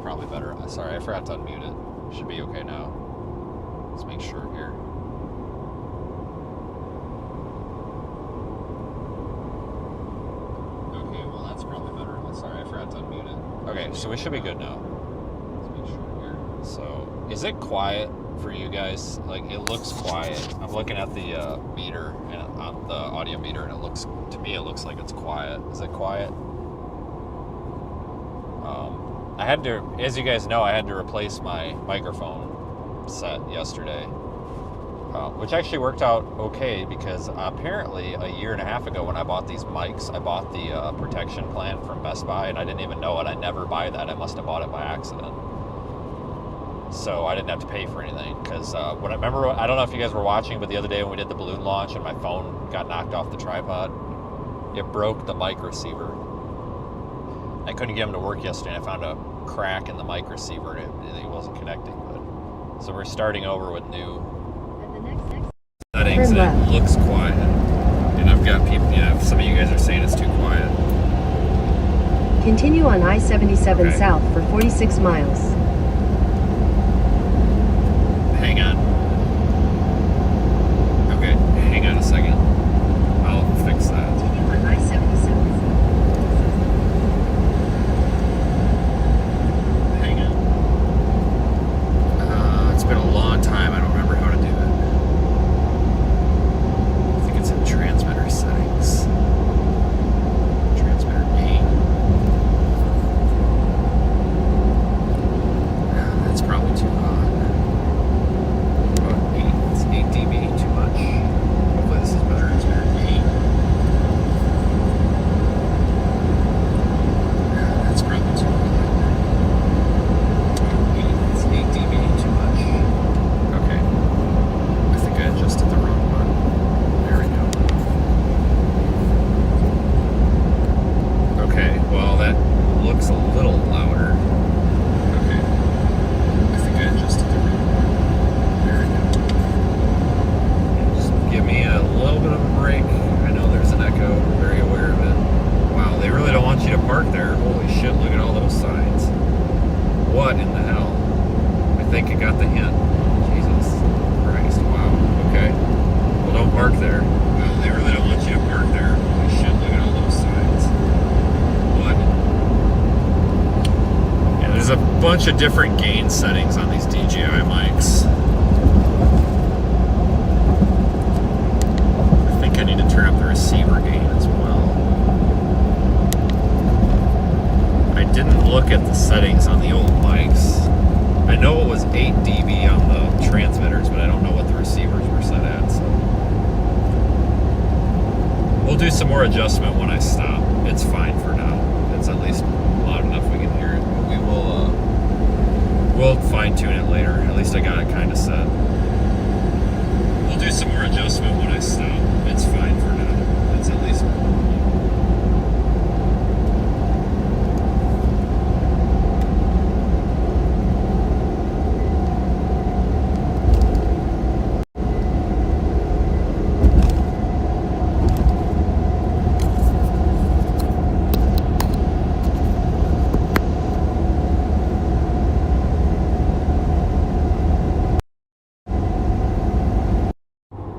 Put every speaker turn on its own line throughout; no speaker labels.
probably better. Sorry, I forgot to unmute it. Should be okay now. Let's make sure here. Okay, well that's probably better. Sorry, I forgot to unmute it. Okay, so we should be good now. Let's make sure here. So, is it quiet for you guys? Like, it looks quiet. I'm looking at the meter, and on the audio meter, and it looks, to me, it looks like it's quiet. Is it quiet? I had to, as you guys know, I had to replace my microphone set yesterday, which actually worked out okay because apparently a year and a half ago when I bought these mics, I bought the protection plan from Best Buy, and I didn't even know it. I never buy that. I must have bought it by accident. So I didn't have to pay for anything because when I remember, I don't know if you guys were watching, but the other day when we did the balloon launch and my phone got knocked off the tripod, it broke the mic receiver. I couldn't get them to work yesterday, and I found a crack in the mic receiver, and it wasn't connecting. But so we're starting over with new settings, and it looks quiet. And I've got people, some of you guys are saying it's too quiet.
Continue on I-77 south for 46 miles.
Hang on. Okay, hang on a second. I'll fix that.
Continue on I-77.
Hang on. It's been a long time. I don't remember how to do it. I think it's in transmitter settings. Transmitter gain. That's probably too hot. About 8. It's 8 dB, too much. Hopefully this is better. Transmitter gain. That's probably too hot. 8. It's 8 dB, too much. Okay. I think I adjusted the wrong one. There we go. Okay, well that looks a little louder. Okay. I think I adjusted the wrong one. There we go. Just give me a little bit of a break. I know there's an echo. We're very aware of it. Wow, they really don't want you to park there. Holy shit, look at all those signs. What in the hell? I think I got the hint. Jesus Christ, wow. Okay. Well, don't park there. Well, they really don't want you to park there. Holy shit, look at all those signs. What? Yeah, there's a bunch of different gain settings on these DJI mics. I think I need to turn up the receiver gain as well. I didn't look at the settings on the old mics. I know it was 8 dB on the transmitters, but I don't know what the receivers were set at, so we'll do some more adjustment when I stop. It's fine for now. It's at least loud enough we can hear it, but we'll fine-tune it later. At least I got it kind of set. We'll do some more adjustment when I stop. It's fine for now. It's at least...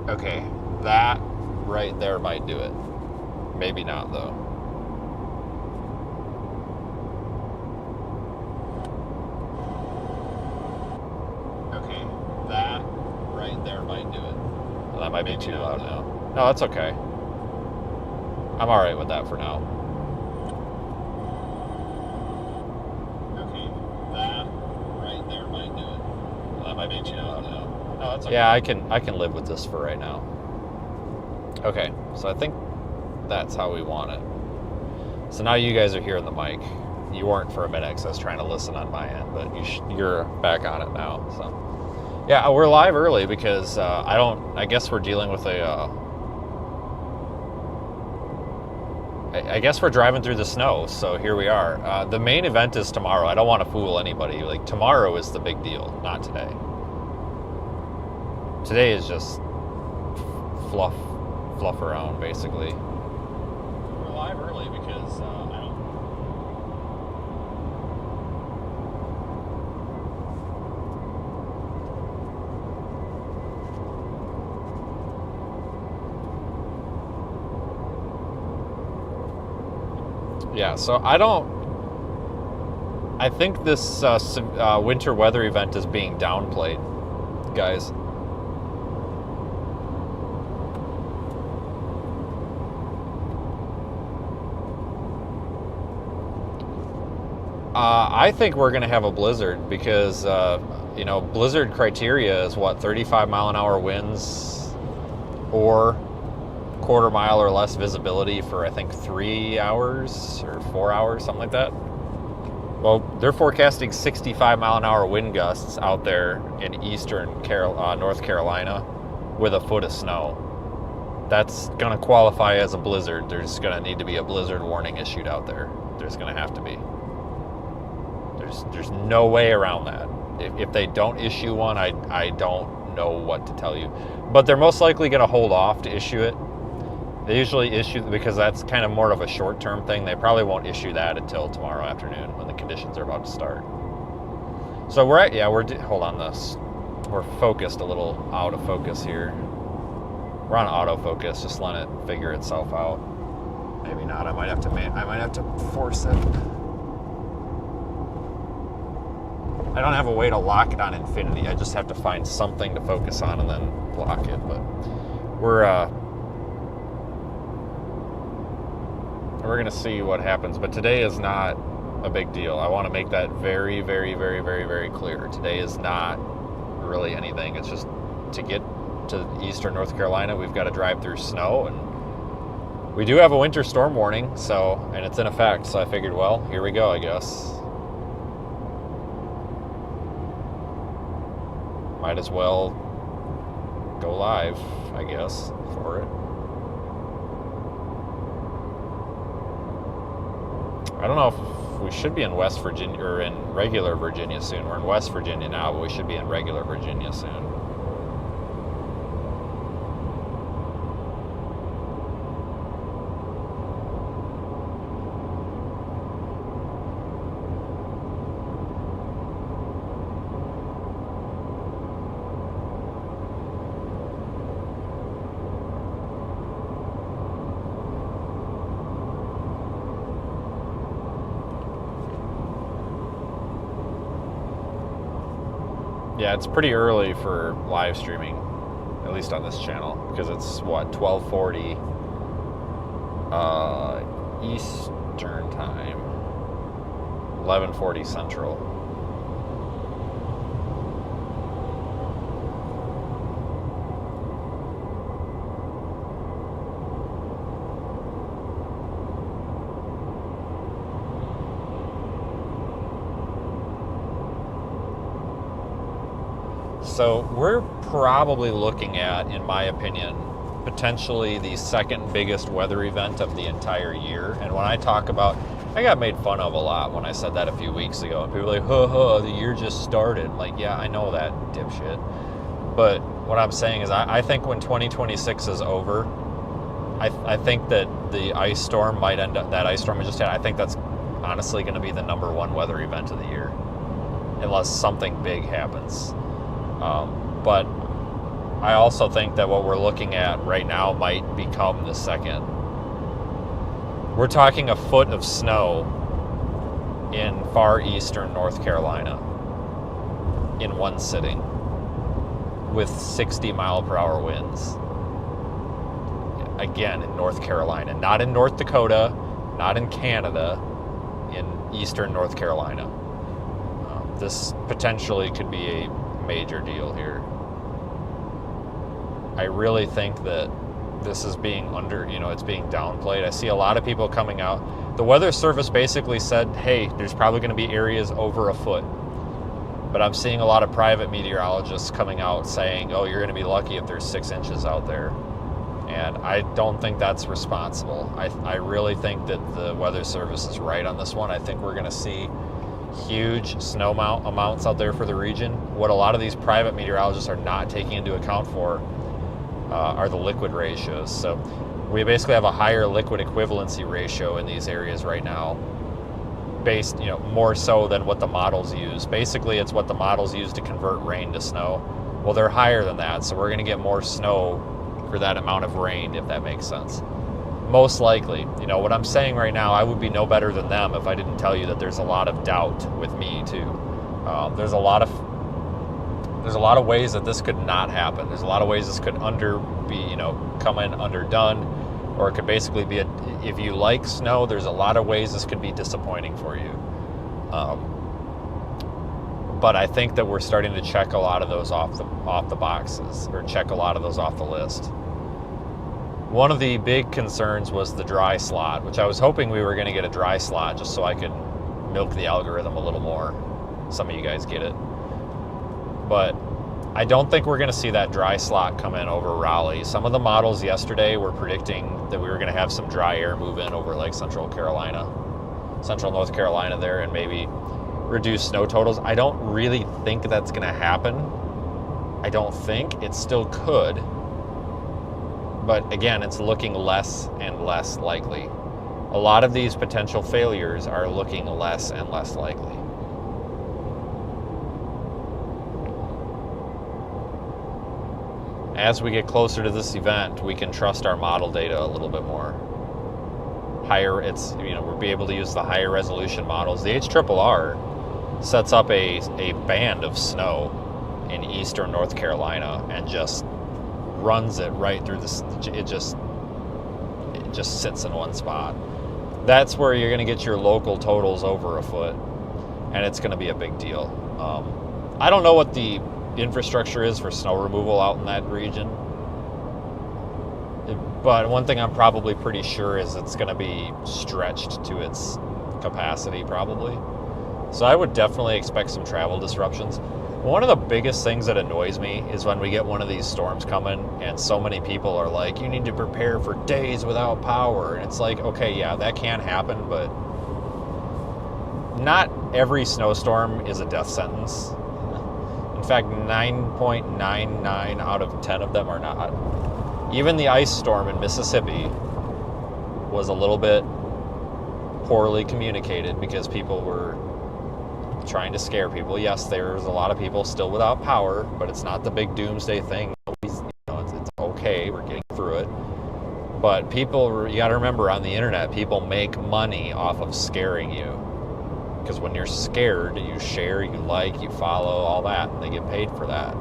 Okay, that right there might do it. Maybe not, though. Okay, that right there might do it. Well, that might be too loud now. No, that's okay. I'm alright with that for now. Okay, that right there might do it. Well, that might be too loud now. No, that's okay. Yeah, I can live with this for right now. Okay, so I think that's how we want it. So now you guys are hearing the mic. You weren't for a minute because I was trying to listen on my end, but you're back on it now. So yeah, we're live early because I guess we're dealing with I guess we're driving through the snow, so here we are. The main event is tomorrow. I don't want to fool anybody. Like, tomorrow is the big deal, not today. Today is just fluff around, basically. We're live early because Yeah, so I think this winter weather event is being downplayed, guys. I think we're going to have a blizzard because, blizzard criteria is what, 35 mile an hour winds or quarter mile or less visibility for, I think, 3 hours or 4 hours, something like that. Well, they're forecasting 65 mile an hour wind gusts out there in eastern North Carolina with a foot of snow. That's going to qualify as a blizzard. There's going to need to be a blizzard warning issued out there. There's going to have to be. There's no way around that. If they don't issue one, I don't know what to tell you. But they're most likely going to hold off to issue it. They usually issue, because that's kind of more of a short-term thing, they probably won't issue that until tomorrow afternoon when the conditions are about to start. So hold on this. We're focused a little out of focus here. We're on autofocus, just let it figure itself out. Maybe not, I might have to force it. I don't have a way to lock it on infinity. I just have to find something to focus on and then block it. But we're going to see what happens. But today is not a big deal. I want to make that very, very, very, very, very clear. Today is not really anything. It's just to get to eastern North Carolina, we've got to drive through snow. And we do have a winter storm warning, and it's in effect. So I figured, well, here we go, I guess. Might as well go live, I guess, for it. I don't know if we should be in West Virginia or in regular Virginia soon. We're in West Virginia now, but we should be in regular Virginia soon. Yeah, it's pretty early for live streaming, at least on this channel, because it's, 12:40 Eastern Time, 11:40 Central. So we're probably looking at, in my opinion, potentially the second biggest weather event of the entire year. And when I talk about, I got made fun of a lot when I said that a few weeks ago. And people were like, the year just started. Like, yeah, I know that, dipshit. But what I'm saying is I think when 2026 is over, I think that the ice storm might end up, that ice storm we just had, I think that's honestly going to be the number one weather event of the year. Unless something big happens. But I also think that what we're looking at right now might become the second. We're talking a foot of snow in far eastern North Carolina in one sitting with 60 mile per hour winds. Again, in North Carolina, not in North Dakota, not in Canada, in eastern North Carolina. This potentially could be a major deal here. I really think that this is being it's being downplayed. I see a lot of people coming out. The Weather Service basically said, hey, there's probably going to be areas over a foot. But I'm seeing a lot of private meteorologists coming out saying, oh, you're going to be lucky if there's 6 inches out there. And I don't think that's responsible. I really think that the Weather Service is right on this one. I think we're going to see huge snow amounts out there for the region. What a lot of these private meteorologists are not taking into account for are the liquid ratios. So we basically have a higher liquid equivalency ratio in these areas right now, based, more so than what the models use. Basically, it's what the models use to convert rain to snow. Well, they're higher than that, so we're going to get more snow for that amount of rain, if that makes sense. Most likely. You know, what I'm saying right now, I would be no better than them if I didn't tell you that there's a lot of doubt with me too. There's a lot of ways that this could not happen. There's a lot of ways this could come in underdone, or it could basically be if you like snow, there's a lot of ways this could be disappointing for you. But I think that we're starting to check a lot of those off the boxes, or check a lot of those off the list. One of the big concerns was the dry slot, which I was hoping we were going to get a dry slot just so I could milk the algorithm a little more. Some of you guys get it. But I don't think we're going to see that dry slot come in over Raleigh. Some of the models yesterday were predicting that we were going to have some dry air move in over like central North Carolina there, and maybe reduce snow totals. I don't really think that's going to happen. I don't think. It still could. But again, it's looking less and less likely. A lot of these potential failures are looking less and less likely. As we get closer to this event, we can trust our model data a little bit more. We'll be able to use the higher resolution models. The HRRR sets up a band of snow in eastern North Carolina and just runs it right through this. It just sits in one spot. That's where you're going to get your local totals over a foot, and it's going to be a big deal. I don't know what the infrastructure is for snow removal out in that region, but one thing I'm probably pretty sure is it's going to be stretched to its capacity probably. So I would definitely expect some travel disruptions. One of the biggest things that annoys me is when we get one of these storms coming and so many people are like, you need to prepare for days without power. And it's like, okay, yeah, that can happen, but not every snowstorm is a death sentence. In fact, 9.99 out of 10 of them are not. Even the ice storm in Mississippi was a little bit poorly communicated because people were trying to scare people. Yes, there's a lot of people still without power, but it's not the big doomsday thing. It's okay, we're getting through it. But people, you got to remember, on the internet, people make money off of scaring you. Because when you're scared, you share, you like, you follow, all that, and they get paid for that.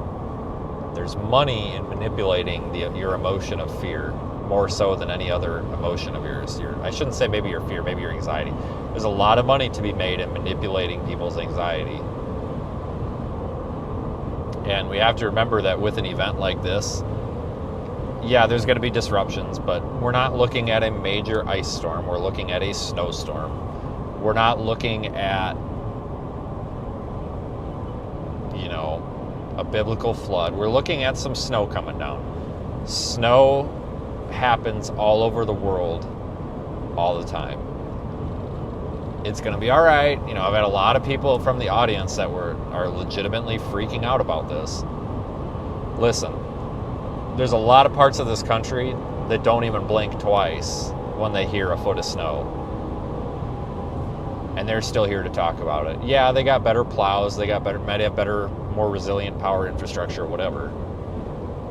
There's money in manipulating your emotion of fear, more so than any other emotion of yours. I shouldn't say maybe your fear, maybe your anxiety. There's a lot of money to be made in manipulating people's anxiety. And we have to remember that with an event like this, yeah, there's going to be disruptions, but we're not looking at a major ice storm. We're looking at a snowstorm. We're not looking at, a biblical flood. We're looking at some snow coming down. Snow happens all over the world all the time. It's going to be all right. I've had a lot of people from the audience that are legitimately freaking out about this. Listen, there's a lot of parts of this country that don't even blink twice when they hear a foot of snow. And they're still here to talk about it. Yeah, they got better plows, might have better, more resilient power infrastructure, whatever.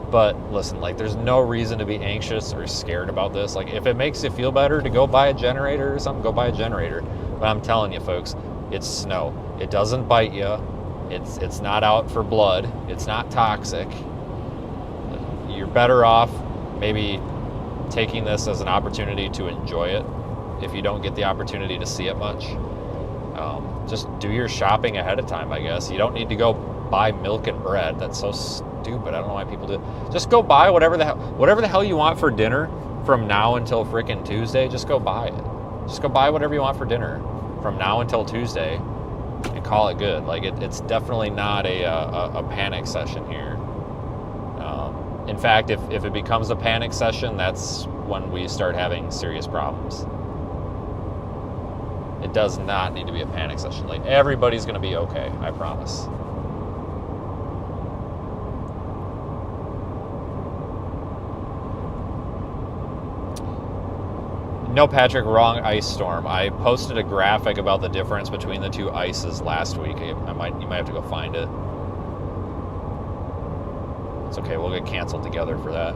But listen, there's no reason to be anxious or scared about this. If it makes you feel better to go buy a generator or something, go buy a generator. But I'm telling you, folks, it's snow. It doesn't bite you. It's not out for blood. It's not toxic. You're better off maybe taking this as an opportunity to enjoy it if you don't get the opportunity to see it much. Just do your shopping ahead of time, I guess. You don't need to go buy milk and bread. That's so stupid. I don't know why people do. Just go buy whatever the hell you want for dinner from now until freaking Tuesday. Just go buy it. Just go buy whatever you want for dinner from now until Tuesday and call it good. It's definitely not a panic session here. In fact, if it becomes a panic session, that's when we start having serious problems. It does not need to be a panic session. Everybody's going to be okay, I promise. No, Patrick, wrong ice storm. I posted a graphic about the difference between the two ices last week. You might have to go find it. It's okay, we'll get canceled together for that.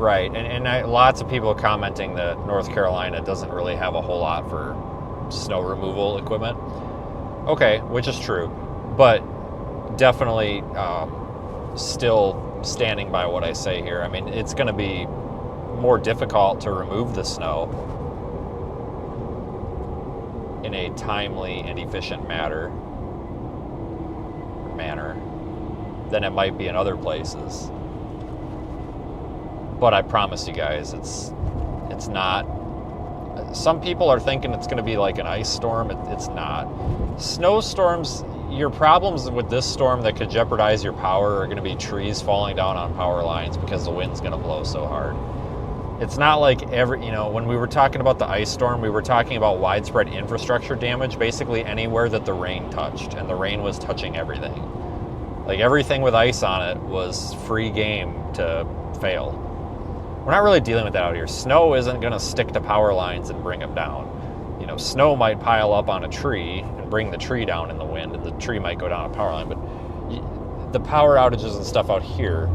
Right, and lots of people commenting that North Carolina doesn't really have a whole lot for snow removal equipment. Okay, which is true, but definitely still standing by what I say here. I mean, it's going to be more difficult to remove the snow in a timely and efficient manner than it might be in other places. But I promise you guys, it's not. Some people are thinking it's going to be like an ice storm. It's not. Snowstorms, your problems with this storm that could jeopardize your power are going to be trees falling down on power lines because the wind's going to blow so hard. It's not like when we were talking about the ice storm, we were talking about widespread infrastructure damage, basically anywhere that the rain touched, and the rain was touching everything. Like everything with ice on it was free game to fail. We're not really dealing with that out here. Snow isn't going to stick to power lines and bring them down. Snow might pile up on a tree and bring the tree down in the wind, and the tree might go down a power line, but the power outages and stuff out here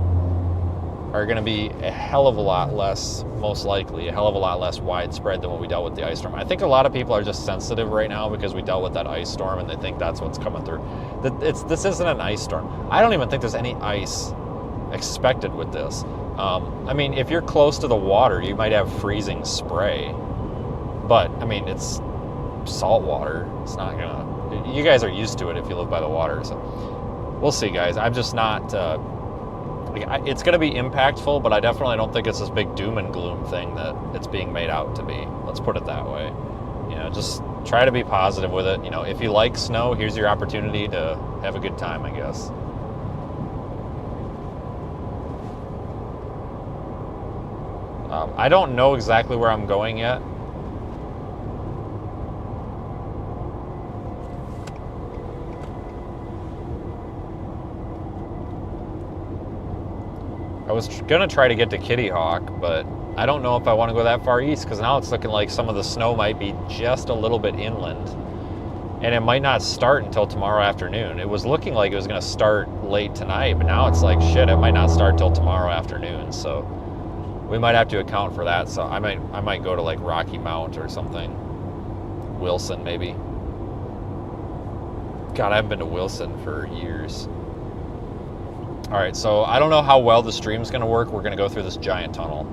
are going to be a hell of a lot less, most likely, a hell of a lot less widespread than what we dealt with the ice storm. I think a lot of people are just sensitive right now because we dealt with that ice storm and they think that's what's coming through. This isn't an ice storm. I don't even think there's any ice expected with this. I mean, if you're close to the water, you might have freezing spray, but I mean, it's salt water. It's not gonna, you guys are used to it if you live by the water, so we'll see, guys. I'm just not, it's going to be impactful, but I definitely don't think it's this big doom and gloom thing that it's being made out to be. Let's put it that way. Just try to be positive with it. If you like snow, here's your opportunity to have a good time, I guess. I don't know exactly where I'm going yet. I was going to try to get to Kitty Hawk, but I don't know if I want to go that far east because now it's looking like some of the snow might be just a little bit inland. And it might not start until tomorrow afternoon. It was looking like it was going to start late tonight, but now it's like, shit, it might not start till tomorrow afternoon. So we might have to account for that. So I might go to like Rocky Mount or something. Wilson, maybe. God, I haven't been to Wilson for years. All right, so I don't know how well the stream's going to work. We're going to go through this giant tunnel.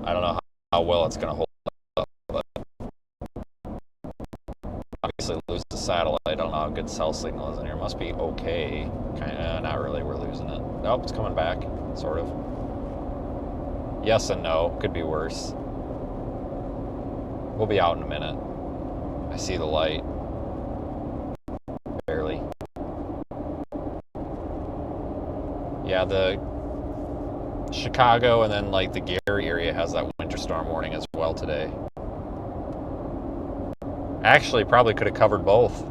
I don't know how well it's going to hold up, but obviously lose the satellite. I don't know how good cell signal is in here. It must be okay. Kinda, not really. We're losing it. Nope, it's coming back, sort of. Yes and no. Could be worse. We'll be out in a minute. I see the light. Barely. Yeah, the Chicago and then like the Gary area has that winter storm warning as well today. Actually, probably could have covered both.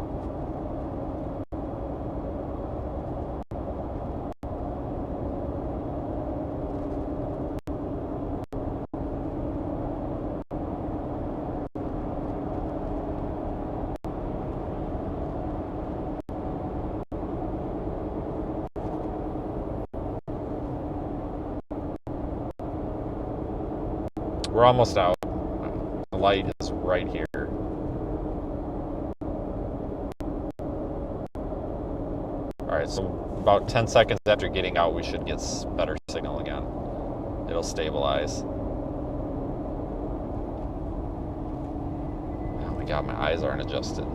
We're almost out. The light is right here. Alright, so about 10 seconds after getting out, we should get better signal again. It'll stabilize. Oh my god, my eyes aren't adjusted.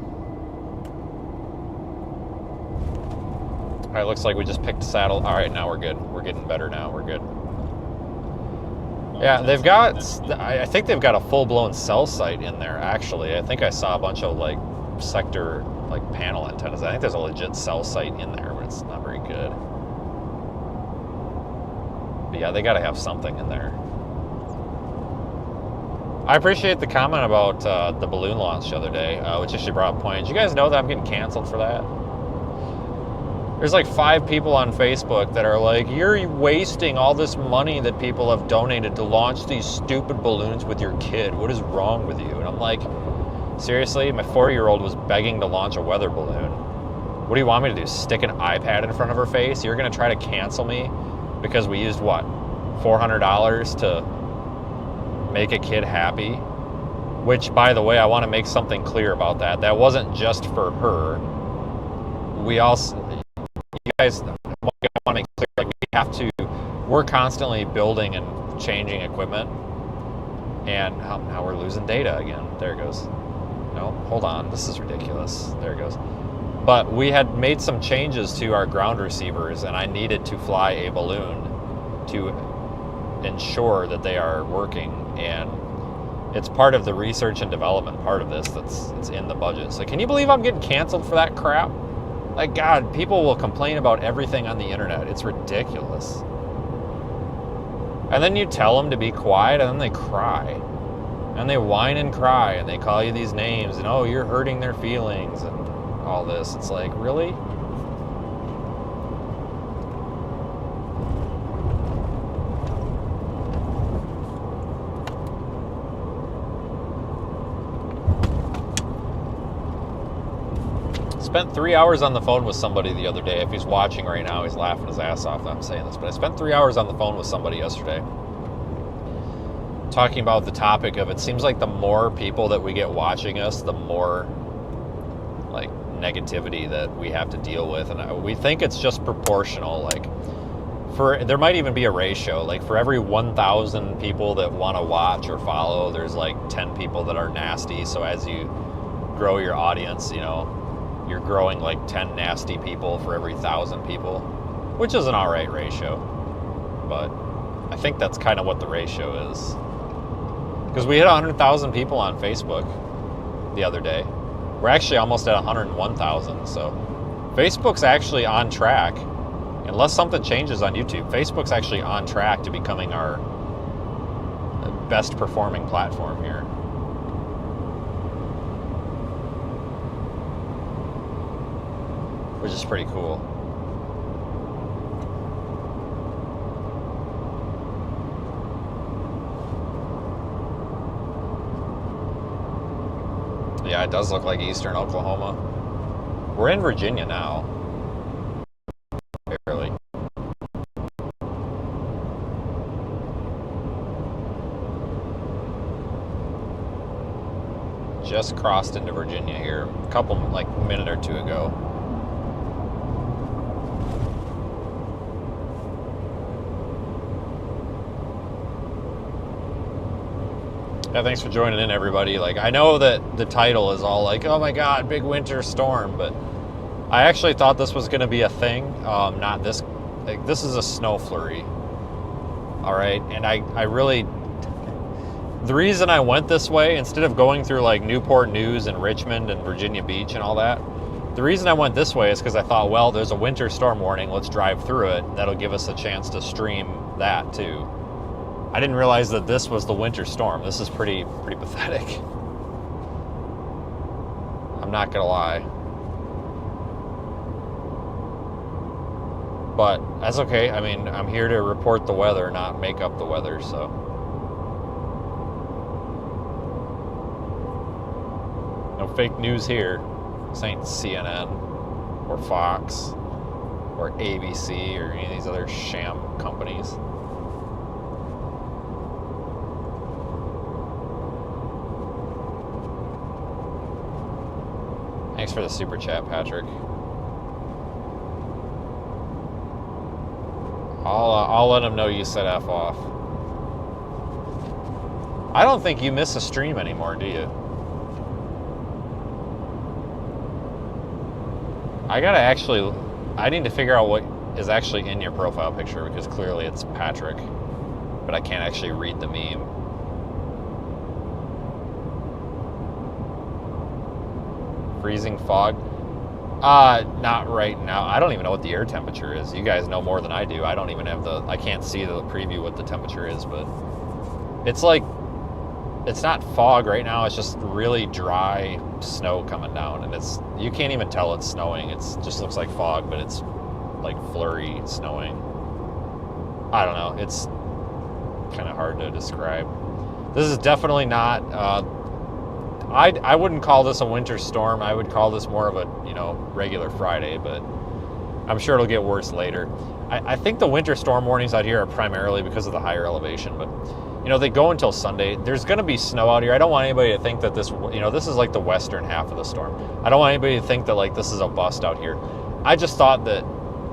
Alright, looks like we just picked saddle. Alright, now we're good. We're getting better now. We're good. Yeah, they've got, I think they've got a full-blown cell site in there, actually. I think I saw a bunch of, like, sector, like, panel antennas. I think there's a legit cell site in there, but it's not very good. But yeah, they got to have something in there. I appreciate the comment about the balloon launch the other day, which actually brought up a point. Did you guys know that I'm getting canceled for that? There's like 5 people on Facebook that are like, you're wasting all this money that people have donated to launch these stupid balloons with your kid. What is wrong with you? And I'm like, seriously? My 4-year-old was begging to launch a weather balloon. What do you want me to do? Stick an iPad in front of her face? You're going to try to cancel me because we used what? $400 to make a kid happy? Which, by the way, I want to make something clear about that. That wasn't just for her. We also, you guys want to make clear, like, we have to, we're constantly building and changing equipment. And now we're losing data again. There it goes. No, hold on. This is ridiculous. There it goes. But we had made some changes to our ground receivers, and I needed to fly a balloon to ensure that they are working. And it's part of the research and development part of this it's in the budget. So can you believe I'm getting canceled for that crap? Like, God, people will complain about everything on the internet. It's ridiculous. And then you tell them to be quiet, and then they cry. And they whine and cry, and they call you these names, and oh, you're hurting their feelings, and all this. It's like, really? Spent 3 hours on the phone with somebody the other day. If he's watching right now, he's laughing his ass off that I'm saying this, but I spent 3 hours on the phone with somebody yesterday talking about the topic of, it seems like the more people that we get watching us, the more like negativity that we have to deal with. And we think it's just proportional. Like, there might even be a ratio. Like, for every 1,000 people that want to watch or follow, there's like 10 people that are nasty. So as you grow your audience, you know, you're growing like 10 nasty people for every 1,000 people, which is an all right ratio. But I think that's kind of what the ratio is. Because we hit 100,000 people on Facebook the other day. We're actually almost at 101,000. So Facebook's actually on track. Unless something changes on YouTube, Facebook's actually on track to becoming our best performing platform here. Which is pretty cool. Yeah, it does look like eastern Oklahoma. We're in Virginia now. Barely. Just crossed into Virginia here a couple, like, minute or two ago. Yeah, thanks for joining in, everybody. Like, I know that the title is all like, oh my God, big winter storm, but I actually thought this was going to be a thing. Not this. Like, this is a snow flurry. All right, and I really, the reason I went this way instead of going through like Newport News and Richmond and Virginia Beach and all that, the reason I went this way is because I thought, well, there's a winter storm warning. Let's drive through it. That'll give us a chance to stream that too. I didn't realize that this was the winter storm. This is pretty pathetic. I'm not gonna lie. But that's okay. I mean, I'm here to report the weather, not make up the weather, so. No fake news here. This ain't CNN or Fox or ABC or any of these other sham companies. Thanks for the super chat, Patrick. I'll let him know you said F off. I don't think you miss a stream anymore, do you? I need to figure out what is actually in your profile picture, because clearly it's Patrick, but I can't actually read the meme. Freezing fog? Not right now. I don't even know what the air temperature is. You guys know more than I do. I don't even have I can't see the preview what the temperature is, but it's like, it's not fog right now. It's just really dry snow coming down, and you can't even tell it's snowing. It just looks like fog, but it's like flurry snowing. I don't know. It's kind of hard to describe. This is definitely not. I wouldn't call this a winter storm. I would call this more of a regular Friday, but I'm sure it'll get worse later. I think the winter storm warnings out here are primarily because of the higher elevation, but they go until Sunday. There's going to be snow out here. I don't want anybody to think that this is like the western half of the storm. I don't want anybody to think that like this is a bust out here. I just thought that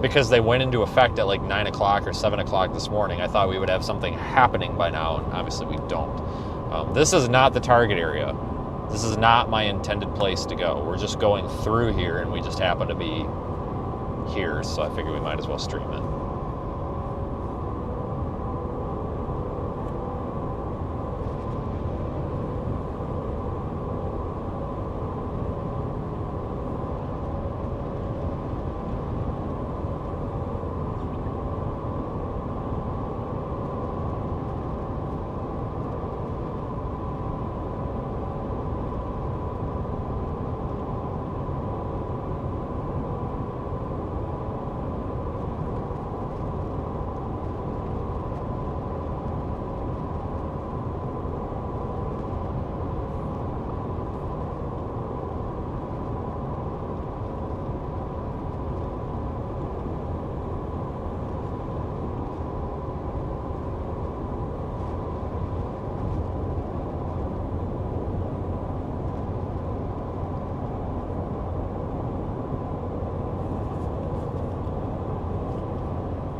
because they went into effect at like 9 o'clock or 7 o'clock this morning, I thought we would have something happening by now, and obviously we don't. This is not the target area. This is not my intended place to go. We're just going through here, and we just happen to be here, so I figured we might as well stream it.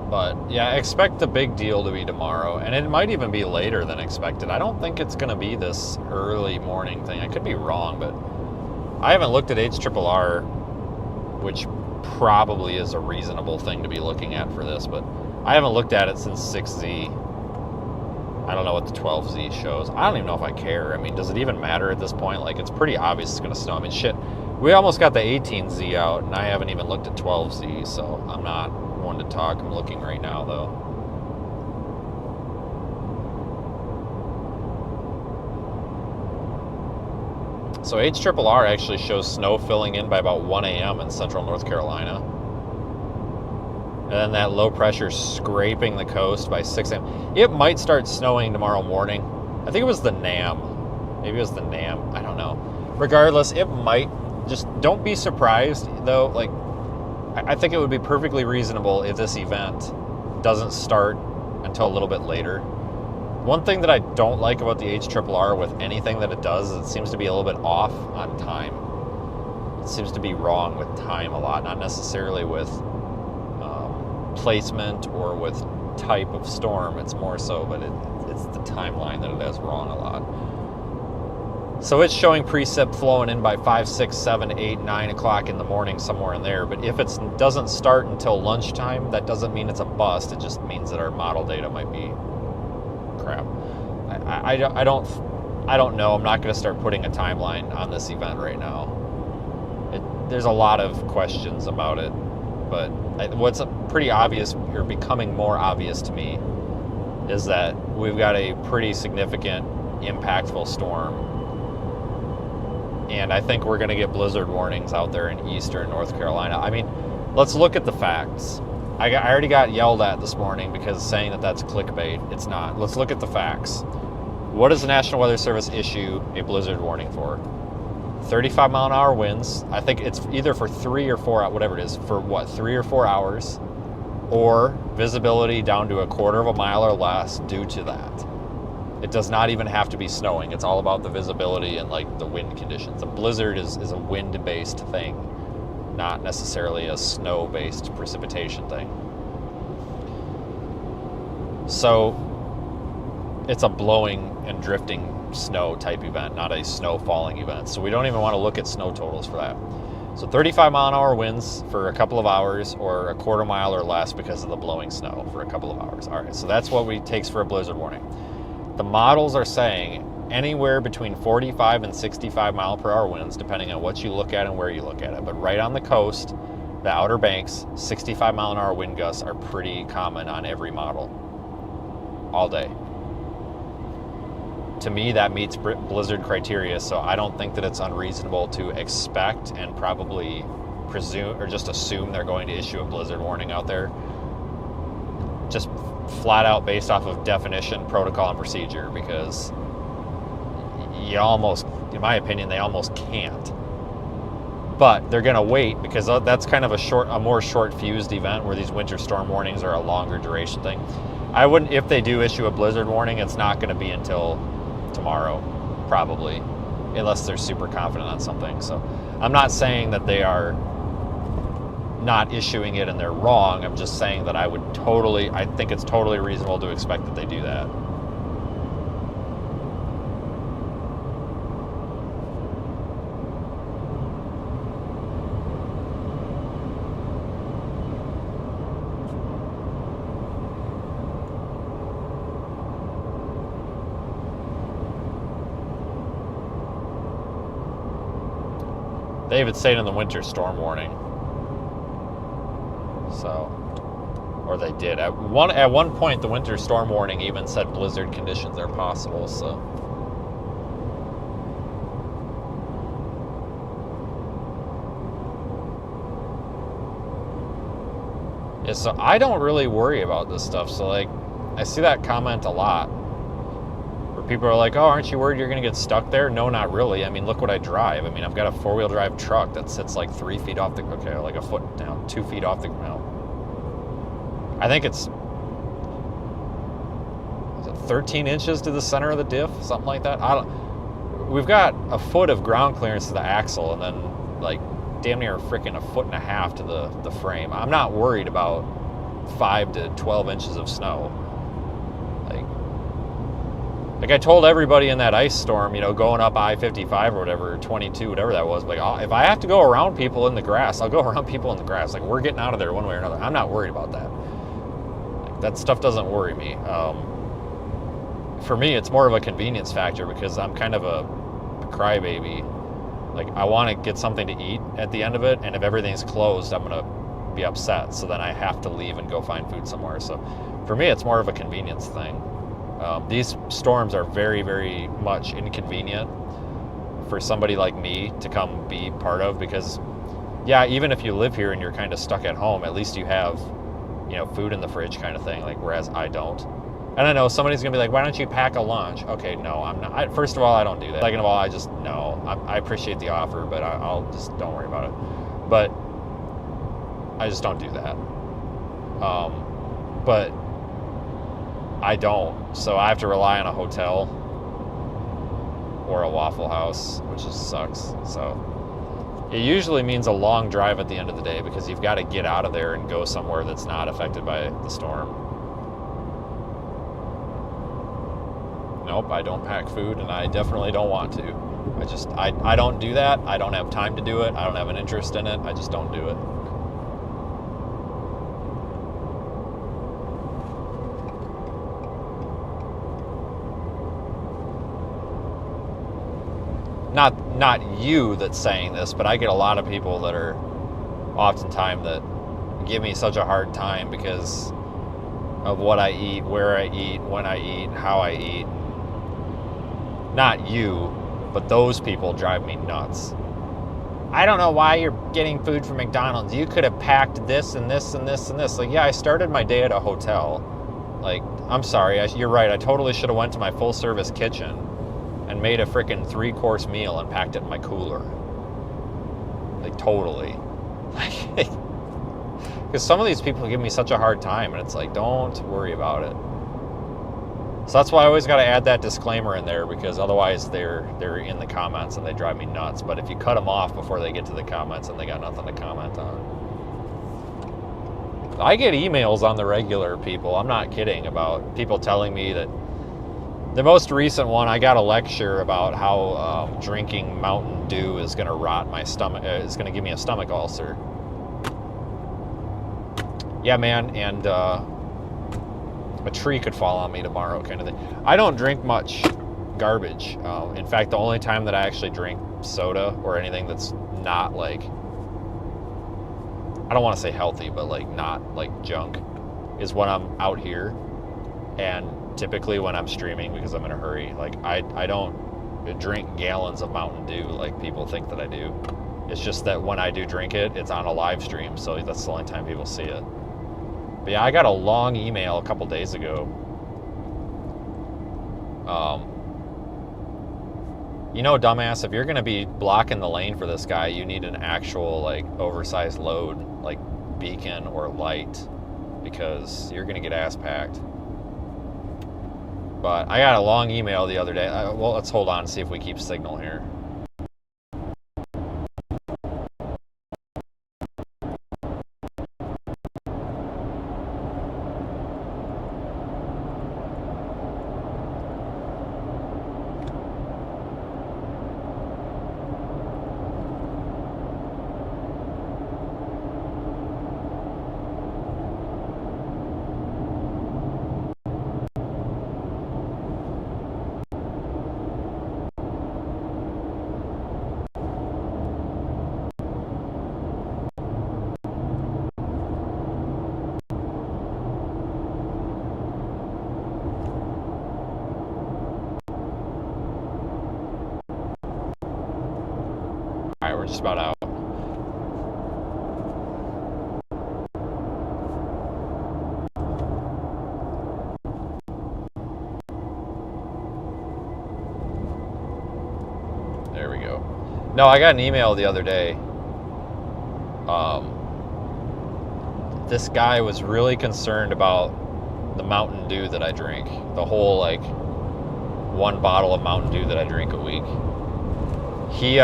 But yeah, expect the big deal to be tomorrow, and it might even be later than expected. I don't think it's going to be this early morning thing. I could be wrong, but I haven't looked at HRRR, which probably is a reasonable thing to be looking at for this, but I haven't looked at it since 6Z. I don't know what the 12Z shows. I don't even know if I care. I mean, does it even matter at this point? Like, it's pretty obvious it's going to snow. I mean, shit, we almost got the 18Z out, and I haven't even looked at 12Z, so I'm not one to talk. I'm looking right now, though. So HRRR actually shows snow filling in by about 1 a.m. in central North Carolina. And then that low pressure scraping the coast by 6 a.m. It might start snowing tomorrow morning. I think it was the NAM. Maybe it was the NAM. I don't know. Regardless, it might. Just don't be surprised, though. Like, I think it would be perfectly reasonable if this event doesn't start until a little bit later. One thing that I don't like about the HRRR with anything that it does is it seems to be a little bit off on time. It seems to be wrong with time a lot, not necessarily with placement or with type of storm. It's more so, but it's the timeline that it has wrong a lot. So it's showing precip flowing in by 5, 6, 7, 8, 9 o'clock in the morning, somewhere in there. But if it doesn't start until lunchtime, that doesn't mean it's a bust. It just means that our model data might be crap. I don't know. I'm not going to start putting a timeline on this event right now. There's a lot of questions about it, but what's pretty obvious, or becoming more obvious to me, is that we've got a pretty significant, impactful storm. And I think we're going to get blizzard warnings out there in eastern North Carolina. I mean, let's look at the facts. I already got yelled at this morning because saying that that's clickbait. It's not. Let's look at the facts. What does the National Weather Service issue a blizzard warning for? 35 mile an hour winds. I think it's either for 3 or 4, whatever it is, for what, 3 or 4 hours, or visibility down to a quarter of a mile or less due to that. It does not even have to be snowing. It's all about the visibility and like the wind conditions. A blizzard is a wind-based thing, not necessarily a snow-based precipitation thing. So it's a blowing and drifting snow type event, not a snow falling event. So we don't even want to look at snow totals for that. So 35 mile an hour winds for a couple of hours, or a quarter mile or less because of the blowing snow for a couple of hours. All right, so that's what it takes for a blizzard warning. The models are saying anywhere between 45 and 65 mile per hour winds, depending on what you look at and where you look at it. But right on the coast, the Outer Banks, 65 mile an hour wind gusts are pretty common on every model all day. To me, that meets blizzard criteria, so I don't think that it's unreasonable to expect and probably presume or just assume they're going to issue a blizzard warning out there. Just flat out based off of definition, protocol, and procedure, because you almost, in my opinion, they almost can't. But they're going to wait because that's kind of a more short-fused event where these winter storm warnings are a longer duration thing. I wouldn't, if they do issue a blizzard warning, it's not going to be until tomorrow, probably, unless they're super confident on something. So I'm not saying that they are not issuing it and they're wrong. I'm just saying that I think it's totally reasonable to expect that they do that. They even say it in the winter storm warning. So, or they did. At one point, the winter storm warning even said blizzard conditions are possible, so. Yeah, so I don't really worry about this stuff. So, like, I see that comment a lot. Where people are like, oh, aren't you worried you're going to get stuck there? No, not really. I mean, look what I drive. I mean, I've got a four-wheel drive truck that sits like 3 feet off the, okay, like a foot down, 2 feet off the ground. I think it's 13 inches to the center of the diff, something like that. We've got a foot of ground clearance to the axle, and then like damn near freaking a foot and a half to the frame. I'm not worried about 5 to 12 inches of snow. Like I told everybody in that ice storm, you know, going up I-55 or whatever, 22, whatever that was, like, if I have to go around people in the grass, I'll go around people in the grass. Like, we're getting out of there one way or another. I'm not worried about that. Like, that stuff doesn't worry me. For me, it's more of a convenience factor because I'm kind of a crybaby. Like, I want to get something to eat at the end of it, and if everything's closed, I'm going to be upset. So then I have to leave and go find food somewhere. So for me, it's more of a convenience thing. These storms are very, very much inconvenient for somebody like me to come be part of because, yeah, even if you live here and you're kind of stuck at home, at least you have, you know, food in the fridge kind of thing, like, whereas I don't. And I know somebody's going to be like, why don't you pack a lunch? Okay, no, I'm not. First of all, I don't do that. Second of all, I appreciate the offer, but I'll just don't worry about it. But I just don't do that. But I don't, so I have to rely on a hotel or a Waffle House, which just sucks. So it usually means a long drive at the end of the day because you've got to get out of there and go somewhere that's not affected by the storm. Nope, I don't pack food, and I definitely don't want to. I don't do that. I don't have time to do it. I don't have an interest in it. I just don't do it. Not you that's saying this, but I get a lot of people that are oftentimes that give me such a hard time because of what I eat, where I eat, when I eat, how I eat. Not you, but those people drive me nuts. I don't know why you're getting food from McDonald's. You could have packed this and this and this and this. Like, yeah, I started my day at a hotel. Like, I'm sorry, you're right. I totally should have went to my full-service kitchen and made a freaking 3-course meal and packed it in my cooler. Like, totally. Because some of these people give me such a hard time, and it's like, don't worry about it. So that's why I always got to add that disclaimer in there, because otherwise they're in the comments and they drive me nuts. But if you cut them off before they get to the comments, and they got nothing to comment on. I get emails on the regular, people. I'm not kidding, about people telling me that. The most recent one, I got a lecture about how drinking Mountain Dew is going to rot my stomach, is going to give me a stomach ulcer. Yeah, man, and a tree could fall on me tomorrow kind of thing. I don't drink much garbage. In fact, the only time that I actually drink soda or anything that's not like, I don't want to say healthy, but like not like junk, is when I'm out here, and typically when I'm streaming because I'm in a hurry. Like, I don't drink gallons of Mountain Dew like people think that I do. It's just that when I do drink it, it's on a live stream, so that's the only time people see it. But yeah, I got a long email a couple days ago. You know, dumbass, if you're going to be blocking the lane for this guy, you need an actual, like, oversized load, like beacon or light, because you're going to get ass packed. But I got a long email the other day. Well, let's hold on and see if we keep signal here. All right, we're just about out. There we go. No, I got an email the other day. This guy was really concerned about the Mountain Dew that I drink. The whole, like, 1 bottle of Mountain Dew that I drink a week. He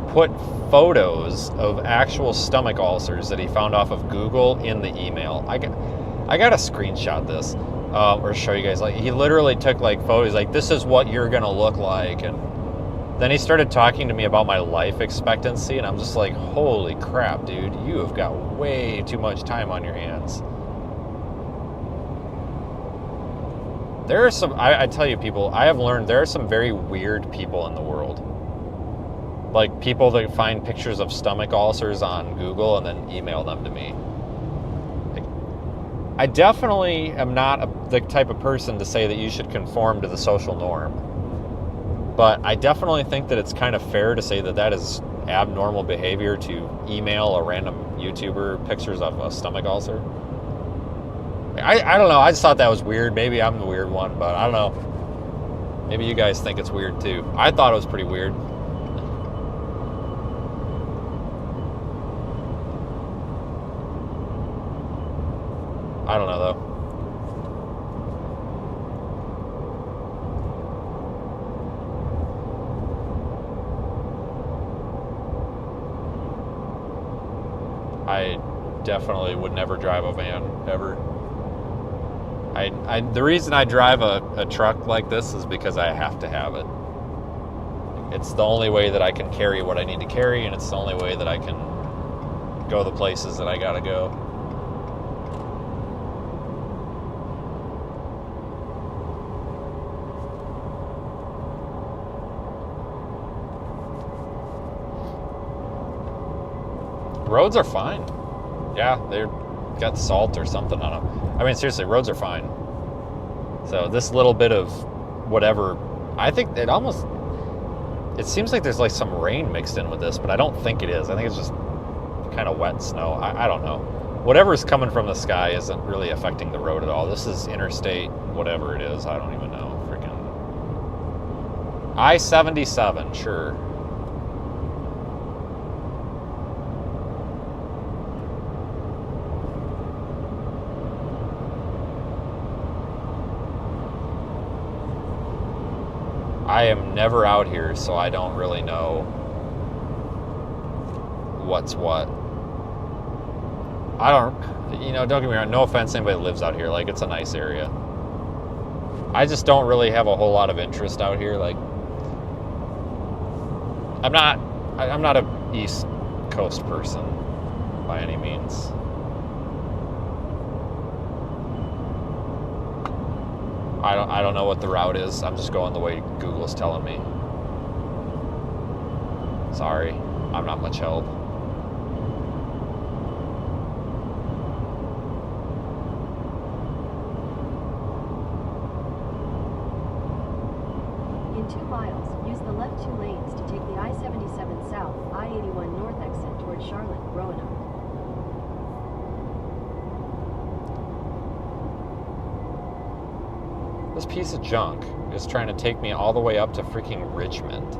put photos of actual stomach ulcers that he found off of Google in the email. I got to screenshot this or show you guys. Like, he literally took, like, photos, like, this is what you're gonna look like, and then he started talking to me about my life expectancy, and I'm just like, holy crap, dude, you have got way too much time on your hands. There are some, I tell you, people, I have learned there are some very weird people in the world. Like, people that find pictures of stomach ulcers on Google and then email them to me. Like, I definitely am not the type of person to say that you should conform to the social norm. But I definitely think that it's kind of fair to say that that is abnormal behavior to email a random YouTuber pictures of a stomach ulcer. I don't know. I just thought that was weird. Maybe I'm the weird one, but I don't know. Maybe you guys think it's weird too. I thought it was pretty weird. I don't know though. I definitely would never drive a van, ever. The reason I drive a truck like this is because I have to have it. It's the only way that I can carry what I need to carry, and it's the only way that I can go the places that I gotta go. Roads are fine. Yeah, they've got salt or something on them. I mean, seriously, roads are fine. So this little bit of whatever, I think it seems like there's like some rain mixed in with this, but I don't think it is. I think it's just kind of wet snow. I don't know. Whatever's coming from the sky isn't really affecting the road at all. This is interstate, whatever it is. I don't even know. Freaking I-77, sure. I am never out here, so I don't really know what's what. Don't get me wrong, no offense to anybody that lives out here, like, it's a nice area. I just don't really have a whole lot of interest out here. Like, I'm not a East Coast person by any means. I don't know what the route is. I'm just going the way Google's telling me. Sorry, I'm not much help.
In 2 miles, use the left 2 lanes to take the I-77 South, I-81 North exit toward Charlotte, Roanoke.
This piece of junk is trying to take me all the way up to freaking Richmond.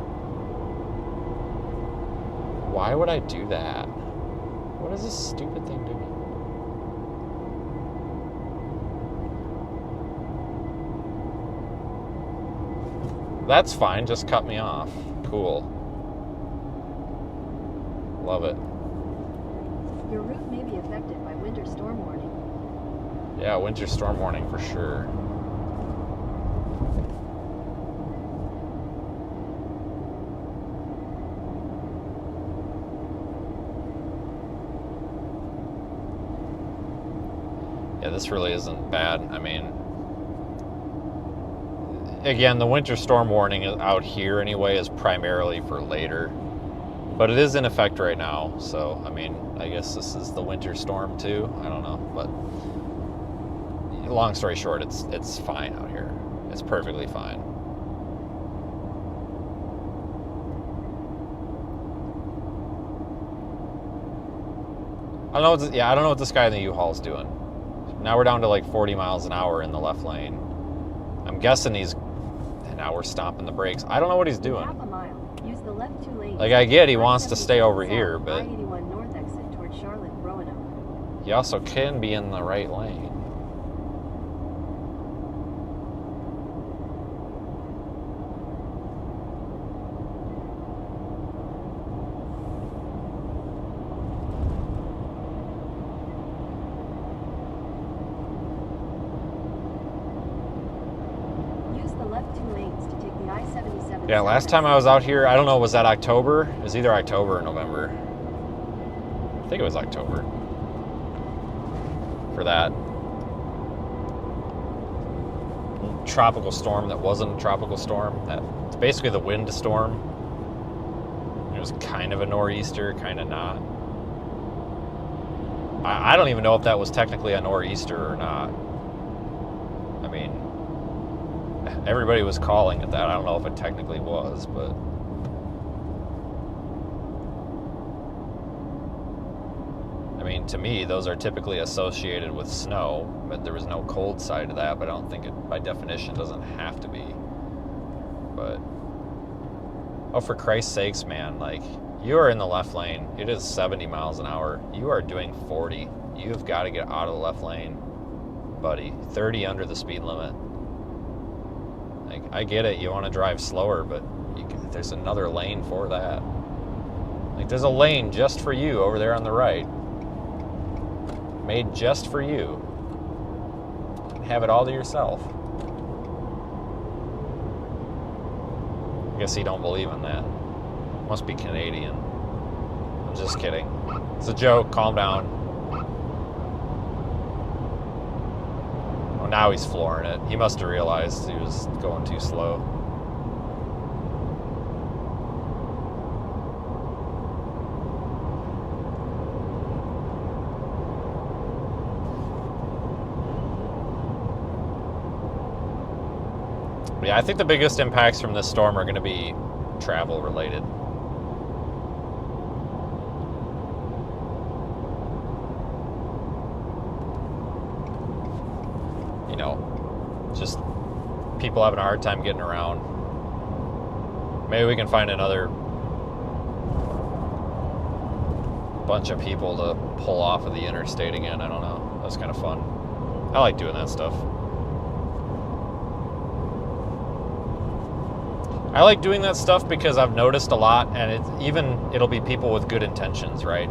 Why would I do that? What is this stupid thing doing? That's fine, just cut me off. Cool. Love it.
Your route may be affected by winter storm warning.
Yeah, winter storm warning for sure. Yeah, this really isn't bad. I mean, again, the winter storm warning out here anyway is primarily for later. But it is in effect right now, so, I mean, I guess this is the winter storm too. I don't know, but long story short, it's fine out here. It's perfectly fine. I don't know. I don't know what this guy in the U-Haul's doing. Now we're down to like 40 miles an hour in the left lane. I'm guessing and now we're stomping the brakes. I don't know what he's doing.
Half a mile. Use the left 2 lanes.
Like, I get he wants to stay over here, but
I-81 North exit toward Charlotte, Roanoke.
he also can be in the right lane.
Use the left 2 lanes to take the I-77.
Yeah, last time I was out here, I don't know, was that October? It was either October or November. I think it was October. For that tropical storm that wasn't a tropical storm. It's basically the wind storm. It was kind of a nor'easter, kind of not. I don't even know if that was technically a nor'easter or not. I mean, everybody was calling it that. I don't know if it technically was, but I mean, to me, those are typically associated with snow, but there was no cold side to that, but I don't think it, by definition, doesn't have to be. But, oh, for Christ's sakes, man, like, you are in the left lane. It is 70 miles an hour. You are doing 40. You've got to get out of the left lane, buddy. 30 under the speed limit. Like, I get it, you want to drive slower, but there's another lane for that. Like, there's a lane just for you over there on the right. Made just for you. Have it all to yourself. I guess you don't believe in that. Must be Canadian. I'm just kidding. It's a joke, calm down. Oh, now he's flooring it. He must have realized he was going too slow. Yeah, I think the biggest impacts from this storm are going to be travel related. You know, just people having a hard time getting around. Maybe we can find another bunch of people to pull off of the interstate again. I don't know. That was kind of fun. I like doing that stuff. I like doing that stuff because I've noticed a lot, and it'll be people with good intentions, right?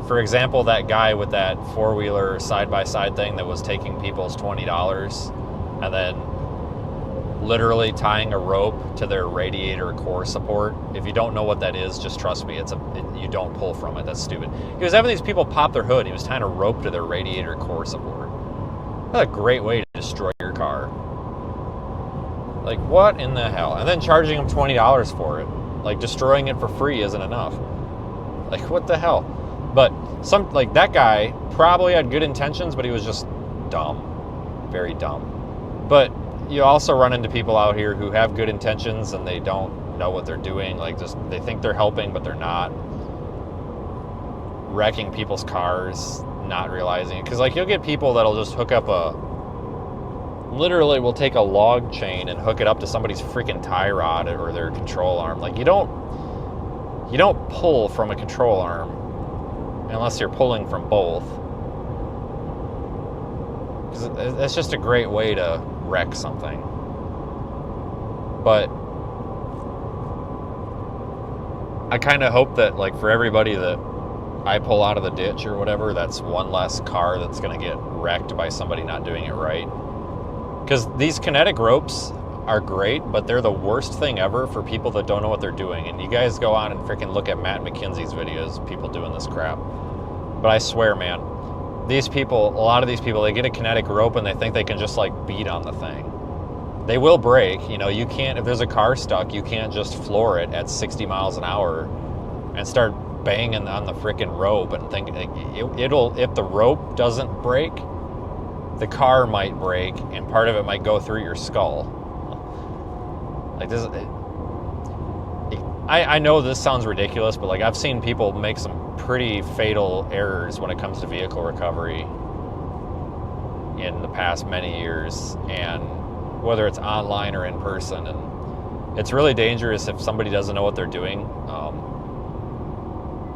For example, that guy with that four-wheeler side-by-side thing that was taking people's $20 and then literally tying a rope to their radiator core support. If you don't know what that is, just trust me, you don't pull from it. That's stupid. He was having these people pop their hood. He was tying a rope to their radiator core support. That's a great way to destroy your car. Like, what in the hell? And then charging them $20 for it. Like, destroying it for free isn't enough. Like, what the hell? But that guy probably had good intentions, but he was just dumb. Very dumb. But you also run into people out here who have good intentions and they don't know what they're doing. Like, just they think they're helping, but they're not. Wrecking people's cars, not realizing it. Because, like, you'll get people that'll just hook up literally will take a log chain and hook it up to somebody's freaking tie rod or their control arm. Like, you don't pull from a control arm unless you're pulling from both. Because it's just a great way to wreck something. But I kind of hope that, like, for everybody that I pull out of the ditch or whatever, that's one less car that's going to get wrecked by somebody not doing it right. Because these kinetic ropes are great, but they're the worst thing ever for people that don't know what they're doing. And you guys go on and freaking look at Matt McKinsey's videos, people doing this crap. But I swear, man, these people, a lot of these people, they get a kinetic rope and they think they can just, like, beat on the thing. They will break. You know, you can't, if there's a car stuck, you can't just floor it at 60 miles an hour and start banging on the freaking rope and think it'll, if the rope doesn't break, the car might break and part of it might go through your skull. Like, this, I know this sounds ridiculous, but, like, I've seen people make some pretty fatal errors when it comes to vehicle recovery in the past many years, and whether it's online or in person, and it's really dangerous if somebody doesn't know what they're doing.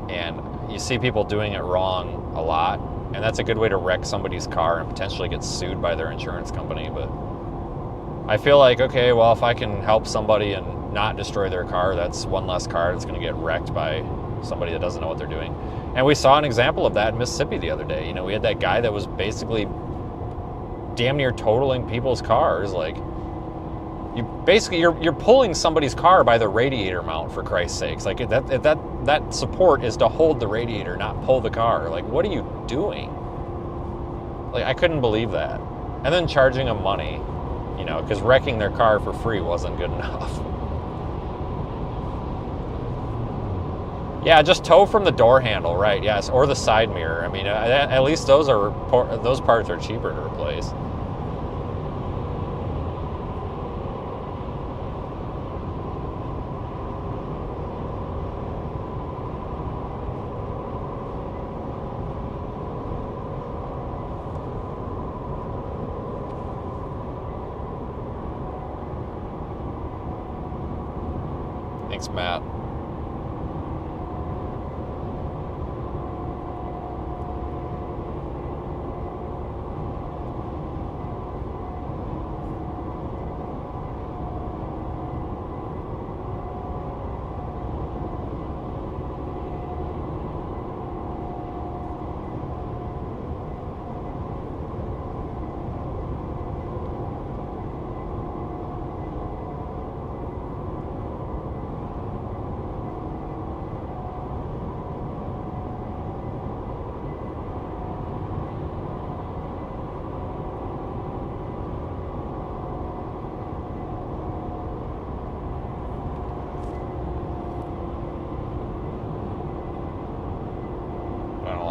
And you see people doing it wrong a lot, and that's a good way to wreck somebody's car and potentially get sued by their insurance company. But I feel like, okay, well, if I can help somebody and not destroy their car, that's one less car that's going to get wrecked by somebody that doesn't know what they're doing. And we saw an example of that in Mississippi the other day. You know, we had that guy that was basically damn near totaling people's cars. Like, you're pulling somebody's car by the radiator mount, for Christ's sakes. Like, that support is to hold the radiator, not pull the car. Like, what are you doing? Like, I couldn't believe that. And then charging them money, you know, because wrecking their car for free wasn't good enough. Yeah, just tow from the door handle, right? Yes, or the side mirror. I mean, at least those parts are cheaper to replace. Thanks, Matt.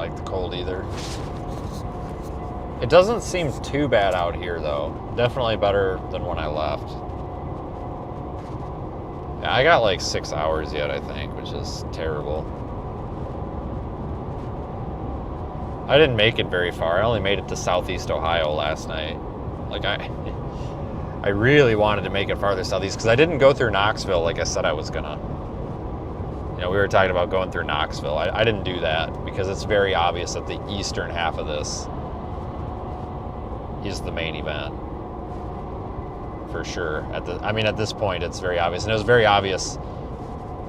The cold either. It doesn't seem too bad out here, though. Definitely better than when I left. Yeah, I got like 6 hours yet, I think, which is terrible. I didn't make it very far. I only made it to Southeast Ohio last night. Like, I really wanted to make it farther southeast because I didn't go through Knoxville like I said I was gonna. You know, we were talking about going through Knoxville. I didn't do that because it's very obvious that the eastern half of this is the main event. For sure. At this point, it's very obvious. And it was very obvious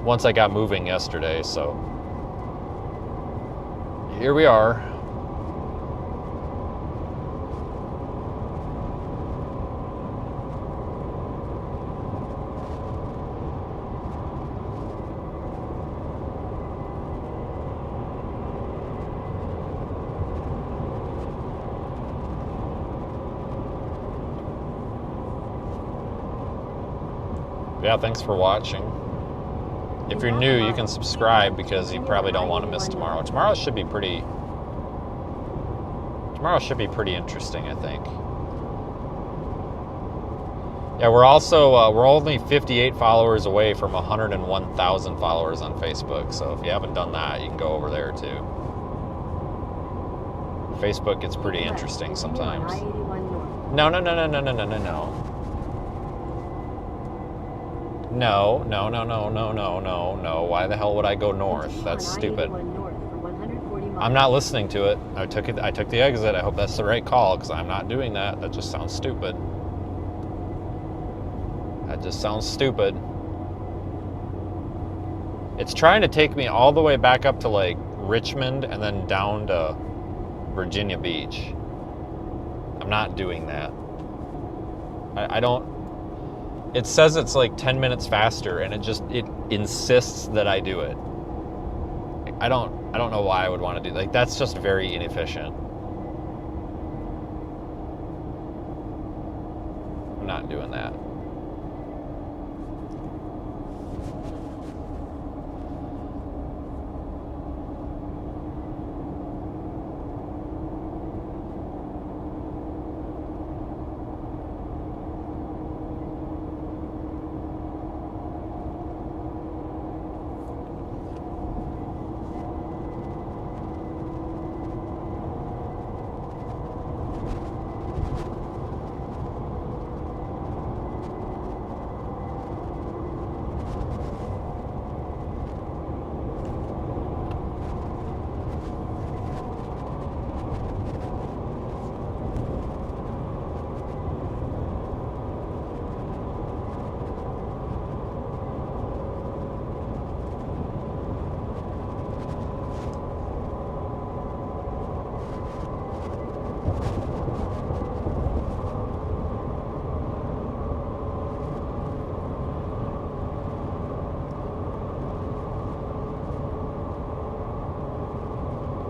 once I got moving yesterday, so here we are. Yeah, thanks for watching. If you're new, you can subscribe because you probably don't want to miss tomorrow. Tomorrow should be pretty interesting, I think. Yeah, we're also we're only 58 followers away from 101,000 followers on Facebook. So if you haven't done that, you can go over there too. Facebook gets pretty interesting sometimes. No. No. Why the hell would I go north? That's stupid. I'm not listening to it. I took the exit. I hope that's the right call because I'm not doing that. That just sounds stupid. That just sounds stupid. It's trying to take me all the way back up to like Richmond and then down to Virginia Beach. I'm not doing that. I don't. It says it's like 10 minutes faster, and it insists that I do it. I don't know why I would want to do like that's just very inefficient. I'm not doing that.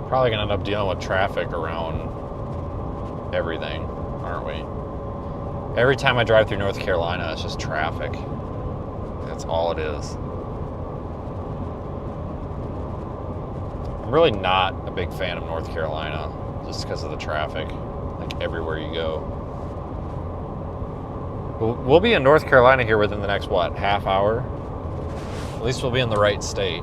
Probably gonna end up dealing with traffic around everything, aren't we? Every time I drive through North Carolina, it's just traffic. That's all it is. I'm really not a big fan of North Carolina just because of the traffic, like everywhere you go. We'll be in North Carolina here within the next, what, half hour? At least we'll be in the right state.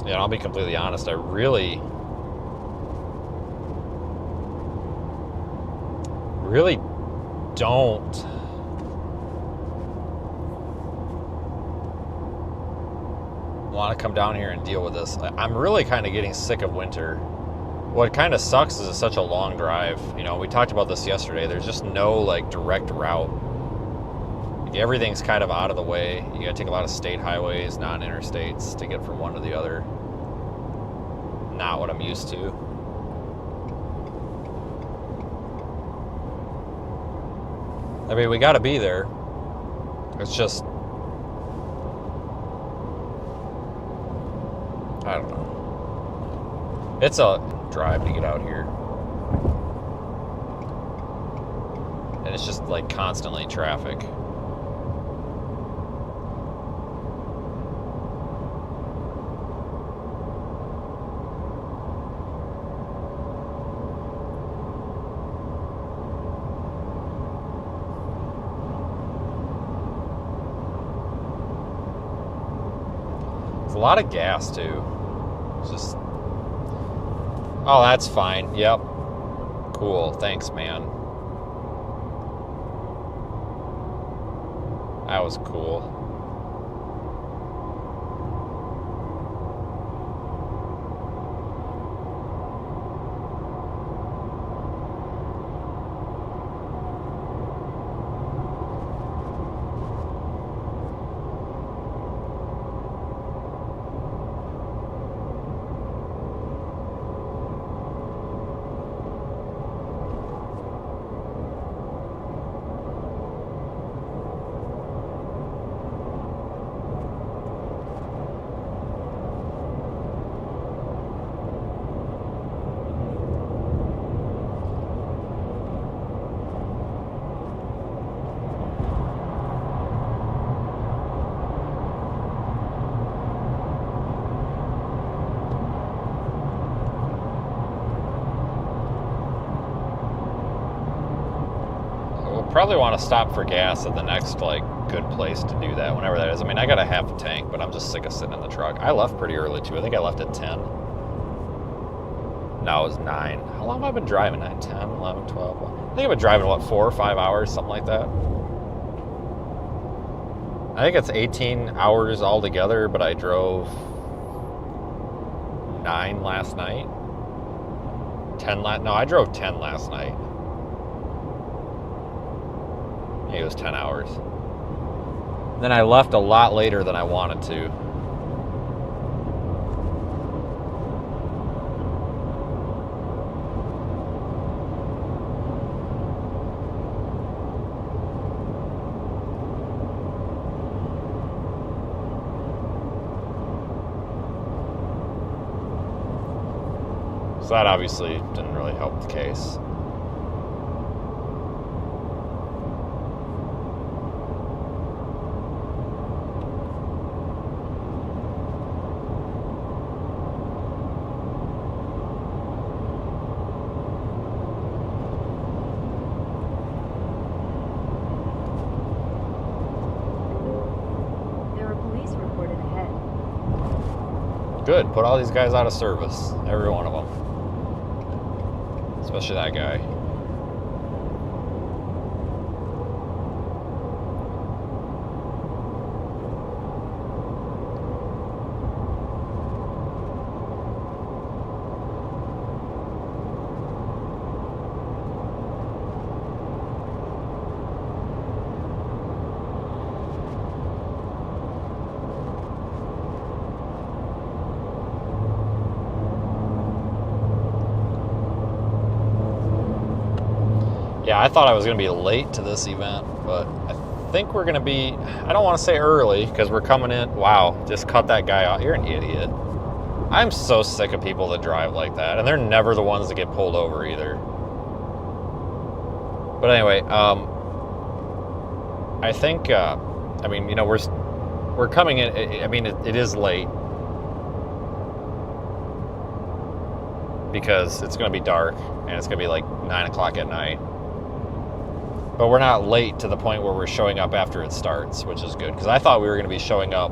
Yeah, I'll be completely honest. I really don't want to come down here and deal with this. I'm really kind of getting sick of winter. What kind of sucks is it's such a long drive. You know, we talked about this yesterday. There's just no like direct route. Everything's kind of out of the way. You gotta take a lot of state highways, non-interstates to get from one to the other. Not what I'm used to. I mean, we gotta be there. It's just, I don't know. It's a drive to get out here. And it's just like constantly traffic. A lot of gas too. It's just Oh, that's fine. Yep. Cool. Thanks, man. That was cool. Probably want to stop for gas at the next like good place to do that, whenever that is. I mean, I got a half a tank, but I'm just sick of sitting in the truck. I left pretty early too. I think I left at 10. No, it was 9. How long have I been driving? 9, 10, 11, 12. I think I've been driving, what, 4 or 5 hours, something like that. I think it's 18 hours altogether, but I drove 9 last night. 10 no, I drove 10 last night. It was 10 hours. Then I left a lot later than I wanted to. So that obviously didn't really help the case. Good. Put all these guys out of service. Every one of them. Especially that guy. Yeah, I thought I was going to be late to this event, but I think we're going to be, I don't want to say early, because we're coming in. Wow, just cut that guy off. You're an idiot. I'm so sick of people that drive like that, and they're never the ones that get pulled over either. But anyway, I think, I mean, you know, we're coming in, I mean, it is late, because it's going to be dark, and it's going to be like 9 o'clock at night. But we're not late to the point where we're showing up after it starts, which is good. Because I thought we were going to be showing up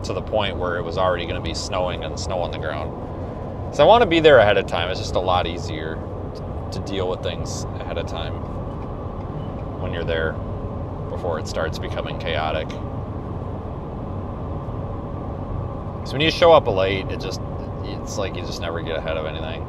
to the point where it was already going to be snowing and snow on the ground. So I want to be there ahead of time. It's just a lot easier to deal with things ahead of time when you're there before it starts becoming chaotic. So when you show up late, it's like you just never get ahead of anything.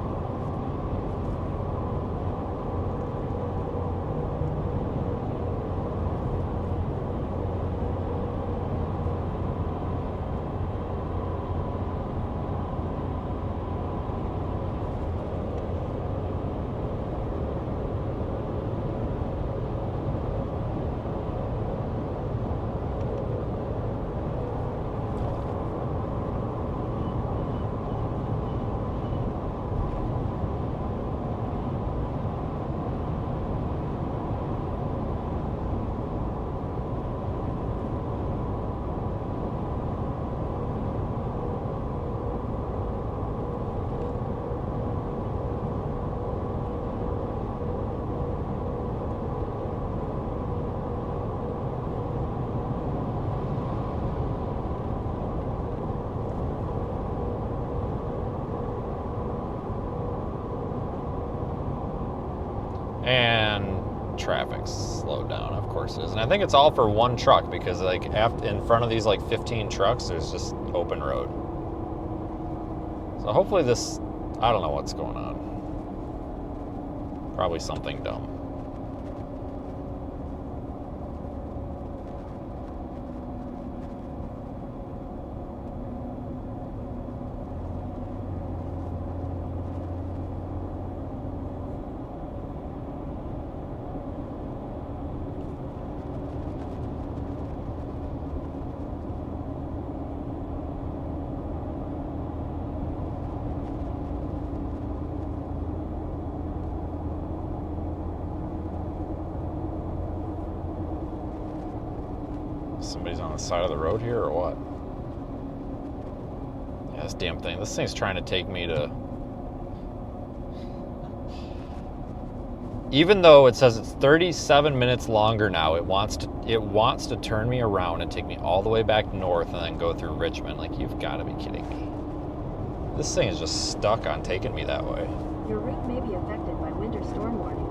And traffic's slowed down, of course it is. And I think it's all for one truck because like in front of these like 15 trucks, there's just open road. So hopefully this, I don't know what's going on. Probably something dumb. Somebody's on the side of the road here or what? Yeah, this damn thing. This thing's trying to take me to... Even though it says it's 37 minutes longer now, it wants to turn me around and take me all the way back north and then go through Richmond. Like, you've got to be kidding me. This thing is just stuck on taking me that way.
Your route may be affected by winter storm warning.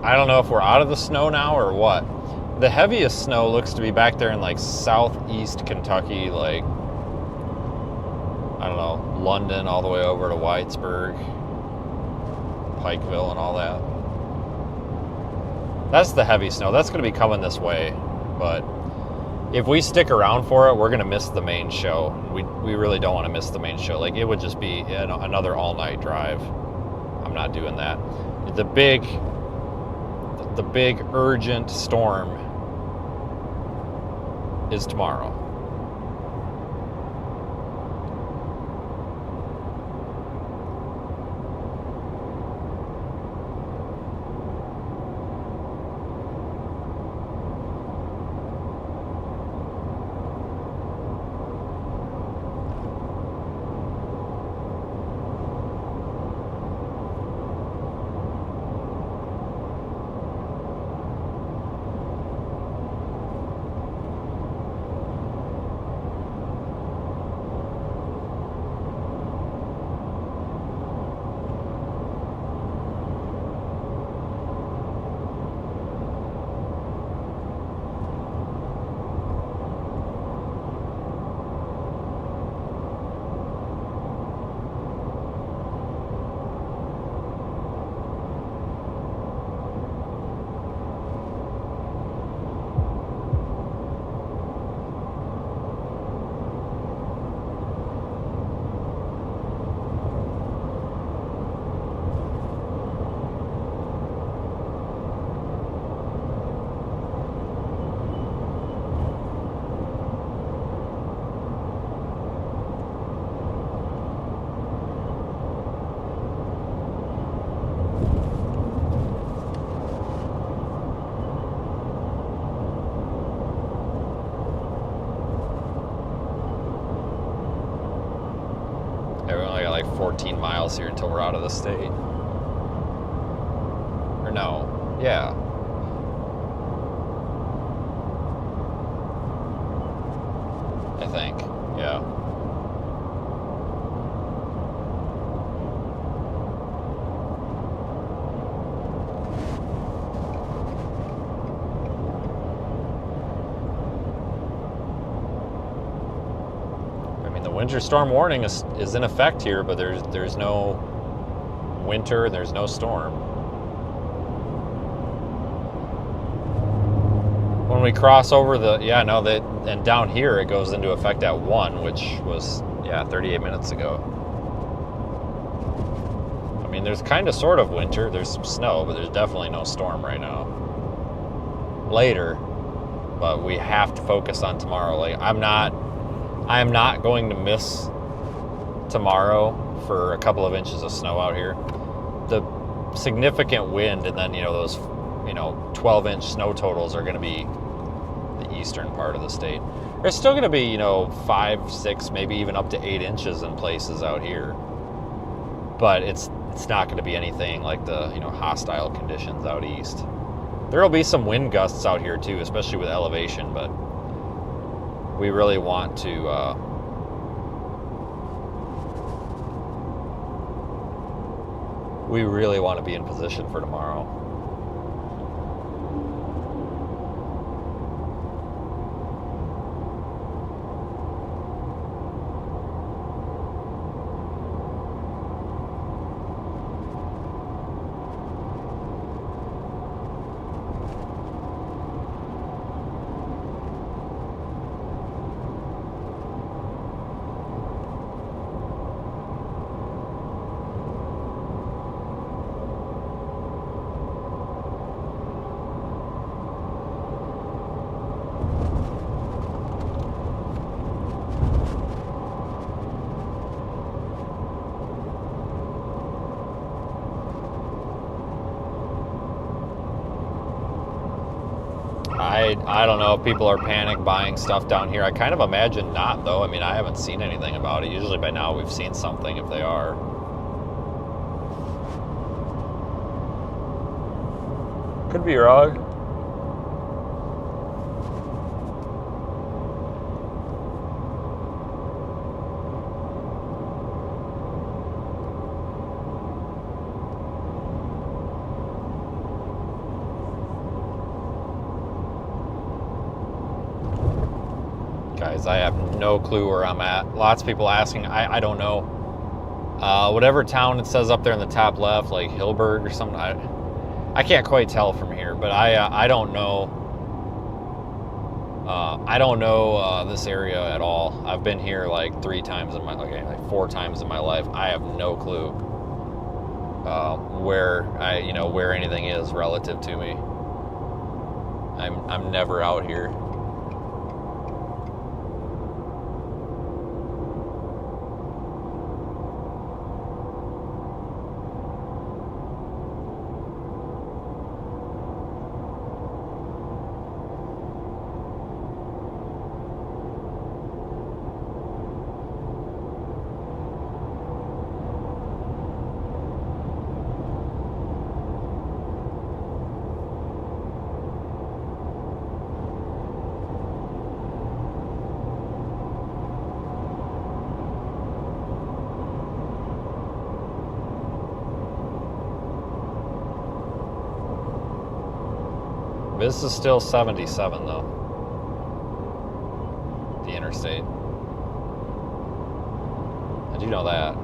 I don't know if we're out of the snow now or what. The heaviest snow looks to be back there in like southeast Kentucky, like, I don't know, London all the way over to Whitesburg, Pikeville and all that. That's the heavy snow. That's going to be coming this way. But if we stick around for it, we're going to miss the main show. We really don't want to miss the main show. Like, it would just be another all-night drive. I'm not doing that. The big urgent storm is tomorrow. like 14 miles here until we're out of the state. Or no, yeah. I think, yeah. Winter storm warning is in effect here, but there's no winter and there's no storm. When we cross over and down here it goes into effect at 1, which was 38 minutes ago. I mean, there's kind of sort of winter. There's some snow, but there's definitely no storm right now. Later, but we have to focus on tomorrow. Like I am not going to miss tomorrow for a couple of inches of snow out here. The significant wind and then, those, 12-inch snow totals are going to be the eastern part of the state. There's still going to be, 5, 6, maybe even up to 8 inches in places out here. But it's not going to be anything like the, hostile conditions out east. There will be some wind gusts out here too, especially with elevation, but we really want to be in position for tomorrow. I don't know if people are panic buying stuff down here. I kind of imagine not, though. I mean, I haven't seen anything about it. Usually by now we've seen something if they are. Could be wrong. Guys, I have no clue where I'm at. Lots of people asking. I don't know. Whatever town it says up there in the top left, like Hilberg or something. I can't quite tell from here, but I don't know. I don't know this area at all. I've been here like 4 times in my life. I have no clue where anything is relative to me. I'm never out here. This is still 77 though. The interstate. I do know that.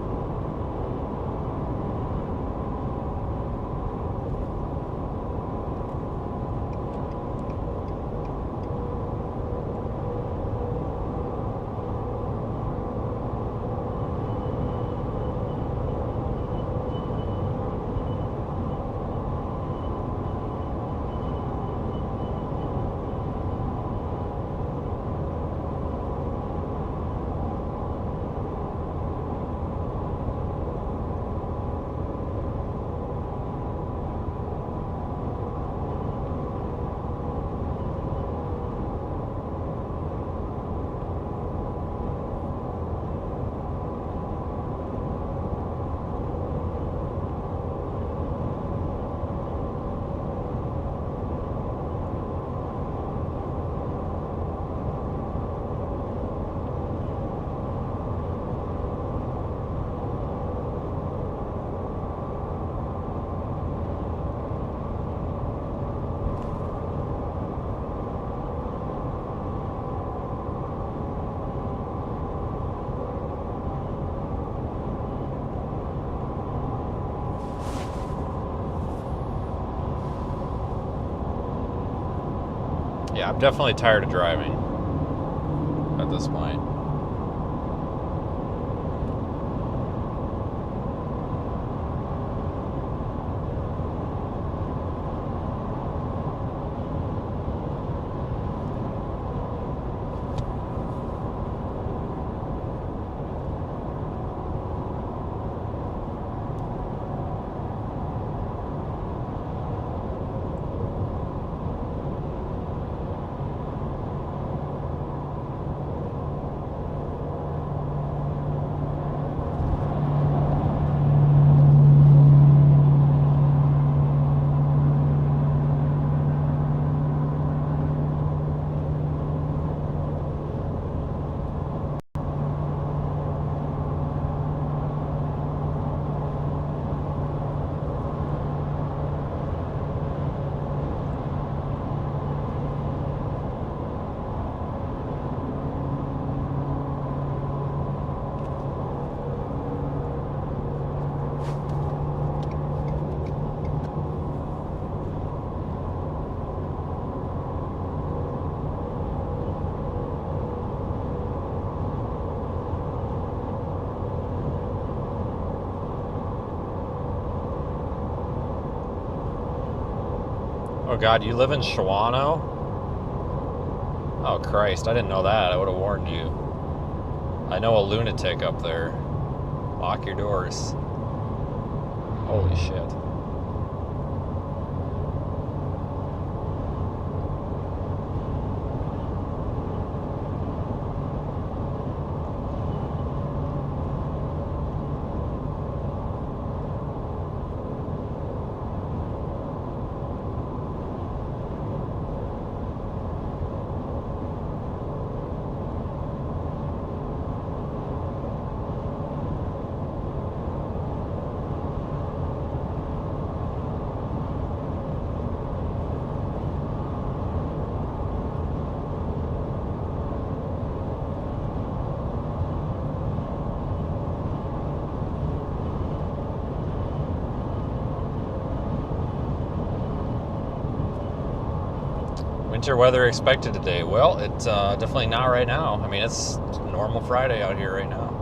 Yeah, I'm definitely tired of driving at this point. Oh God, you live in Shawano? Oh Christ, I didn't know that. I would have warned you. I know a lunatic up there. Lock your doors. Holy shit. Winter weather expected today. Well, it's definitely not right now. I mean, it's normal Friday out here right now.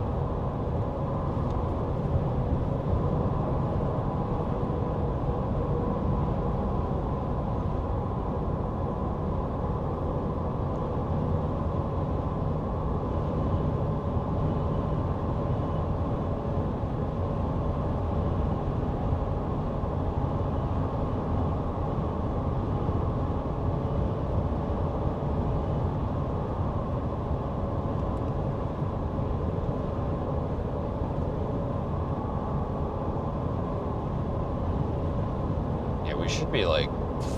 We should be like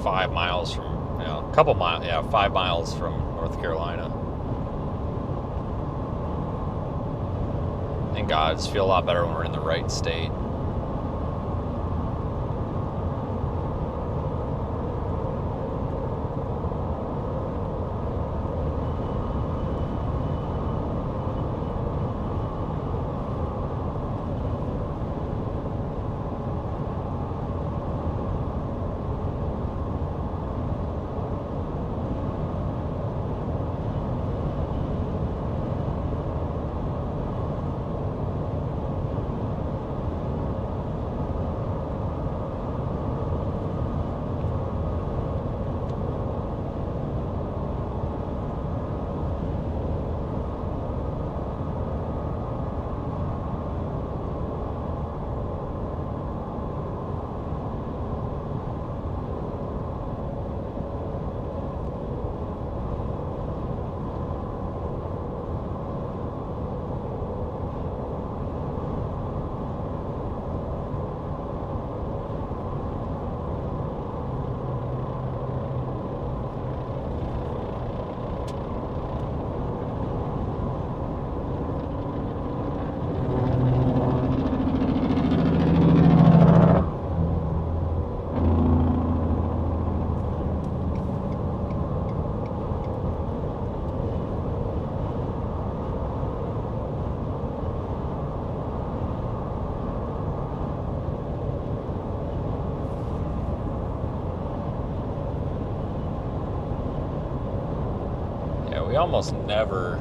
5 miles from, a couple miles, 5 miles from North Carolina. Thank God, I just feel a lot better when we're in the right state. we almost never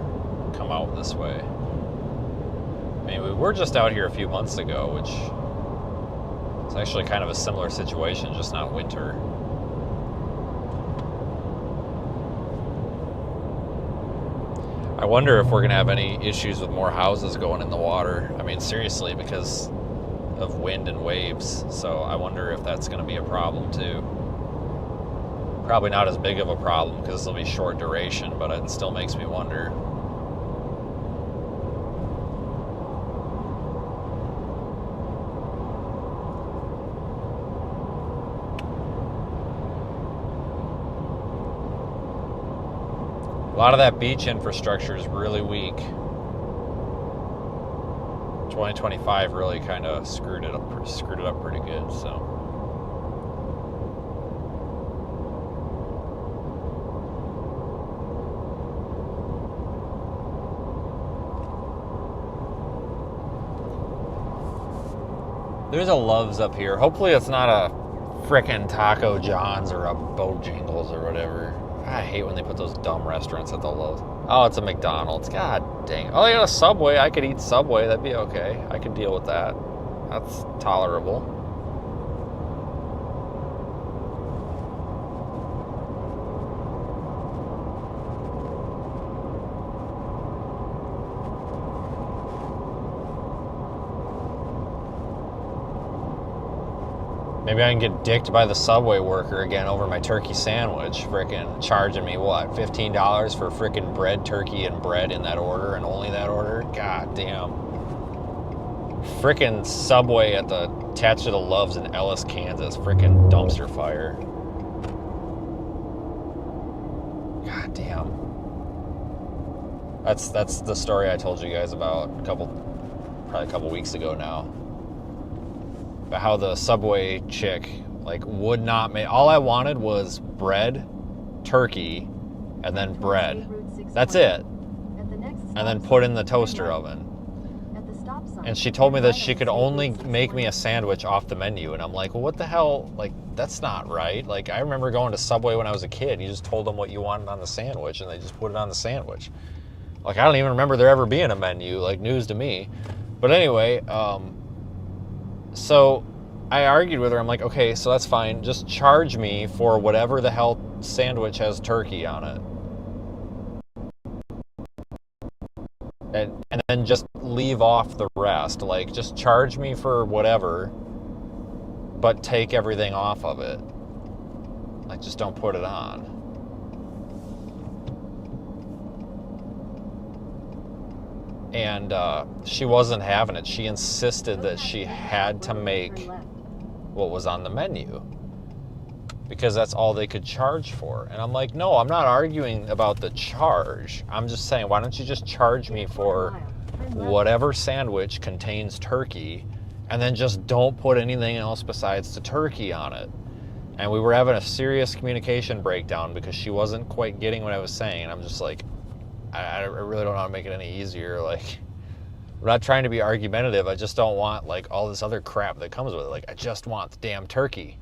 come out this way. I mean, we were just out here a few months ago, which is actually kind of a similar situation, just not winter. I wonder if we're going to have any issues with more houses going in the water. I mean, seriously, because of wind and waves. So I wonder if that's going to be a problem too. Probably not as big of a problem because it'll be short duration, but it still makes me wonder. A lot of that beach infrastructure is really weak. 2025 really kind of screwed it up pretty good, so. There's a Love's up here. Hopefully it's not a frickin' Taco John's or a Bojangles or whatever. I hate when they put those dumb restaurants at the Lowe's. Oh, it's a McDonald's. God dang. Oh, they got a Subway. I could eat Subway. That'd be okay. I could deal with that. That's tolerable. Maybe I can get dicked by the Subway worker again over my turkey sandwich, frickin' charging me, what, $15 for frickin' bread, turkey, and bread in that order, and only that order? God damn. Frickin' Subway attached to the Love's in Ellis, Kansas. Frickin' dumpster fire. God damn. That's the story I told you guys about probably a couple weeks ago now. About how the Subway chick would not make. All I wanted was bread, turkey, and then bread. That's it. And then put in the toaster oven. And she told me that she could only make me a sandwich off the menu, and I'm like, well, what the hell? That's not right. I remember going to Subway when I was a kid. You just told them what you wanted on the sandwich, and they just put it on the sandwich. I don't even remember there ever being a menu. News to me. But anyway, so I argued with her. I'm like, okay, so that's fine. Just charge me for whatever the hell sandwich has turkey on it. And then just leave off the rest. Just charge me for whatever, but take everything off of it. Just don't put it on. And she wasn't having it. She insisted that she had to make what was on the menu because that's all they could charge for. And I'm like, no, I'm not arguing about the charge. I'm just saying, why don't you just charge me for whatever sandwich contains turkey and then just don't put anything else besides the turkey on it. And we were having a serious communication breakdown because she wasn't quite getting what I was saying. And I'm just like, I really don't know how to make it any easier. I'm not trying to be argumentative. I just don't want all this other crap that comes with it. I just want the damn turkey.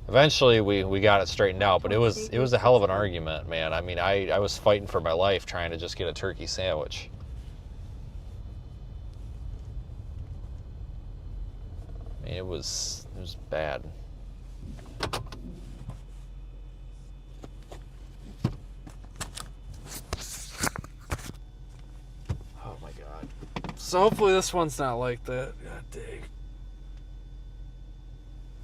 Eventually we got it straightened out, but it was a hell of an argument, man. I mean, I was fighting for my life trying to just get a turkey sandwich. I mean, it was bad. So hopefully this one's not like that. God dang.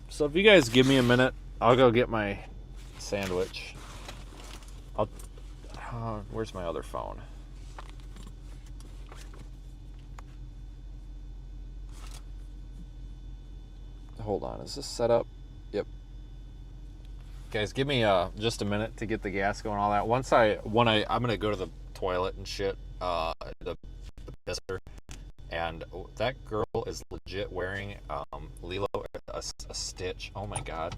So if you guys give me a minute, I'll go get my sandwich. Where's my other phone? Hold on, is this set up? Yep. Guys, give me just a minute to get the gas going, all that. I'm gonna go to the toilet and shit. The pisser. And that girl is legit wearing Lilo a Stitch. Oh my god.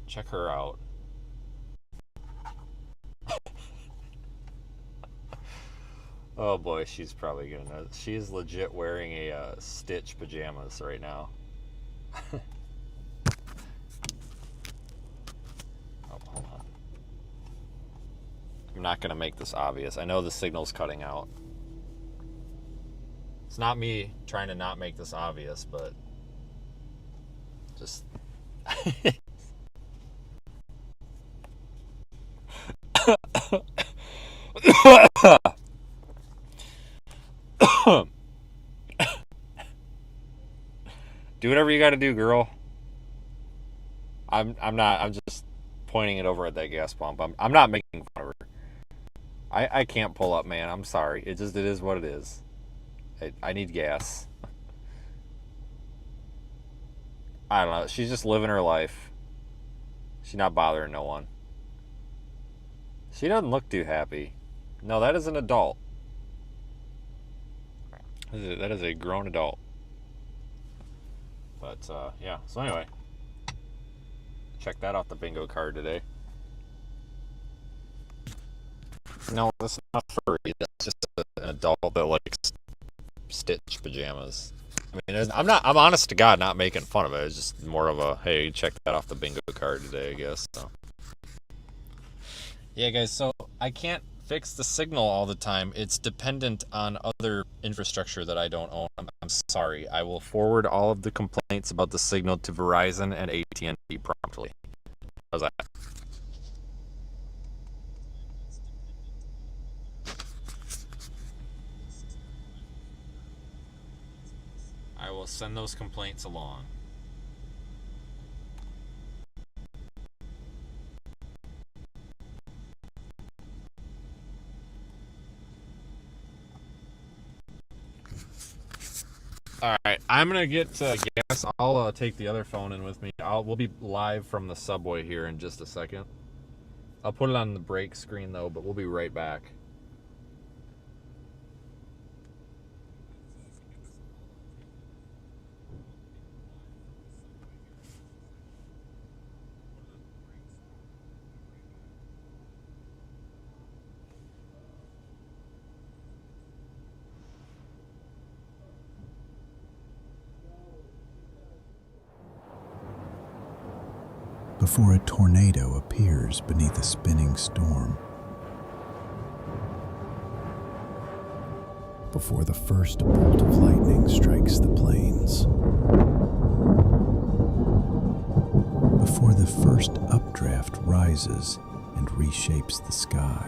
Check her out. Oh boy, she's probably gonna. She's legit wearing a Stitch pajamas right now. Oh, hold on. I'm not going to make this obvious. I know the signal's cutting out. It's not me trying to not make this obvious, but just... Do whatever you got to do, girl. I'm just pointing it over at that gas pump. I'm not making fun of her. I can't pull up, man. I'm sorry. It is what it is. I need gas. I don't know. She's just living her life. She's not bothering no one. She doesn't look too happy. No, that is an adult. That is a grown adult. But, yeah. So anyway. Check that off the bingo card today. No, that's not furry. That's just an adult that likes Stitch pajamas. I mean, I'm honest to God not making fun of it. It's just more of a, hey, check that off the bingo card today, I guess. So. Yeah, guys, so I can't fix the signal all the time. It's dependent on other infrastructure that I don't own. I'm sorry. I will forward all of the complaints about the signal to Verizon and AT&T promptly. How's that? I will send those complaints along. All right, I'm gonna get gas. I'll take the other phone in with me. We'll be live from the subway here in just a second. I'll put it on the break screen though, but we'll be right back.
Before a tornado appears beneath a spinning storm. Before the first bolt of lightning strikes the plains. Before the first updraft rises and reshapes the sky.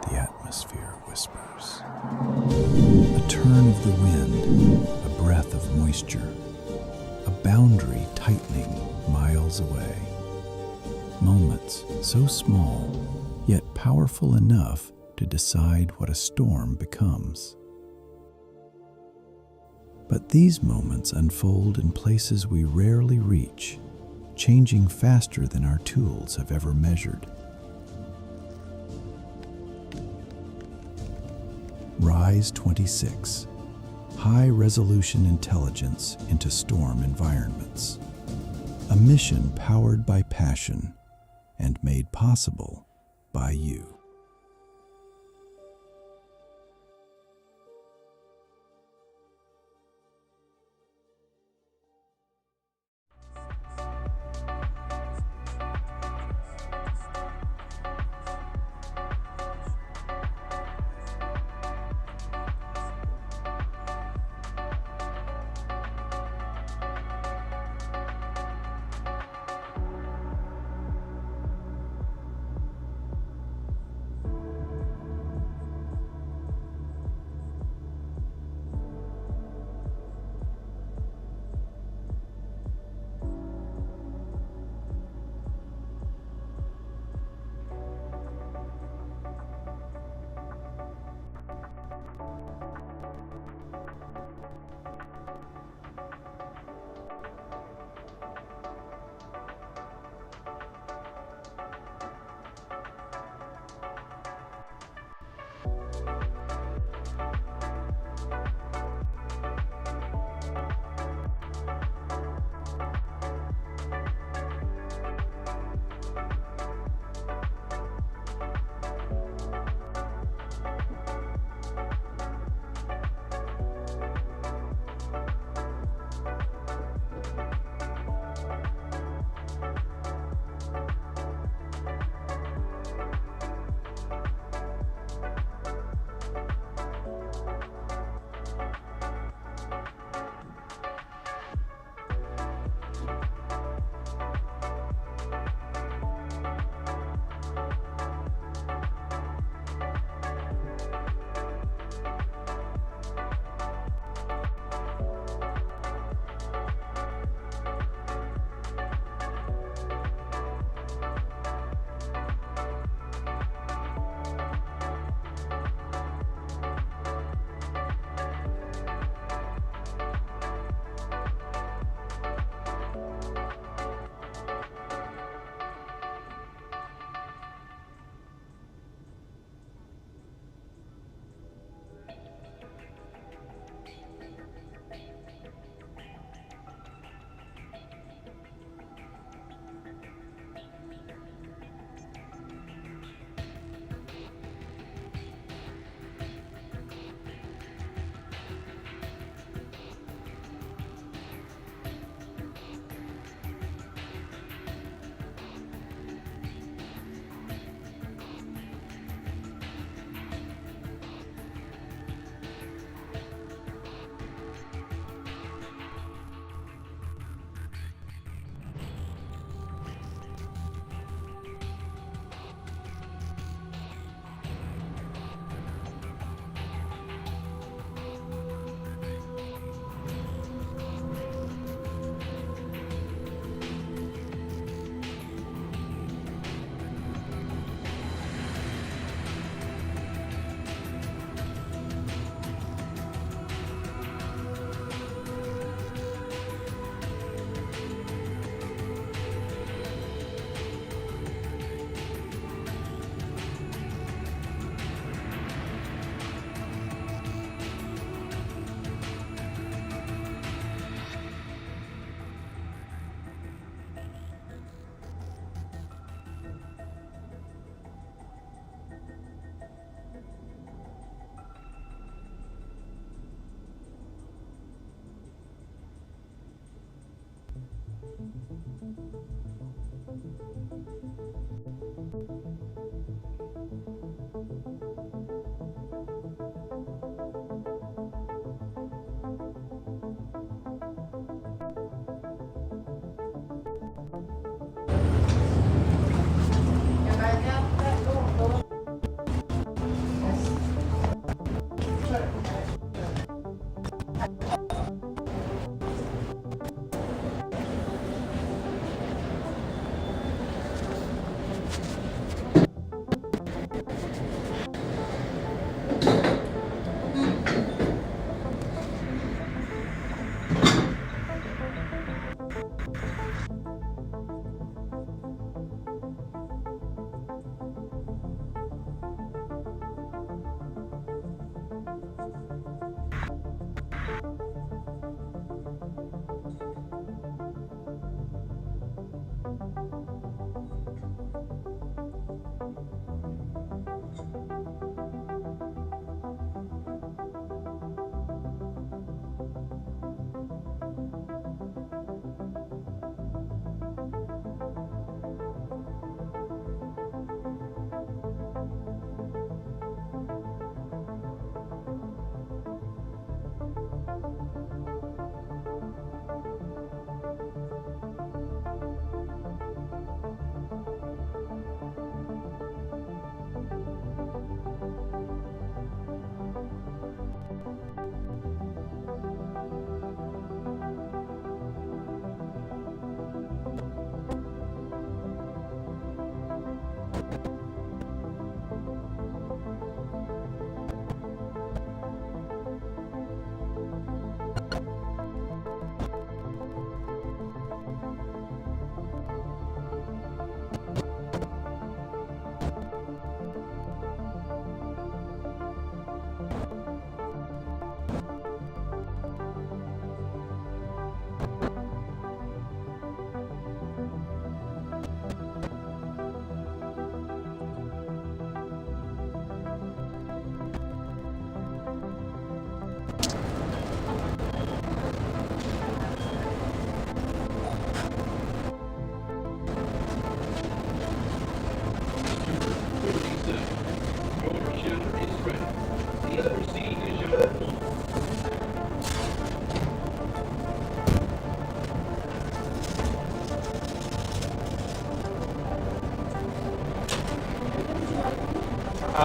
The atmosphere whispers. A turn of the wind, a breath of moisture. A boundary tightening miles away. Moments so small, yet powerful enough to decide what a storm becomes. But these moments unfold in places we rarely reach, changing faster than our tools have ever measured. RISE 26. High-resolution intelligence into storm environments. A mission powered by passion and made possible by you.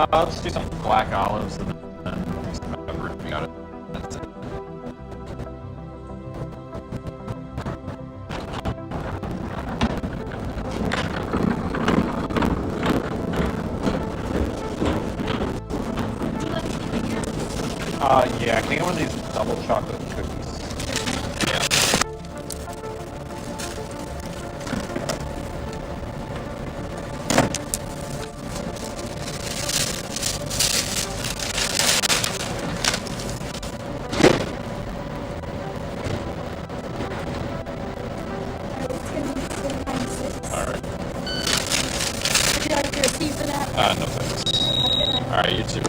Let's do some black olives and then do some pepper if you got it. That's it. Yeah, can I get one of these double chocolate cookies? Yeah. Alright.
Would you like to receive for that?
No thanks. Alright, you too.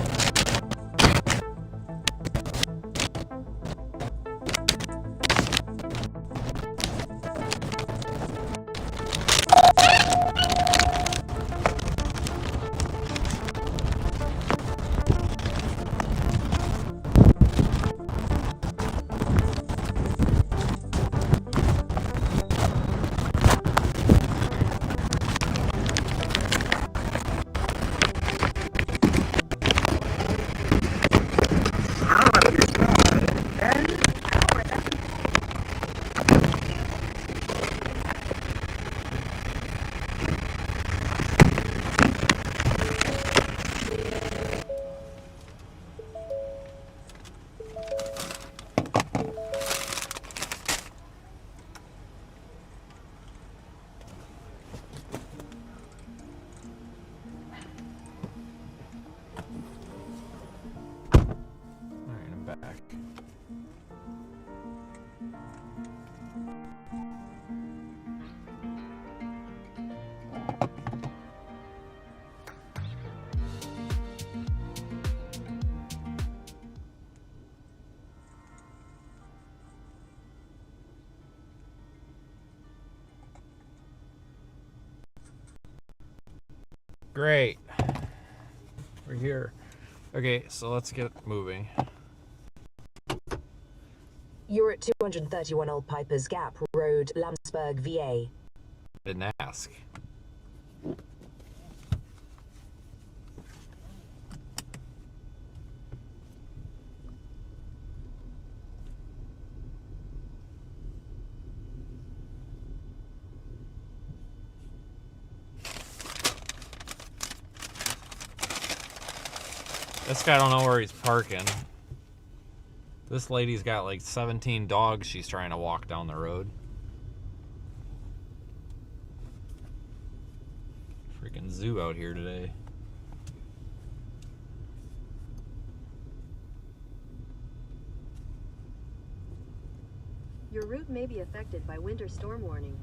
Great. We're here. Okay, so let's get moving.
You're at 231 Old Pipers Gap Road, Lamsburg, VA.
Didn't ask. This guy don't know where he's parking. This lady's got like 17 dogs she's trying to walk down the road. Freaking zoo out here today.
Your route may be affected by winter storm warning.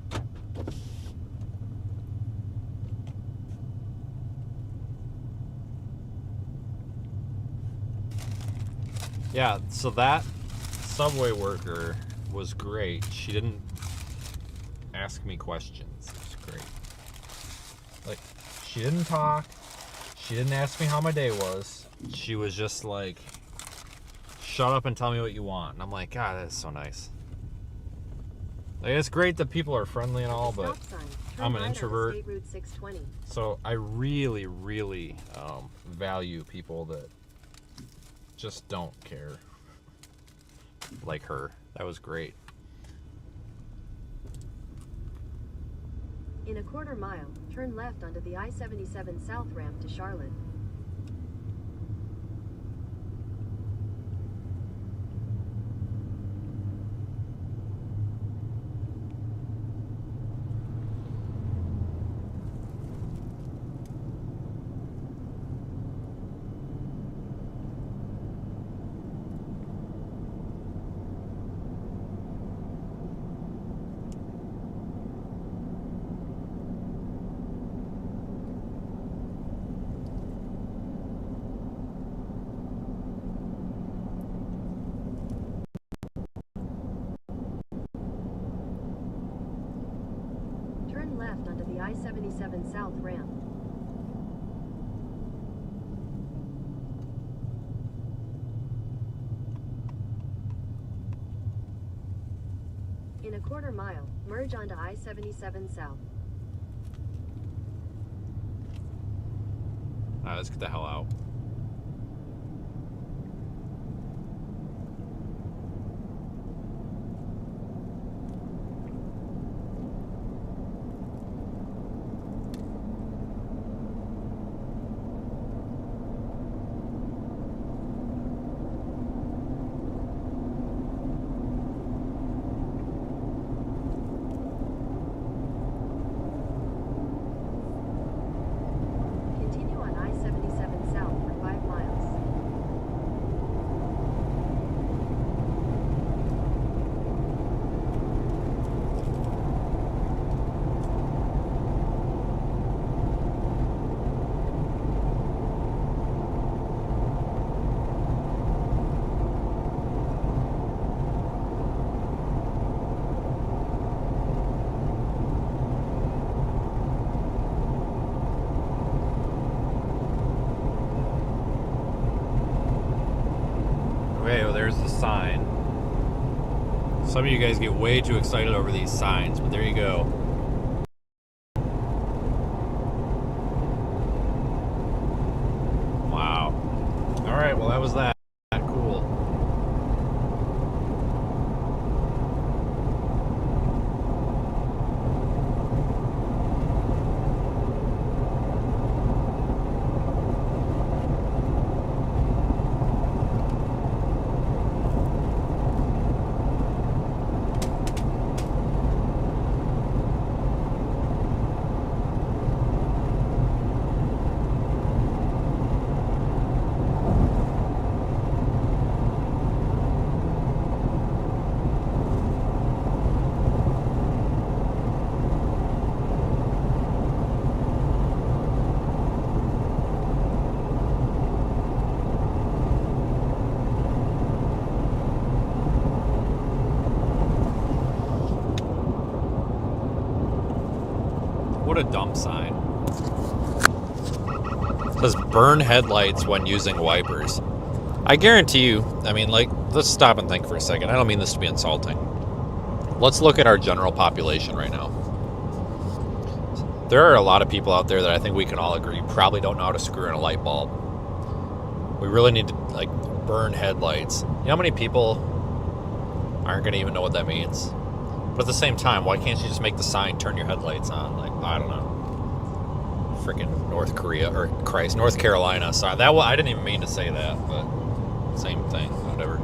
Yeah, so that subway worker was great. She didn't ask me questions. It was great. Like, she didn't talk. She didn't ask me how my day was. She was just like, shut up and tell me what you want. And I'm like, God, that is so nice. Like, it's great that people are friendly and all, but I'm an introvert.
State Route 620.
So I really, really value people that just don't care. Like her. That was great.
In a quarter mile, turn left onto the I-77 South ramp to Charlotte. Turn left onto the I-77 South ramp. In a quarter mile, merge onto I-77 South.
Alright, let's get the hell out.
Continue on I-77 South for 5 miles.
Okay, well, there's the sign. Some of you guys get way too excited over these signs, but there you go. Wow. Alright, well, that was that. Cool. What a dumb sign. says burn headlights when using wipers. I guarantee you, I mean, like, let's stop and think for a second. I don't mean this to be insulting. Let's look at our general population right now. There are a lot of people out there that I think we can all agree probably don't know how to screw in a light bulb. We really need to, like, burn headlights. You know how many people aren't going to even know what that means? But at the same time, why can't you just make the sign, turn your headlights on? Like, I don't know. Freaking North Korea, or Christ, North Carolina. Sorry, I didn't even mean to say that, but same thing, whatever.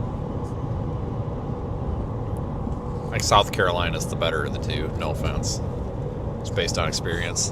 Like South Carolina's the better of the two, no offense. It's based on experience.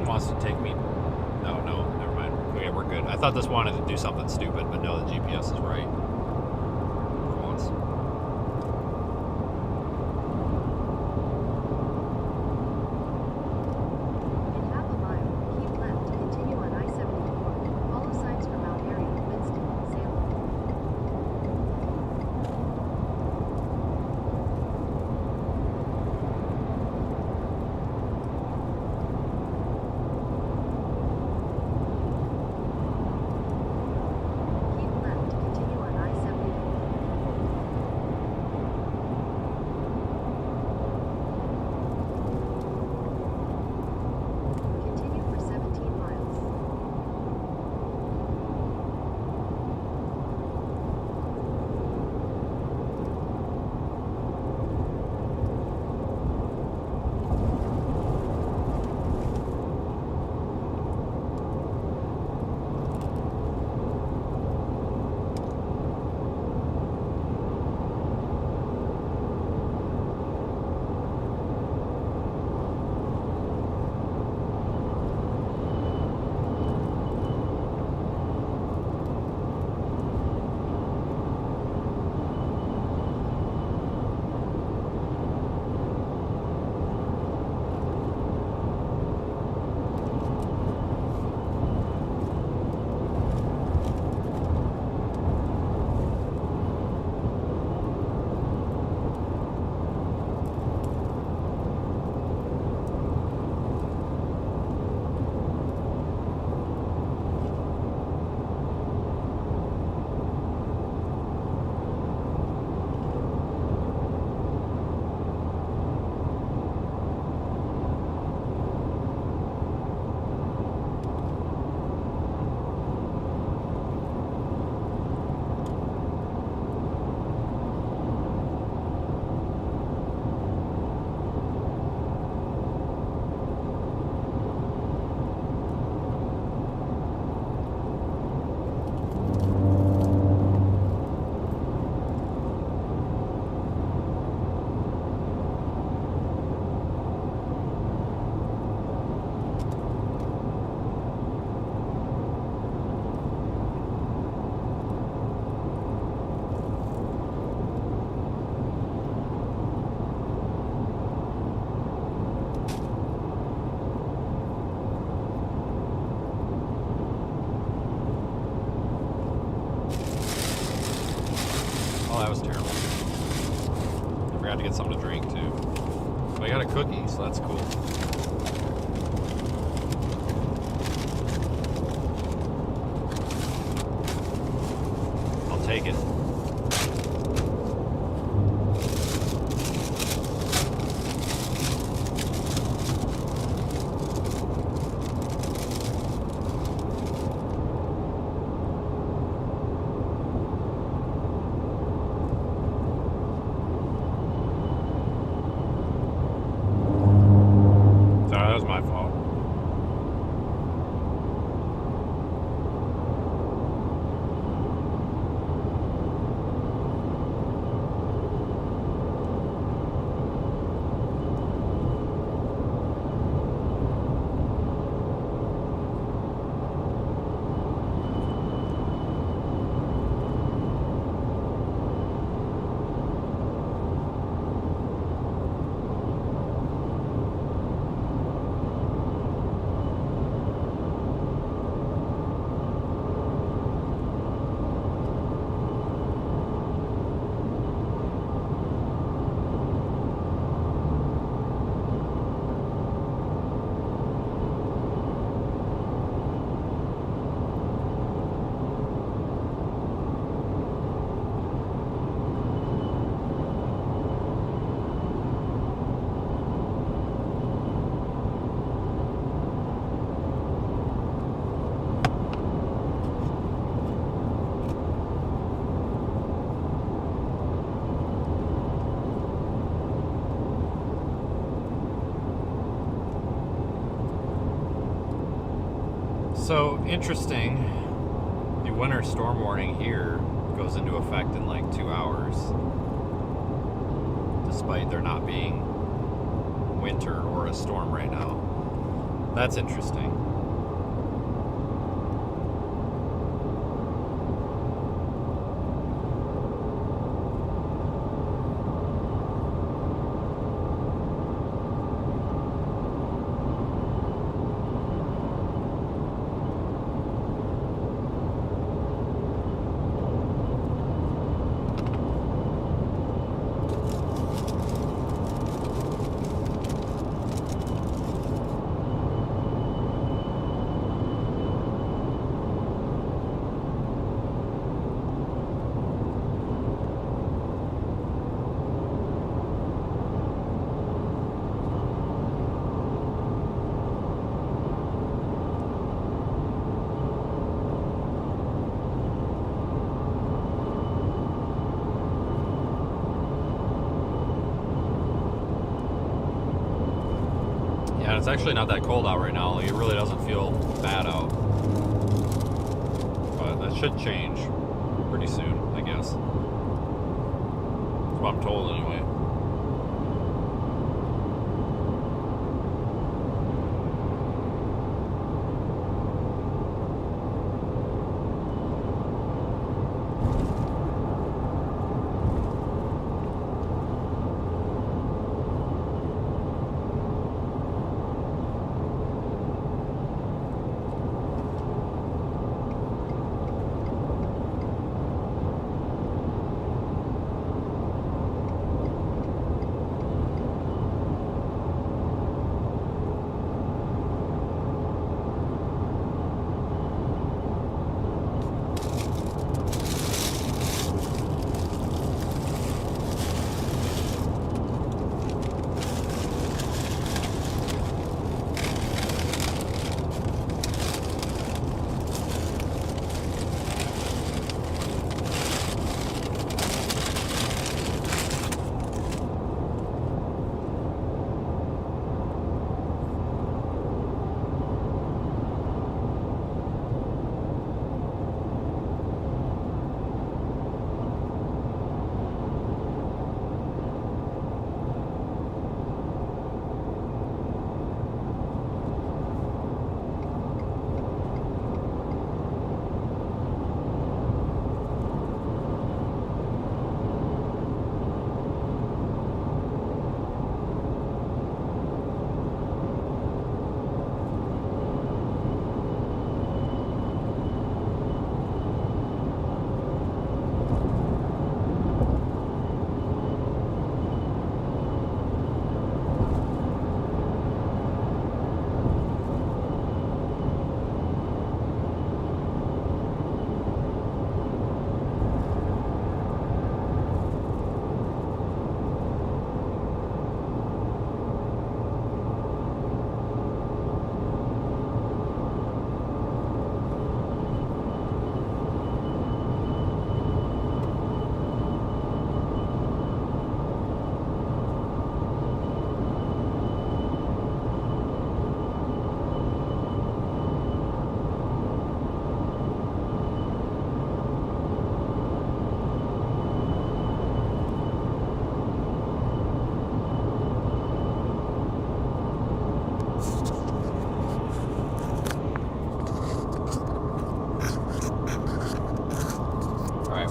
Wants to take me. No, never mind. Okay, we're good. I thought this wanted to do something stupid, but no, the GPS is right. For once.
In half a mile, keep left to continue on I-74. Follow signs for Mount Airy, Winston, Salem. Keep left to continue on
Oh, that was terrible. I forgot to get something to drink too. But I got a cookie, so that's cool. I'll take it. Sorry, that was my fault. So, interesting, the winter storm warning here goes into effect in like 2 hours, despite there not being winter or a storm right now. That's interesting. Yeah, it's actually not that cold out right now. Like, it really doesn't feel bad out. But that should change pretty soon, I guess. That's what I'm told anyway.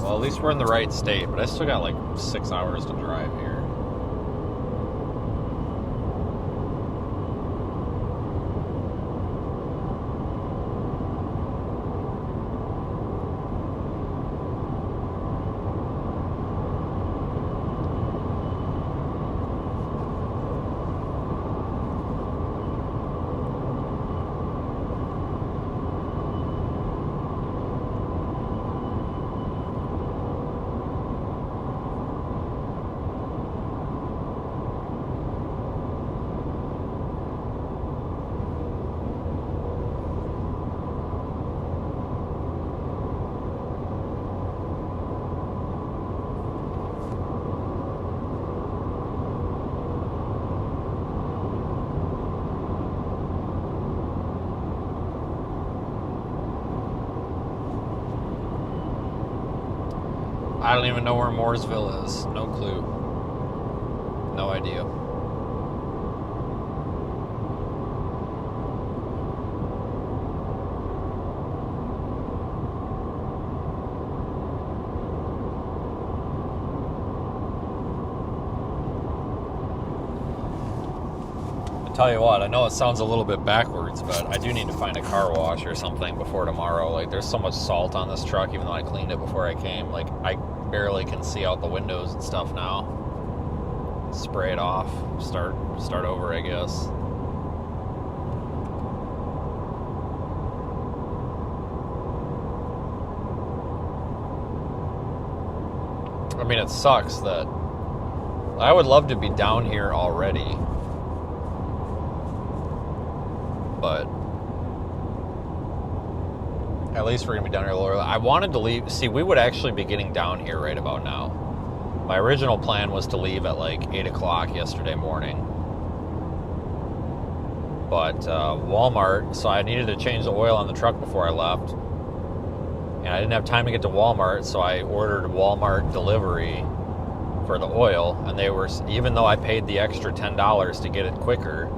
Well, at least we're in the right state, but I still got like 6 hours to drive here. I don't even know where Mooresville is. No clue. No idea. I tell you what, I know it sounds a little bit backwards, but I do need to find a car wash or something before tomorrow. Like, there's so much salt on this truck, even though I cleaned it before I came. Like, I barely can see out the windows and stuff now. Spray it off. Start over, I guess. I mean, it sucks that I would love to be down here already, but at least we're going to be down here a little early. I wanted to leave. See, we would actually be getting down here right about now. My original plan was to leave at like 8 o'clock yesterday morning. But Walmart, so I needed to change the oil on the truck before I left. And I didn't have time to get to Walmart, so I ordered Walmart delivery for the oil. And they were, even though I paid the extra $10 to get it quicker,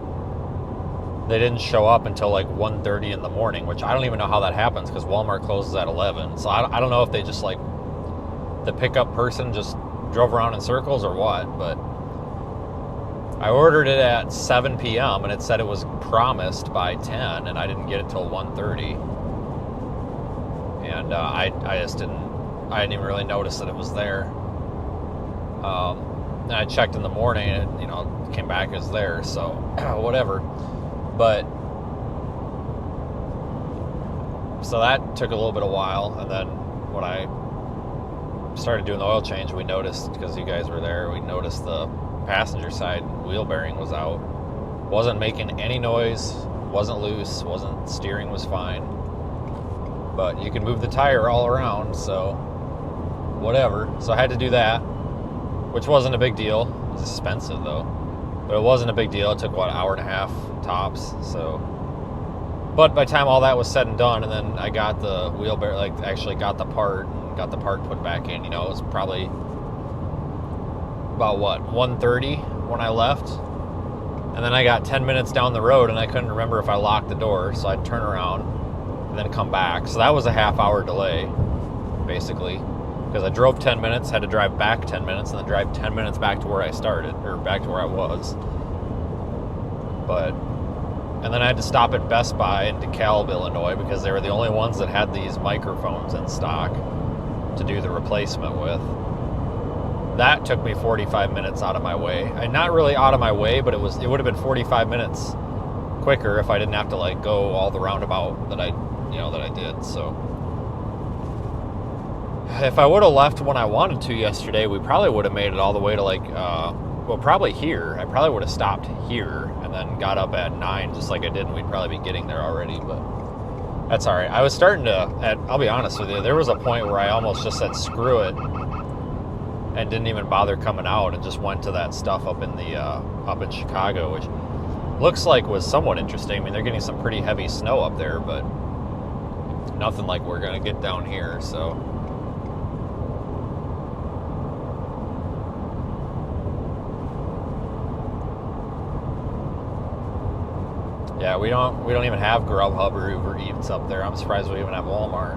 they didn't show up until like 1:30 in the morning, which I don't even know how that happens because Walmart closes at 11. So I don't know if they just like, the pickup person just drove around in circles or what, but I ordered it at 7 p.m. and it said it was promised by 10 and I didn't get it till 1:30. And I didn't even really notice that it was there. And I checked in the morning and it came back as there, so whatever. But so that took a little bit of while, and then when I started doing the oil change, we noticed, because you guys were there, we noticed the passenger side wheel bearing was out. Wasn't making any noise, wasn't loose, steering was fine. But you can move the tire all around, so whatever. So I had to do that, which wasn't a big deal. It was expensive though, but it wasn't a big deal. It took what, hour and a half tops. So, but by the time all that was said and done, and then I got the wheel bearing, like actually got the part put back in. It was probably about what, 1:30 when I left, and then I got 10 minutes down the road, and I couldn't remember if I locked the door, so I'd turn around and then come back. So that was a half-hour delay, basically, because I drove 10 minutes, had to drive back 10 minutes, and then drive 10 minutes back to where I started, or back to where I was. And then I had to stop at Best Buy in DeKalb, Illinois, because they were the only ones that had these microphones in stock to do the replacement with. That took me 45 minutes out of my way. And not really out of my way, but it would have been 45 minutes quicker if I didn't have to like go all the roundabout that I did. So if I would have left when I wanted to yesterday, we probably would have made it all the way to like probably here. I probably would have stopped here and then got up at 9 just like I did, and we'd probably be getting there already, but that's all right. I was starting to, I'll be honest with you, there was a point where I almost just said screw it and didn't even bother coming out and just went to that stuff up in Chicago, which looks like was somewhat interesting. I mean, they're getting some pretty heavy snow up there, but nothing like we're going to get down here, so. Yeah, we don't even have Grubhub or Uber Eats up there. I'm surprised we even have Walmart.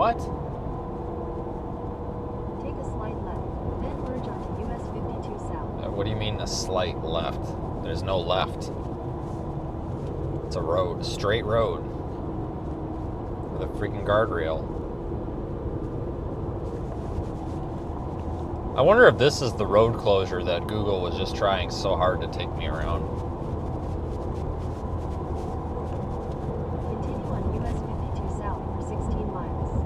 What?
Take a slight left, then merge onto US 52 South.
What do you mean a slight left? There's no left. It's a road, a straight road with a freaking guardrail. I wonder if this is the road closure that Google was just trying so hard to take me around.
Continue on US 52 South for 16 miles.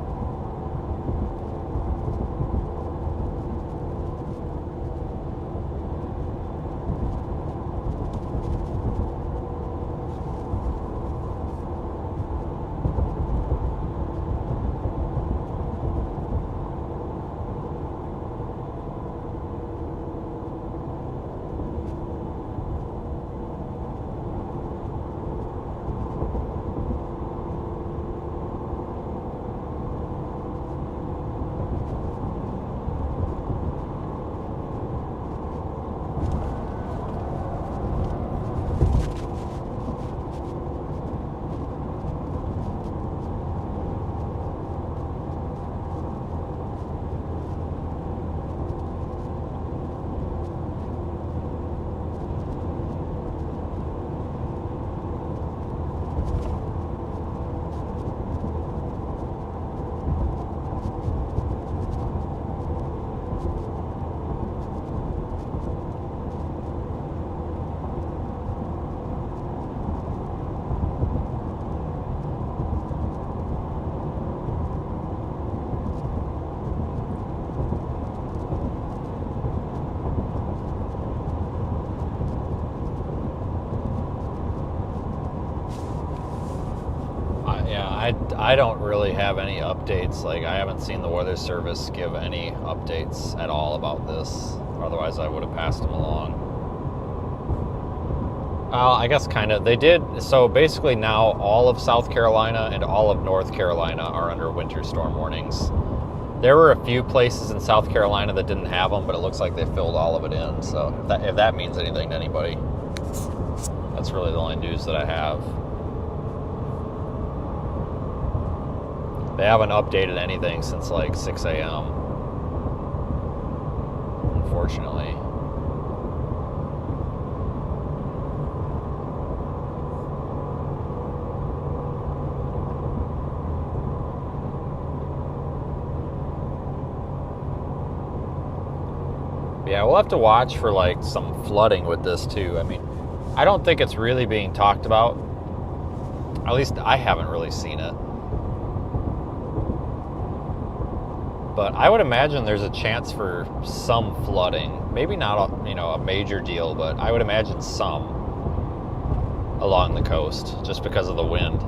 I don't really have any updates. Like, I haven't seen the Weather Service give any updates at all about this. Otherwise, I would have passed them along. I guess kind of. They did. So basically now all of South Carolina and all of North Carolina are under winter storm warnings. There were a few places in South Carolina that didn't have them, but it looks like they filled all of it in. So if that means anything to anybody, that's really the only news that I have. They haven't updated anything since like 6 a.m. Unfortunately. Yeah, we'll have to watch for like some flooding with this too. I mean, I don't think it's really being talked about. At least I haven't really seen it. But I would imagine there's a chance for some flooding. Maybe not a major deal, but I would imagine some along the coast just because of the wind.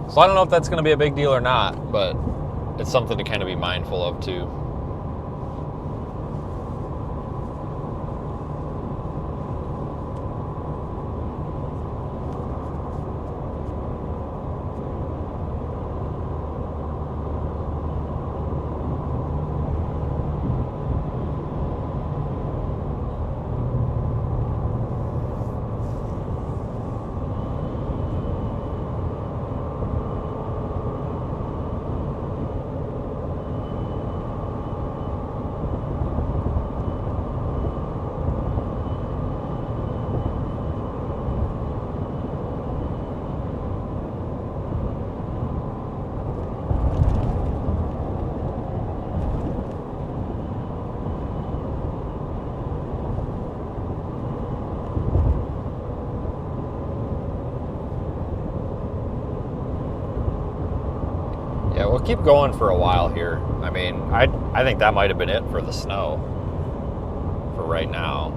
So I don't know if that's going to be a big deal or not, but it's something to kind of be mindful of too. Yeah, we'll keep going for a while here. I mean, I think that might have been it for the snow for right now.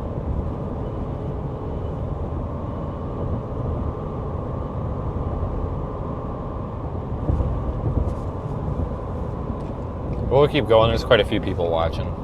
But we'll keep going. There's quite a few people watching.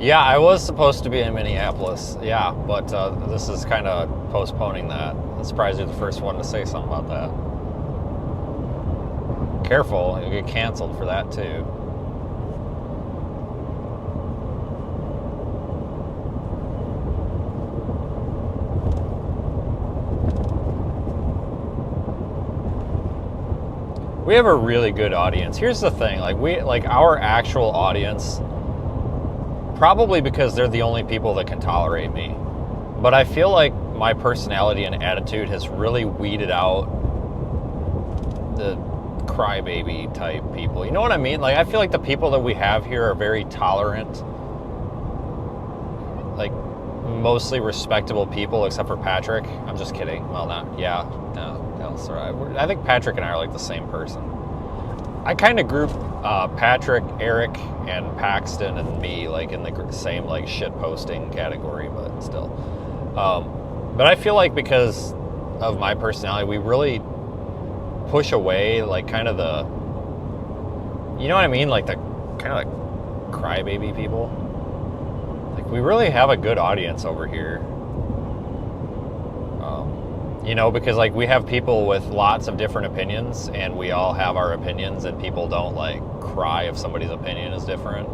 Yeah, I was supposed to be in Minneapolis. Yeah, but this is kind of postponing that. I'm surprised you're the first one to say something about that. Careful, you'll get canceled for that too. We have a really good audience. Here's the thing, like our actual audience, probably because they're the only people that can tolerate me. But I feel like my personality and attitude has really weeded out the crybaby type people. You know what I mean? Like, I feel like the people that we have here are very tolerant, like mostly respectable people, except for Patrick. I'm just kidding. Well, not, yeah, no, sorry. I think Patrick and I are like the same person. I kind of group Patrick, Eric, and Paxton and me like in the same like shit posting category, but still. But I feel like because of my personality, we really push away like kind of the, you know what I mean? Like the kind of like crybaby people. Like we really have a good audience over here. You know, because like we have people with lots of different opinions and we all have our opinions and people don't like cry if somebody's opinion is different.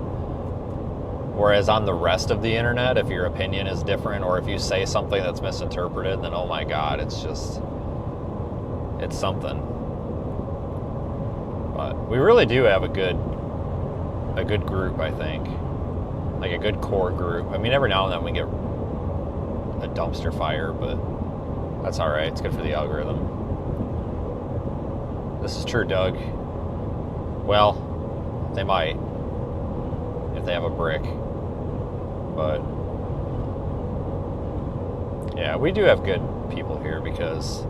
Whereas on the rest of the internet, if your opinion is different or if you say something that's misinterpreted, then oh my God, it's something. But we really do have a good group, I think. Like a good core group. I mean, every now and then we get a dumpster fire, but that's all right. It's good for the algorithm. This is true, Doug. Well, they might if they have a brick. But yeah, we do have good people here because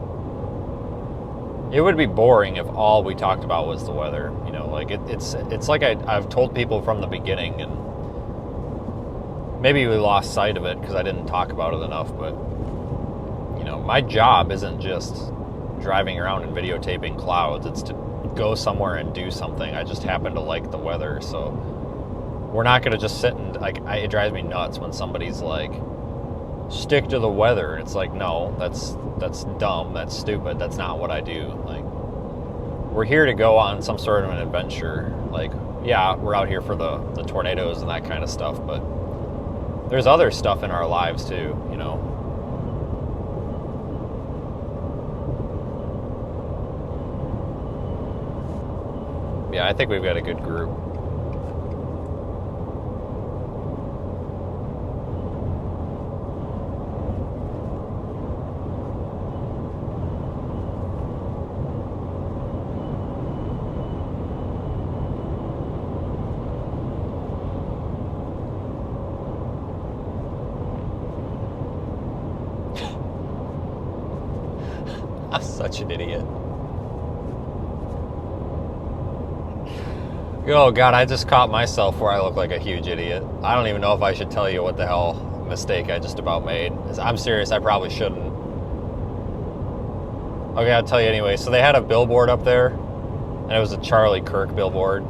it would be boring if all we talked about was the weather. You know, like it's like I've told people from the beginning, and maybe we lost sight of it because I didn't talk about it enough, but you know, my job isn't just driving around and videotaping clouds. It's to go somewhere and do something. I just happen to like the weather, so we're not going to just sit and, like, it drives me nuts when somebody's like, stick to the weather. And it's like, no, that's dumb, that's stupid, that's not what I do. Like, we're here to go on some sort of an adventure. Like, yeah, we're out here for the tornadoes and that kind of stuff, but there's other stuff in our lives too, you know. Yeah, I think we've got a good group. I'm such an idiot. Oh God, I just caught myself where I look like a huge idiot. I don't even know if I should tell you what the hell mistake I just about made. I'm serious, I probably shouldn't. Okay, I'll tell you anyway. So they had a billboard up there, and it was a Charlie Kirk billboard,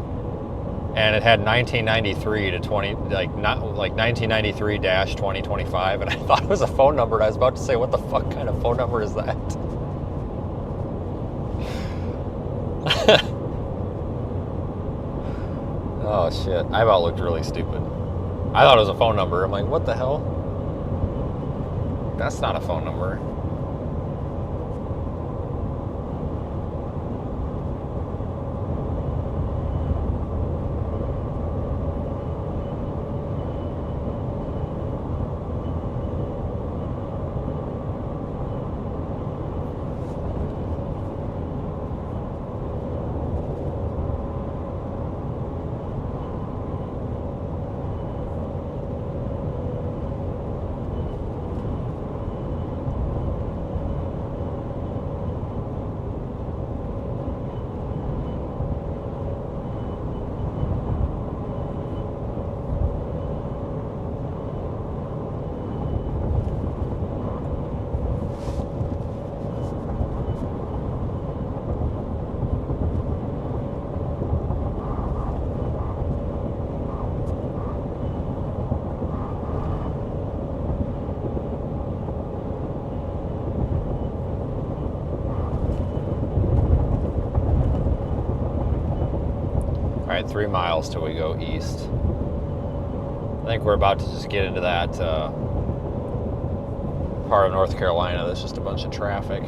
and it had 1993 to 1993-2025, and I thought it was a phone number, and I was about to say, what the fuck kind of phone number is that? Oh shit, I about looked really stupid. I thought it was a phone number. I'm like, what the hell? That's not a phone number. right, 3 miles till we go east. I think we're about to just get into that part of North Carolina that's just a bunch of traffic,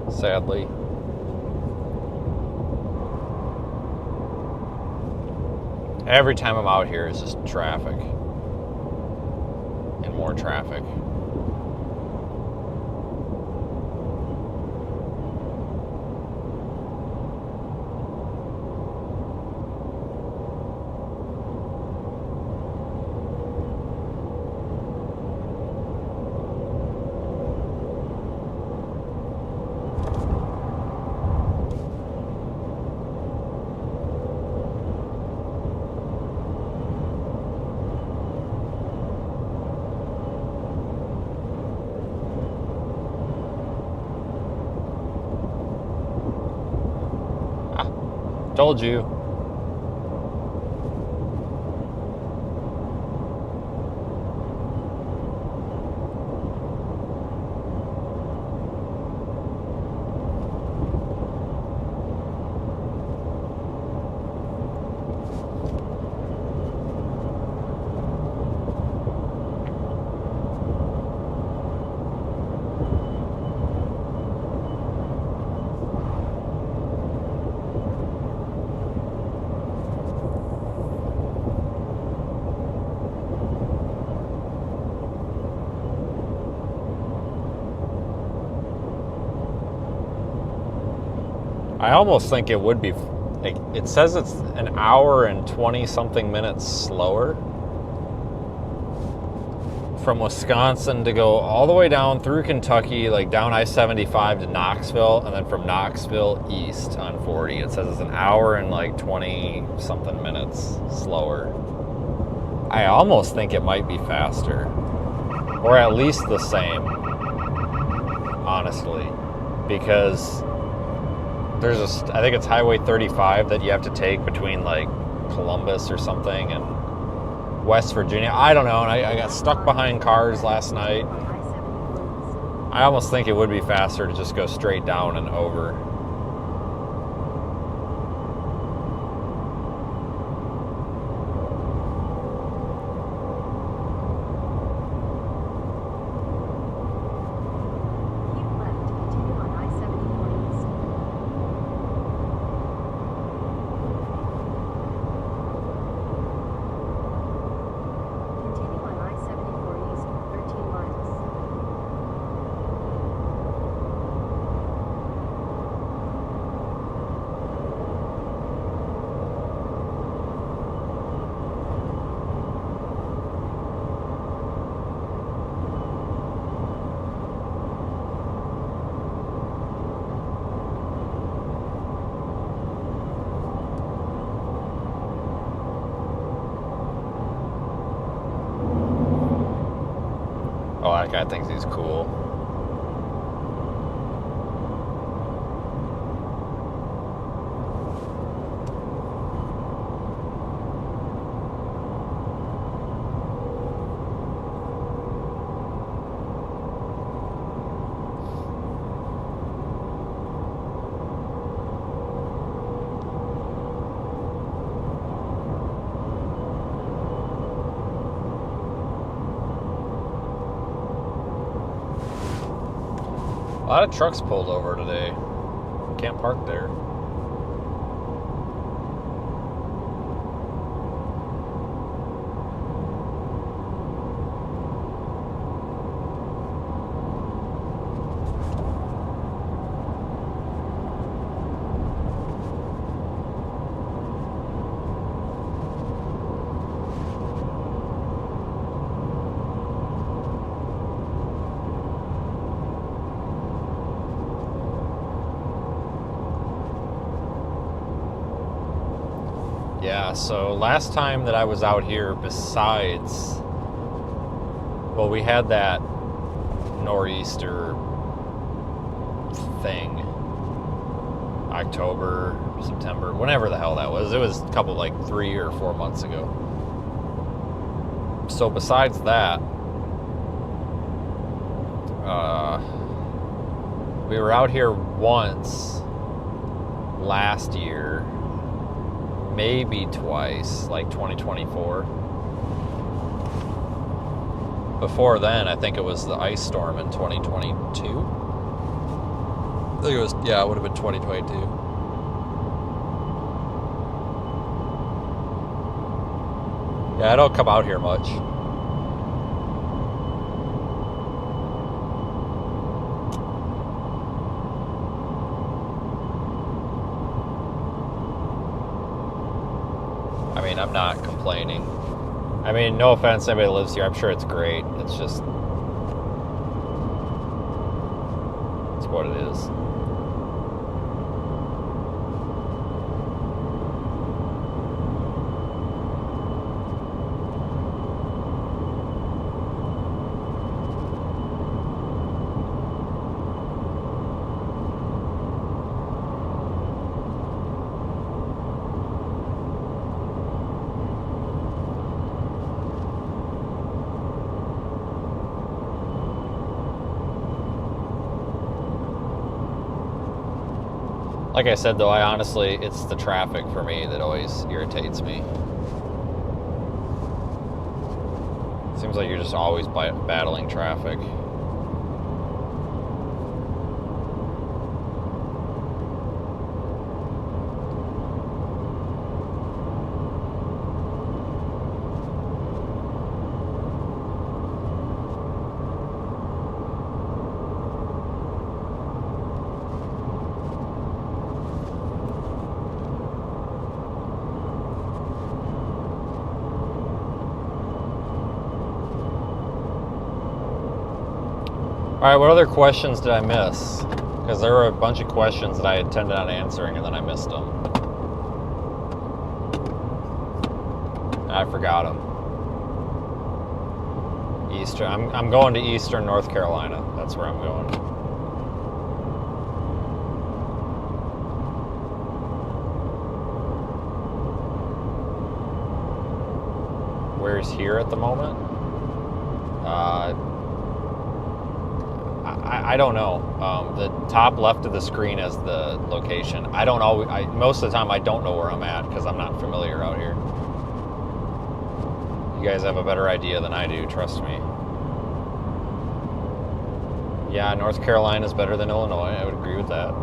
sadly. Every time I'm out here, it's just traffic and more traffic. Told you. I almost think it would be, like, it says it's an hour and 20 something minutes slower from Wisconsin to go all the way down through Kentucky, like down I-75 to Knoxville, and then from Knoxville east on 40. It says it's an hour and like 20 something minutes slower. I almost think it might be faster, or at least the same, honestly, because there's I think it's Highway 35 that you have to take between like Columbus or something and West Virginia. I don't know, and I got stuck behind cars last night. I almost think it would be faster to just go straight down and over. Oh, that guy thinks he's cool. A lot of trucks pulled over today. Can't park there. Yeah, so last time that I was out here, besides, well, we had that nor'easter thing, October, September, whenever the hell that was. It was a couple, like 3 or 4 months ago. So besides that, we were out here once last year, maybe twice, like 2024. Before then, I think it was the ice storm in 2022. I think it was, yeah, it would have been 2022. Yeah, I don't come out here much. I mean, I'm not complaining. I mean, no offense to anybody that lives here. I'm sure it's great. It's just... it's what it is. Like I said, though, I honestly, it's the traffic for me that always irritates me. Seems like you're just always battling traffic. All right, what other questions did I miss? Because there were a bunch of questions that I intended on answering and then I missed them. I forgot them. I'm going to Eastern North Carolina. That's where I'm going. Where's here at the moment? I don't know. The top left of the screen is the location. I don't always. Most of the time, I don't know where I'm at because I'm not familiar out here. You guys have a better idea than I do. Trust me. Yeah, North Carolina is better than Illinois. I would agree with that.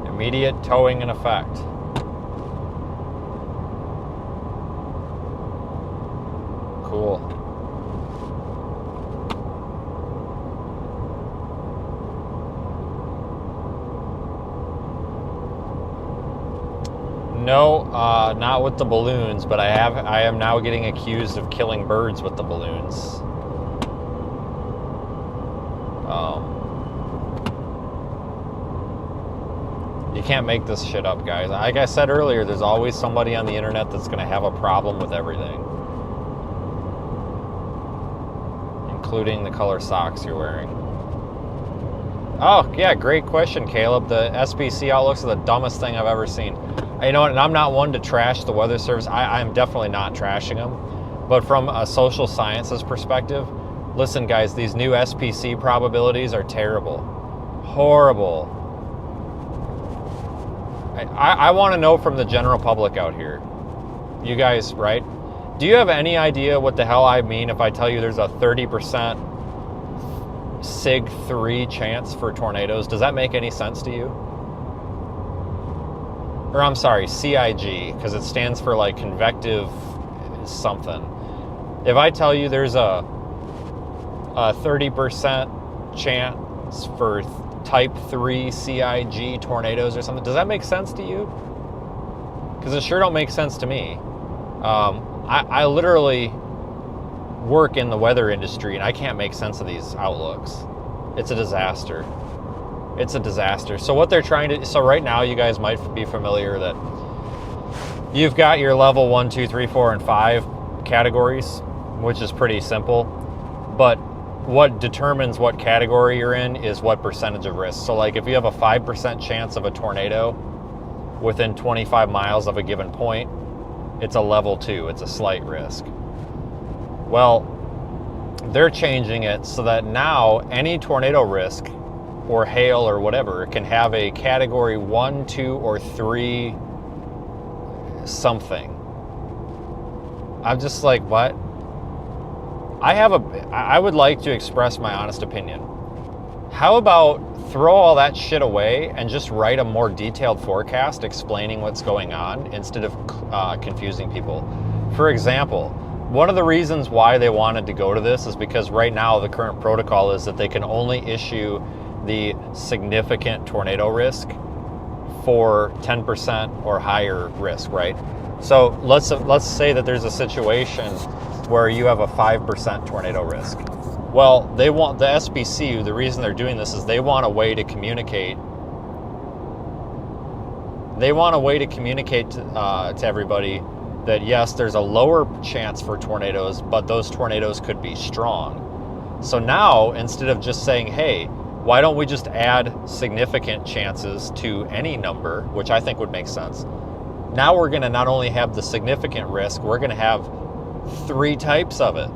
Immediate towing in effect. Cool. No, not with the balloons, but I am now getting accused of killing birds with the balloons. You can't make this shit up, guys. Like I said earlier, there's always somebody on the internet that's going to have a problem with everything. Including the color socks you're wearing. Oh, yeah, great question, Caleb. The SPC outlooks are the dumbest thing I've ever seen. You know what, and I'm not one to trash the Weather Service. I'm definitely not trashing them. But from a social sciences perspective, listen, guys, these new SPC probabilities are terrible. Horrible. I want to know from the general public out here. You guys, right? Do you have any idea what the hell I mean if I tell you there's a 30% Sig 3 chance for tornadoes. Does that make any sense to you? Or I'm sorry, CIG, because it stands for like convective something. If I tell you there's a 30% chance for type 3 CIG tornadoes or something, does that make sense to you? Because it sure don't make sense to me. I literally work in the weather industry and I can't make sense of these outlooks. It's a disaster. It's a disaster. So what they're trying to, so right now you guys might be familiar that you've got your level 1, 2, 3, 4, and 5 categories, which is pretty simple. But what determines what category you're in is what percentage of risk. So like if you have a 5% chance of a tornado within 25 miles of a given point, it's a level 2, it's a slight risk. Well, they're changing it so that now any tornado risk or hail or whatever can have a category 1, 2, or 3 something. I'm just like, what? I would like to express my honest opinion. How about throw all that shit away and just write a more detailed forecast explaining what's going on instead of confusing people? For example, one of the reasons why they wanted to go to this is because right now the current protocol is that they can only issue the significant tornado risk for 10% or higher risk, right? So let's say that there's a situation where you have a 5% tornado risk. Well, they want the SPCU, the reason they're doing this is they want a way to communicate. They want a way to communicate to everybody that yes, there's a lower chance for tornadoes, but those tornadoes could be strong. So now, instead of just saying, hey, why don't we just add significant chances to any number, which I think would make sense. Now we're gonna not only have the significant risk, we're gonna have 3 types of it.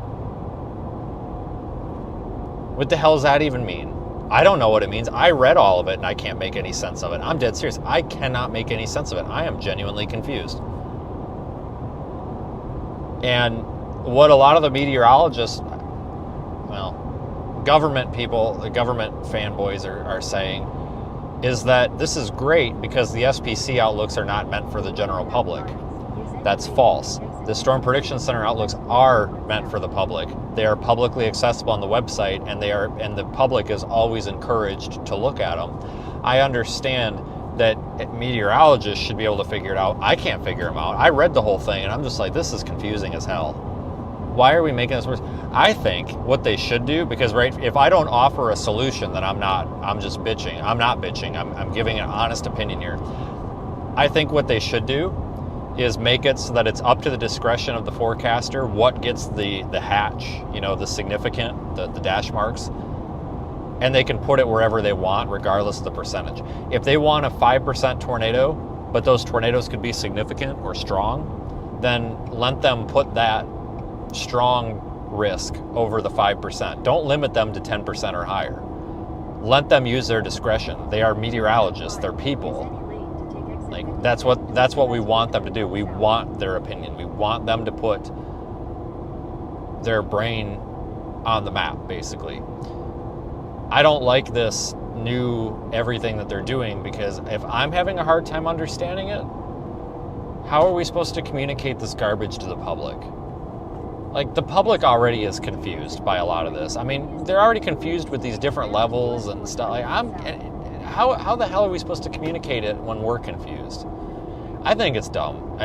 What the hell does that even mean? I don't know what it means. I read all of it and I can't make any sense of it. I'm dead serious. I cannot make any sense of it. I am genuinely confused. And what a lot of the meteorologists, well, government people, the government fanboys are saying is that this is great because the SPC outlooks are not meant for the general public. That's false. The Storm Prediction Center outlooks are meant for the public. They are publicly accessible on the website, and the public is always encouraged to look at them. I understand that meteorologists should be able to figure it out. I can't figure them out. I read the whole thing, and I'm just like, this is confusing as hell. Why are we making this worse? I think what they should do, because right, if I don't offer a solution, then I'm just bitching. I'm not bitching. I'm giving an honest opinion here. I think what they should do is make it so that it's up to the discretion of the forecaster what gets the hatch, the significant, the dash marks, and they can put it wherever they want regardless of the percentage. If they want a 5% tornado, but those tornadoes could be significant or strong, then let them put that strong risk over the 5%. Don't limit them to 10% or higher. Let them use their discretion. They are meteorologists, they're people. Like that's what we want them to do. We want their opinion. We want them to put their brain on the map, basically. I don't like this new everything that they're doing, because if I'm having a hard time understanding it, how are we supposed to communicate this garbage to the public? Like, the public already is confused by a lot of this. I mean, they're already confused with these different levels and stuff. Like, how the hell are we supposed to communicate it when we're confused? I think it's dumb.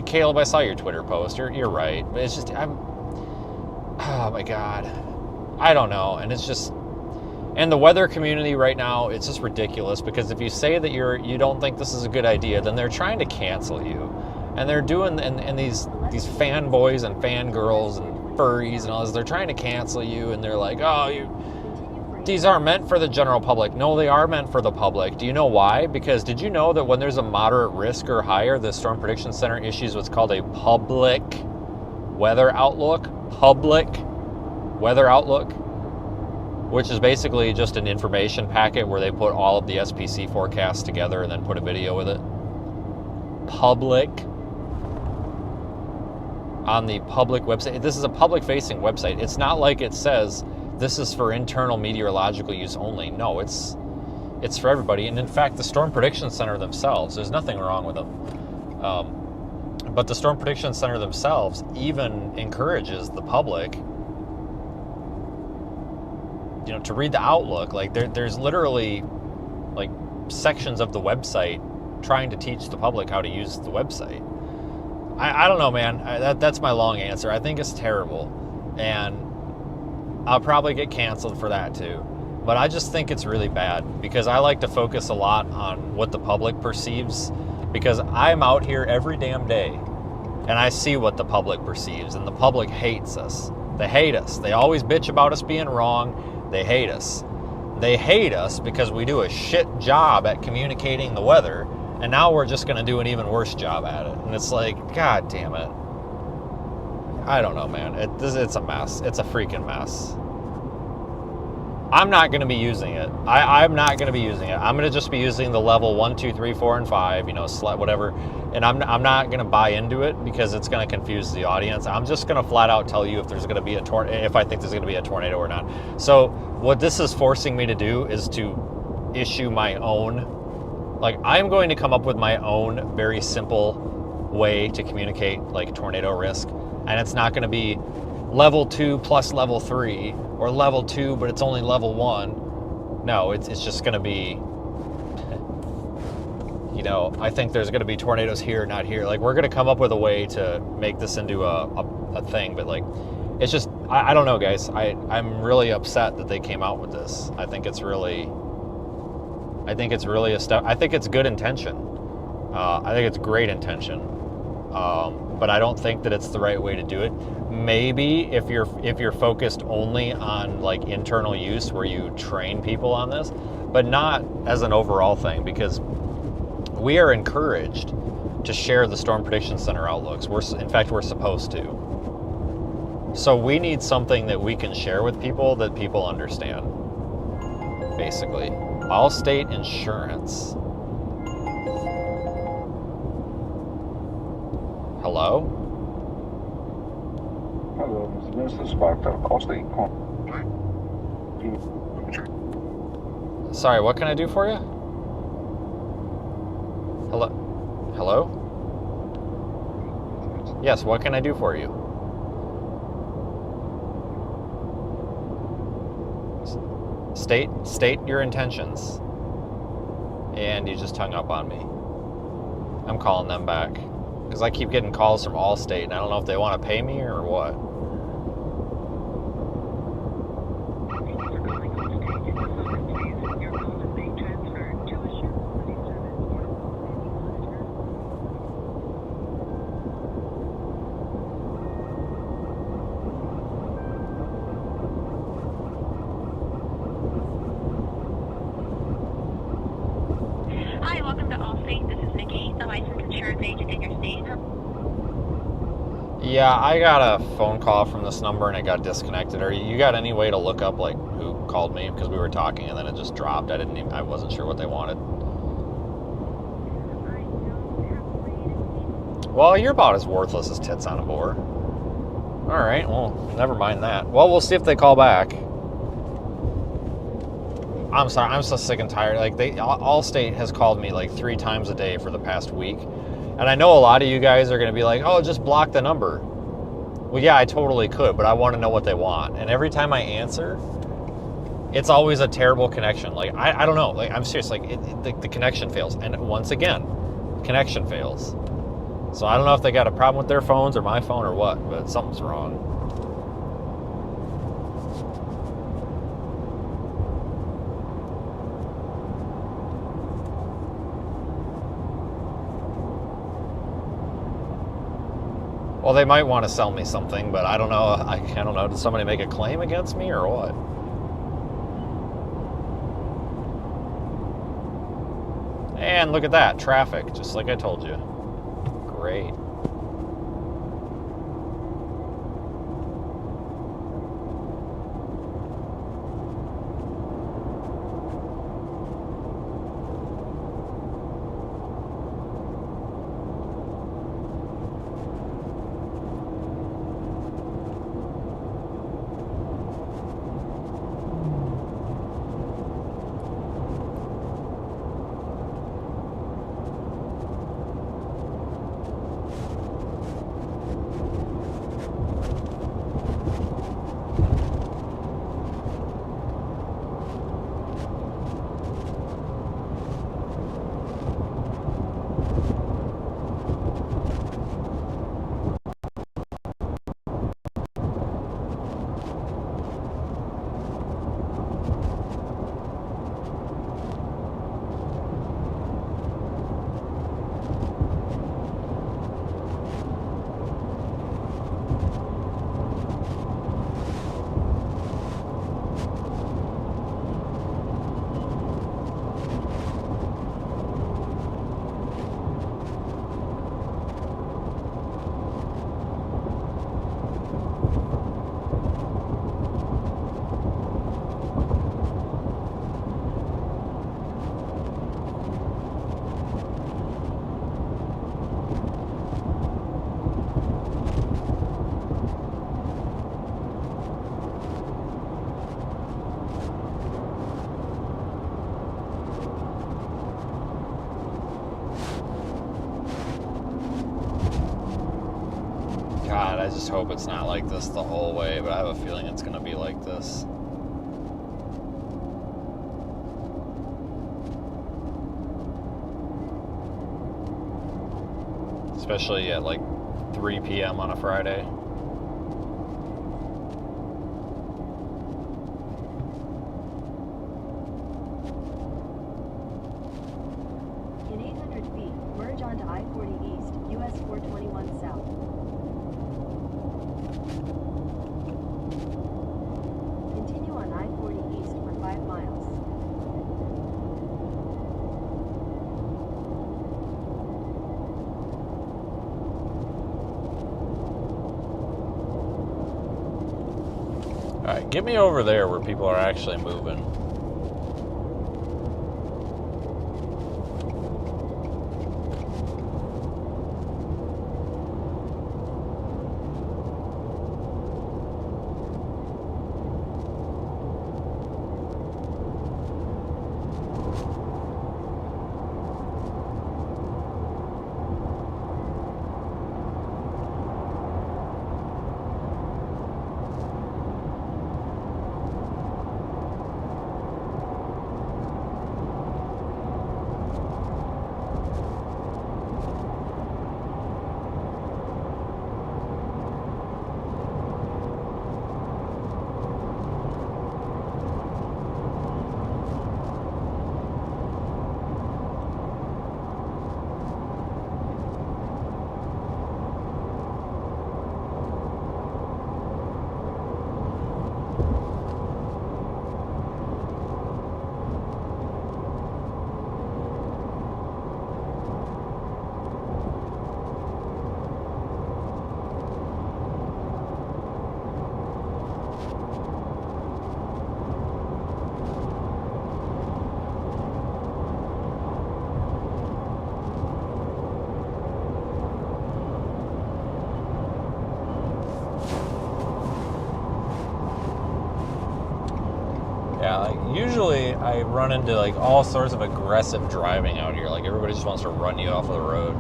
Caleb, I saw your Twitter post. You're right. But it's just, oh my God. I don't know. And it's just, and the weather community right now, it's just ridiculous, because if you say that you don't think this is a good idea, then they're trying to cancel you. And they're doing, and these fanboys and fangirls and furries and all this, they're trying to cancel you, and they're like, these aren't meant for the general public. No, they are meant for the public. Do you know why? Because did you know that when there's a moderate risk or higher, the Storm Prediction Center issues what's called a public weather outlook? Public weather outlook, which is basically just an information packet where they put all of the SPC forecasts together and then put a video with it. Public. On the public website. This is a public-facing website. It's not like it says this is for internal meteorological use only. No, it's for everybody. And in fact, the Storm Prediction Center themselves, there's nothing wrong with them. But the Storm Prediction Center themselves even encourages the public, to read the Outlook. Like there's literally like sections of the website trying to teach the public how to use the website. I don't know, man. That's my long answer. I think it's terrible, and I'll probably get canceled for that too. But I just think it's really bad because I like to focus a lot on what the public perceives, because I'm out here every damn day and I see what the public perceives, and the public hates us. They hate us. They always bitch about us being wrong. They hate us. They hate us because we do a shit job at communicating the weather, and now we're just going to do an even worse job at it. And it's like, God damn it. I don't know, man. It's a mess. It's a freaking mess. I'm not going to be using it. I'm not going to be using it. I'm going to just be using the level 1, 2, 3, 4, and 5, whatever. And I'm not going to buy into it because it's going to confuse the audience. I'm just going to flat out tell you if there's going to be if I think there's going to be a tornado or not. So what this is forcing me to do is to issue my own, I'm going to come up with my own very simple way to communicate tornado risk. And it's not going to be level 2 plus level 3, or level 2 but it's only level 1. No, it's just going to be, I think there's going to be tornadoes here, not here. We're going to come up with a way to make this into a thing, but it's just, I don't know, guys. I'm really upset that they came out with this. I think it's really a step. I think it's good intention. I think it's great intention. But I don't think that it's the right way to do it. Maybe if you're focused only on internal use where you train people on this, but not as an overall thing, because we are encouraged to share the Storm Prediction Center outlooks. We're supposed to. So we need something that we can share with people that people understand. Basically, Allstate Insurance. Hello?
Hello, Mr. Vincent Sparta, Allstate.
Sorry, what can I do for you? Hello? Hello? Yes, what can I do for you? State your intentions. And you just hung up on me. I'm calling them back. Because I keep getting calls from Allstate, and I don't know if they want to pay me or what.
Hi, welcome to Allstate. This is Nikki, the licensed insurance agent in your state.
Yeah, I got a phone call from this number and it got disconnected. You got any way to look up who called me? Because we were talking and then it just dropped. I wasn't sure what they wanted. Well, you're about as worthless as tits on a board. All right, well, never mind that. Well, we'll see if they call back. I'm sorry, I'm so sick and tired. Allstate has called me 3 times a day for the past week. And I know a lot of you guys are going to be like, oh, just block the number. Well, yeah, I totally could, but I want to know what they want. And every time I answer, it's always a terrible connection. I don't know. I'm serious. The connection fails. And once again, connection fails. So I don't know if they got a problem with their phones or my phone or what, but something's wrong. Well, they might want to sell me something, but I don't know. I don't know. Did somebody make a claim against me or what? And look at that, traffic, just like I told you. Great. God, I just hope it's not like this the whole way, but I have a feeling it's going to be like this. Especially at like 3 p.m. on a Friday.
In 800 feet, merge onto I-40 East, US 421 South. Continue on I-40 East for 5 miles.
Alright, get me over there where people are actually moving. Yeah, like usually I run into like all sorts of aggressive driving out here. Like everybody just wants to run you off of the road.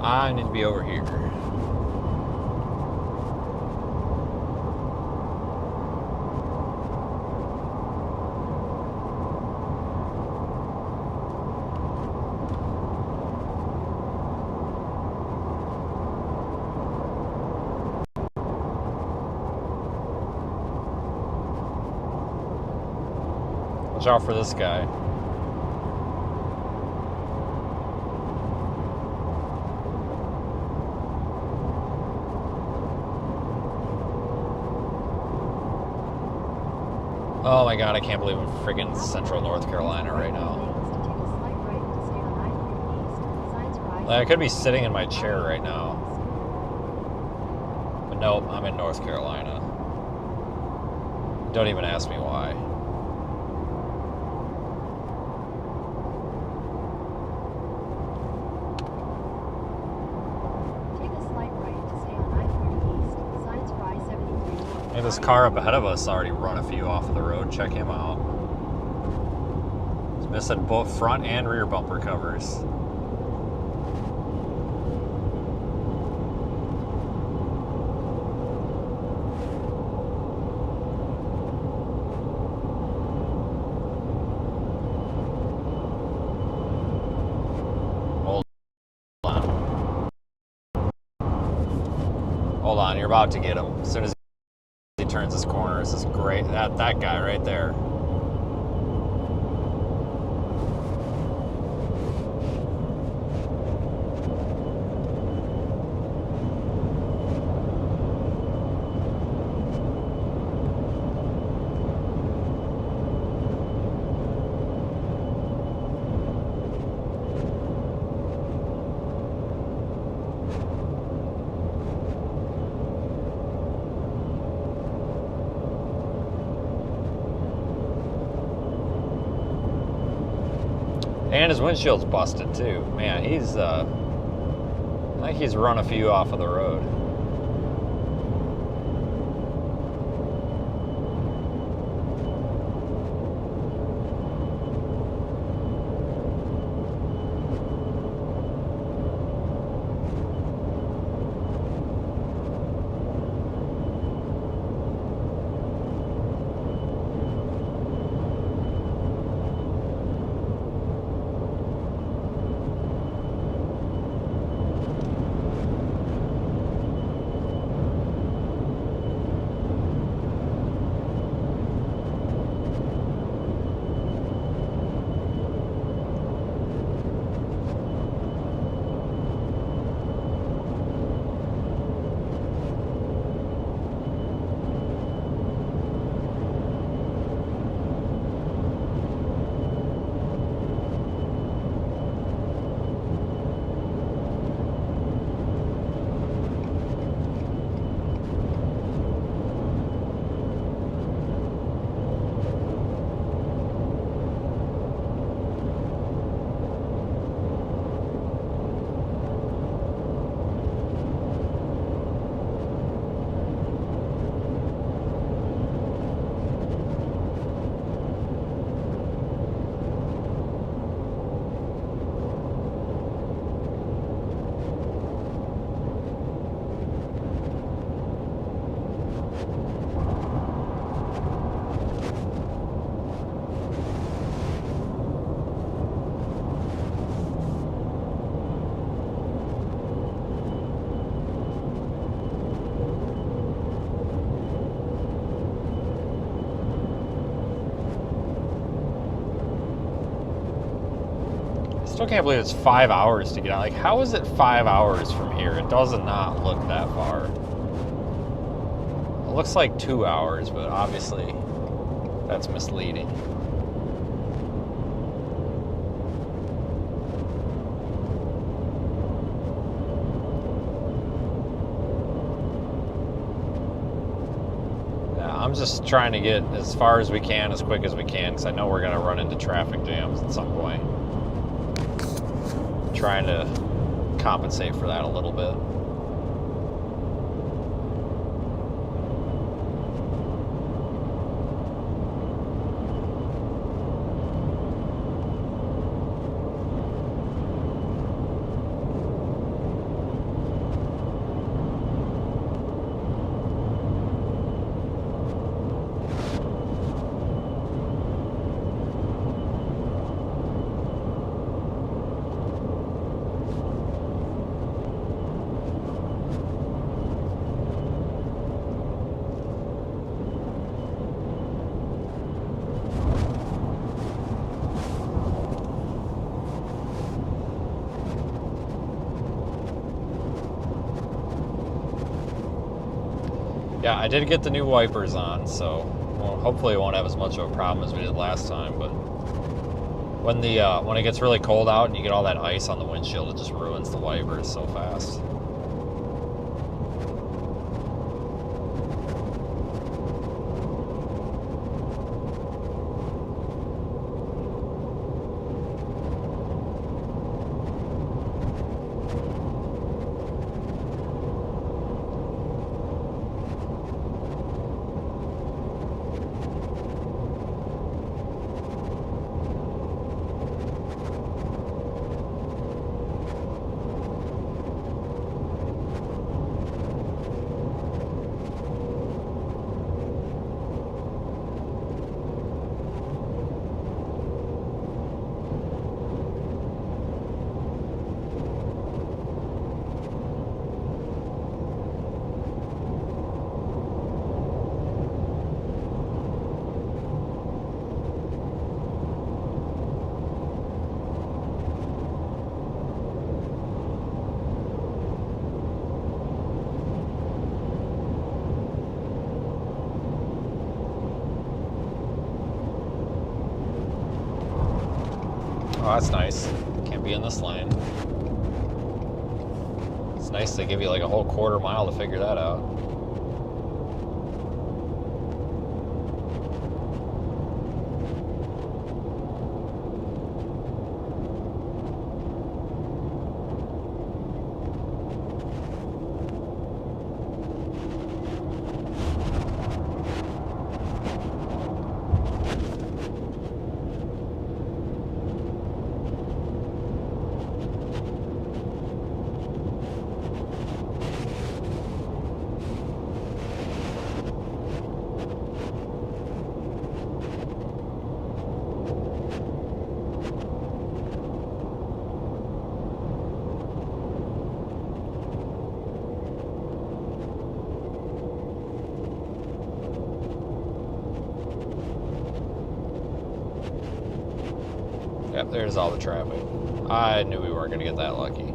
I need to be over here. Watch out for this guy. Oh my god, I can't believe I'm freaking Central North Carolina right now. I could be sitting in my chair right now. But nope, I'm in North Carolina. Don't even ask me why. Hey, this car up ahead of us already run a few off of the road. Check him out. He's missing both front and rear bumper covers. Hold on, you're about to get him. As soon as he turns his corner, this is great. That guy right there. And his windshield's busted too. Man, he's I think he's run a few off of the road. Still can't believe it's 5 hours to get out. Like, how is it 5 hours from here? It does not look that far. It looks like 2 hours, but obviously that's misleading. Yeah, I'm just trying to get as far as we can, as quick as we can, because I know we're going to run into traffic jams at some point. Trying to compensate for that a little bit. Yeah, I did get the new wipers on, so well, hopefully it won't have as much of a problem as we did last time. But when it gets really cold out and you get all that ice on the windshield, it just ruins the wipers so fast. Oh, that's nice. Can't be in this lane. It's nice they give you like a whole quarter mile to figure that out. Yep, there's all the traffic. I knew we weren't going to get that lucky.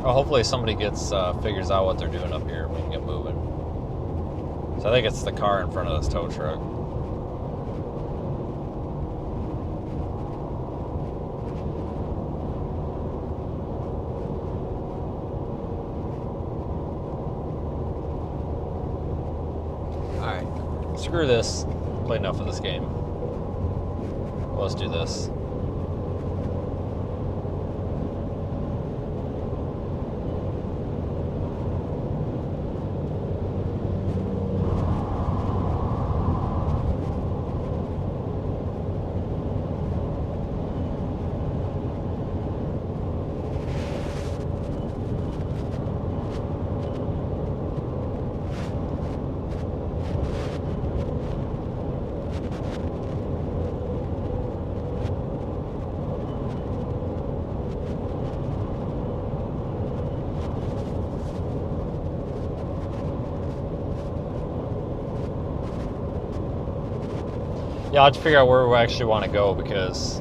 Well, hopefully somebody figures out what they're doing up here and we can get moving. So I think it's the car in front of this tow truck. Alright, screw this. Played enough of this game. Let's do this. Yeah, I'll have to figure out where we actually want to go because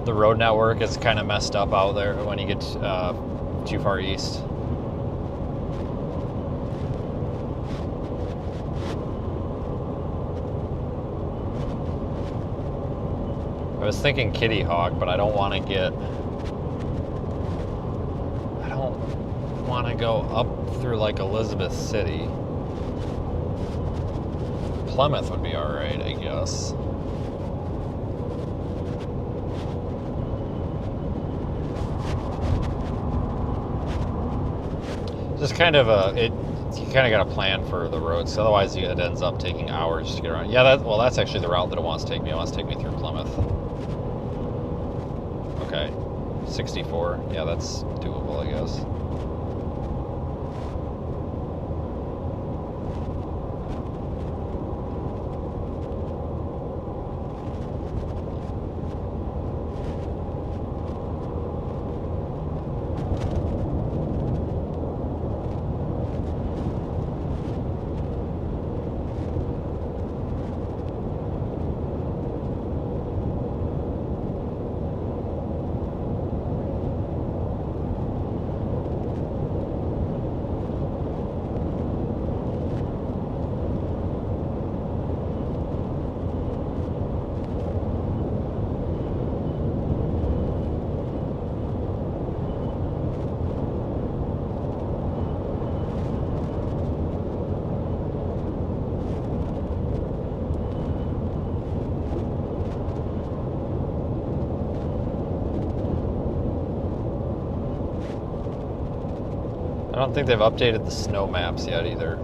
the road network is kind of messed up out there when you get too far east. I was thinking Kitty Hawk, but I don't want to go up through like Elizabeth City. Plymouth would be alright, I guess. Just kind of you kind of got to plan for the roads, otherwise it ends up taking hours to get around. Yeah, that's actually the route that it wants to take me. It wants to take me through Plymouth. Okay, 64. Yeah, that's doable, I guess. I don't think they've updated the snow maps yet either.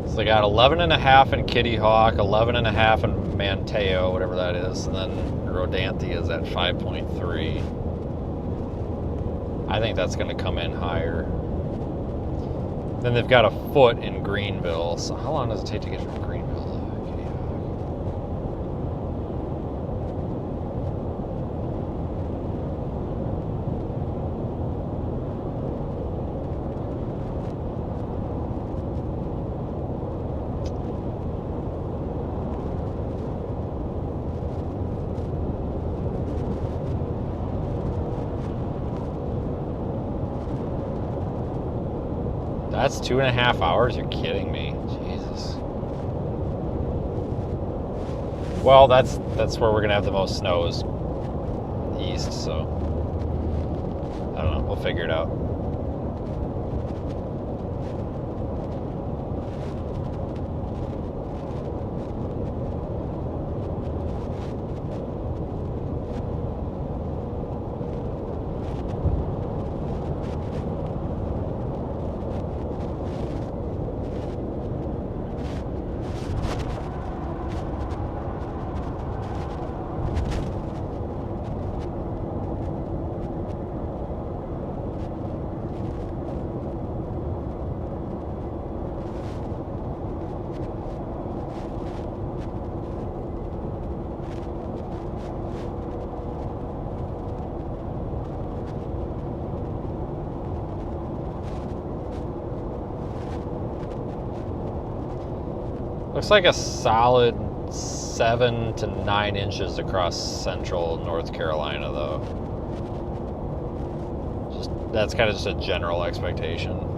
So they got 11.5 in Kitty Hawk, 11.5 in Manteo, whatever that is, and then Rodanthe is at 5.3. I think that's going to come in higher. Then they've got a foot in Greenville. So how long does it take to get from Greenville to Kitty Hawk? That's 2.5 hours? You're kidding me. Jesus. Well, that's where we're gonna have the most snow is east, so I don't know. We'll figure it out. Looks like a solid 7 to 9 inches across central North Carolina, though. That's kind of just a general expectation.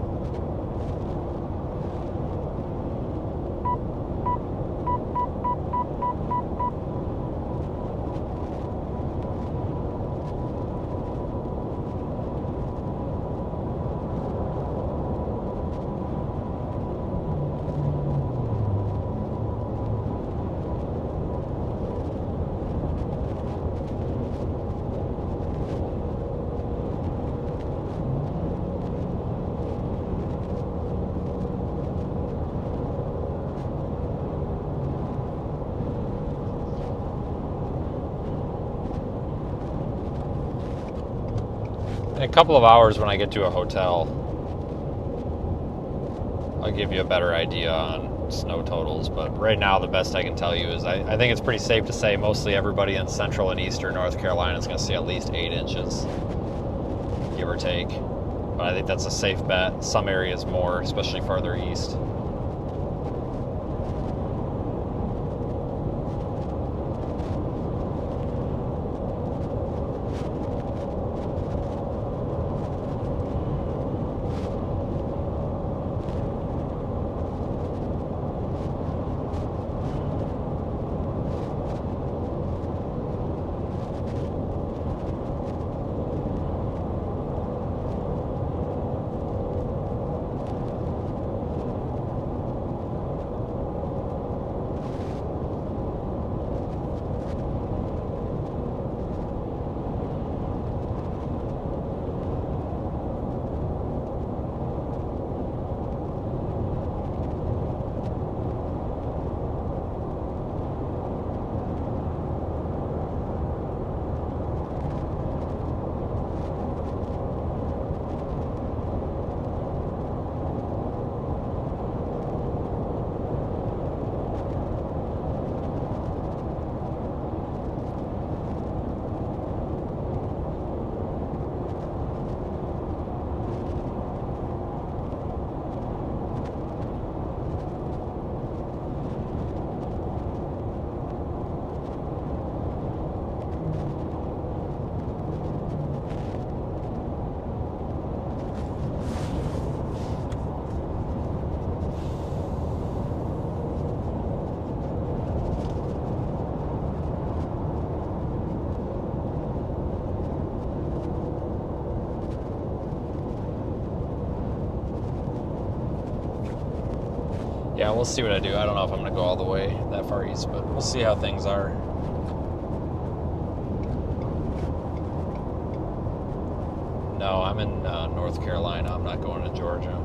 In a couple of hours when I get to a hotel, I'll give you a better idea on snow totals, but right now the best I can tell you is I think it's pretty safe to say mostly everybody in central and eastern North Carolina is going to see at least 8 inches, give or take. But I think that's a safe bet. Some areas more, especially farther east. Yeah, we'll see what I do. I don't know if I'm going to go all the way that far east, but we'll see how things are. No, I'm in North Carolina. I'm not going to Georgia.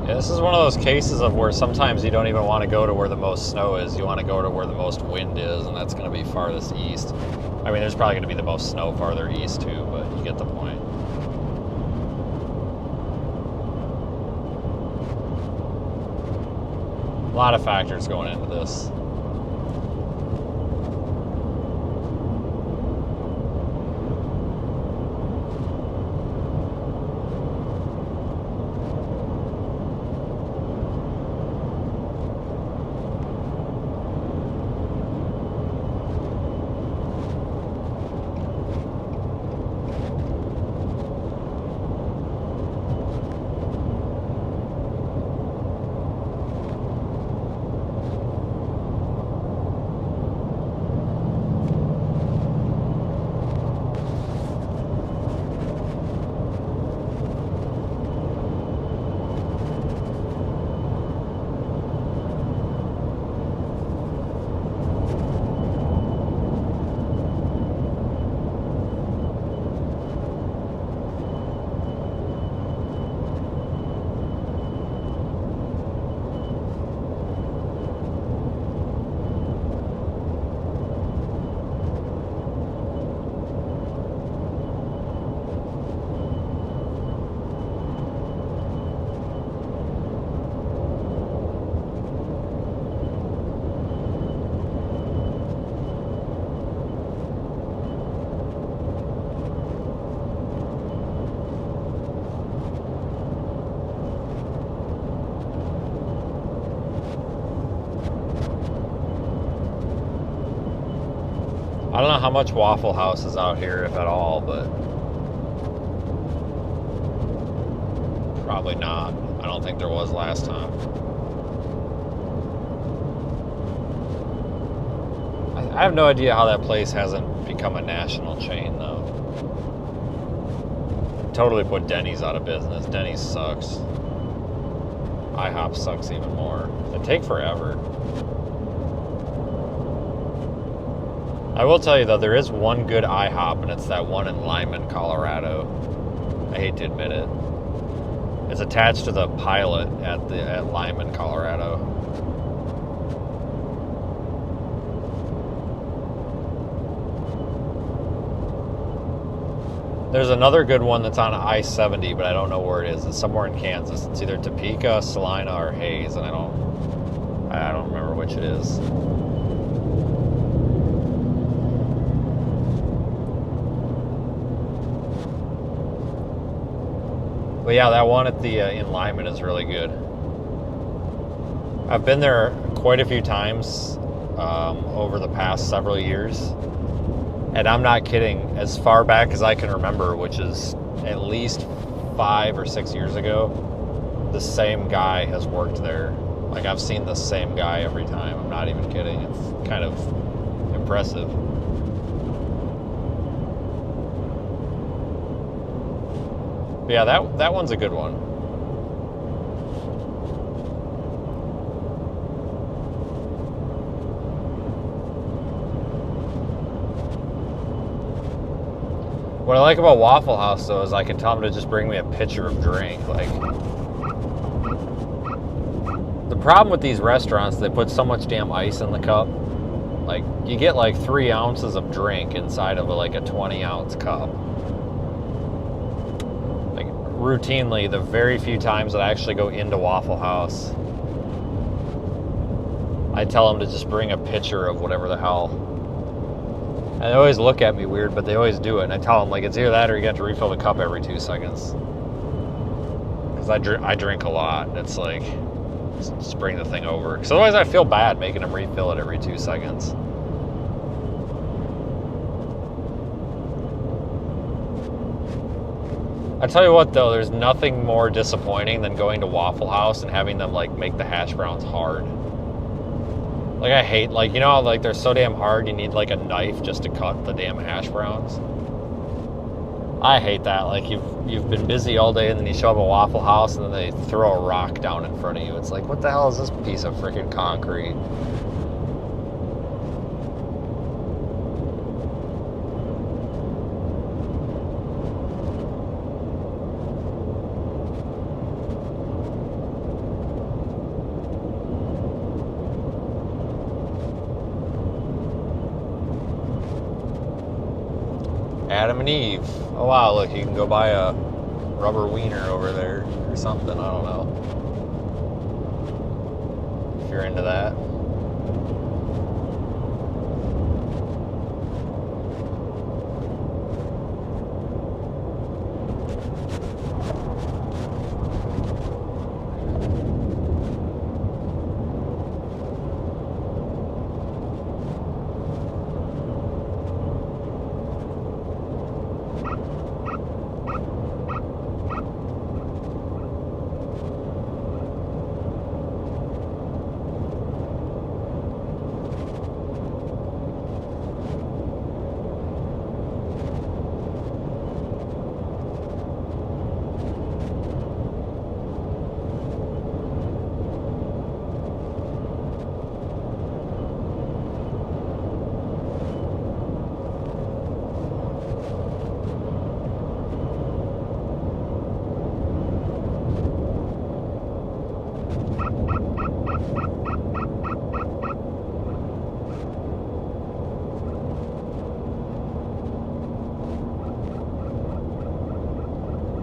This is one of those cases of where sometimes you don't even want to go to where the most snow is. You want to go to where the most wind is, and that's going to be farthest east. I mean, there's probably going to be the most snow farther east too, but you get the point. A lot of factors going into this. I don't know how much Waffle House is out here, if at all, but probably not. I don't think there was last time. I have no idea how that place hasn't become a national chain, though. Totally put Denny's out of business. Denny's sucks. IHOP sucks even more. They take forever. I will tell you, though, there is one good IHOP, and it's that one in Lyman, Colorado. I hate to admit it. It's attached to the Pilot at Lyman, Colorado. There's another good one that's on I-70, but I don't know where it is. It's somewhere in Kansas. It's either Topeka, Salina, or Hayes, and I don't remember which it is. But yeah, that one at the in Lyman is really good. I've been there quite a few times over the past several years. And I'm not kidding, as far back as I can remember, which is at least 5 or 6 years ago, the same guy has worked there. Like, I've seen the same guy every time. I'm not even kidding. It's kind of impressive. But yeah, that one's a good one. What I like about Waffle House, though, is I can tell them to just bring me a pitcher of drink. Like, the problem with these restaurants, they put so much damn ice in the cup. Like, you get like 3 ounces of drink inside of like a 20-ounce cup. Like, routinely, the very few times that I actually go into Waffle House, I tell them to just bring a pitcher of whatever the hell. And they always look at me weird, but they always do it. And I tell them, like, it's either that or you have to refill the cup every 2 seconds. Because I drink a lot. And it's like, just bring the thing over. Because otherwise I feel bad making them refill it every 2 seconds. I tell you what, though, there's nothing more disappointing than going to Waffle House and having them, like, make the hash browns hard. Like, I hate, like, you know how, like, they're so damn hard you need, like, a knife just to cut the damn hash browns? I hate that. Like, you've been busy all day and then you show up at Waffle House and then they throw a rock down in front of you. It's like, what the hell is this piece of freaking concrete? Adam and Eve. Oh wow, look, you can go buy a rubber wiener over there or something, I don't know. If you're into that.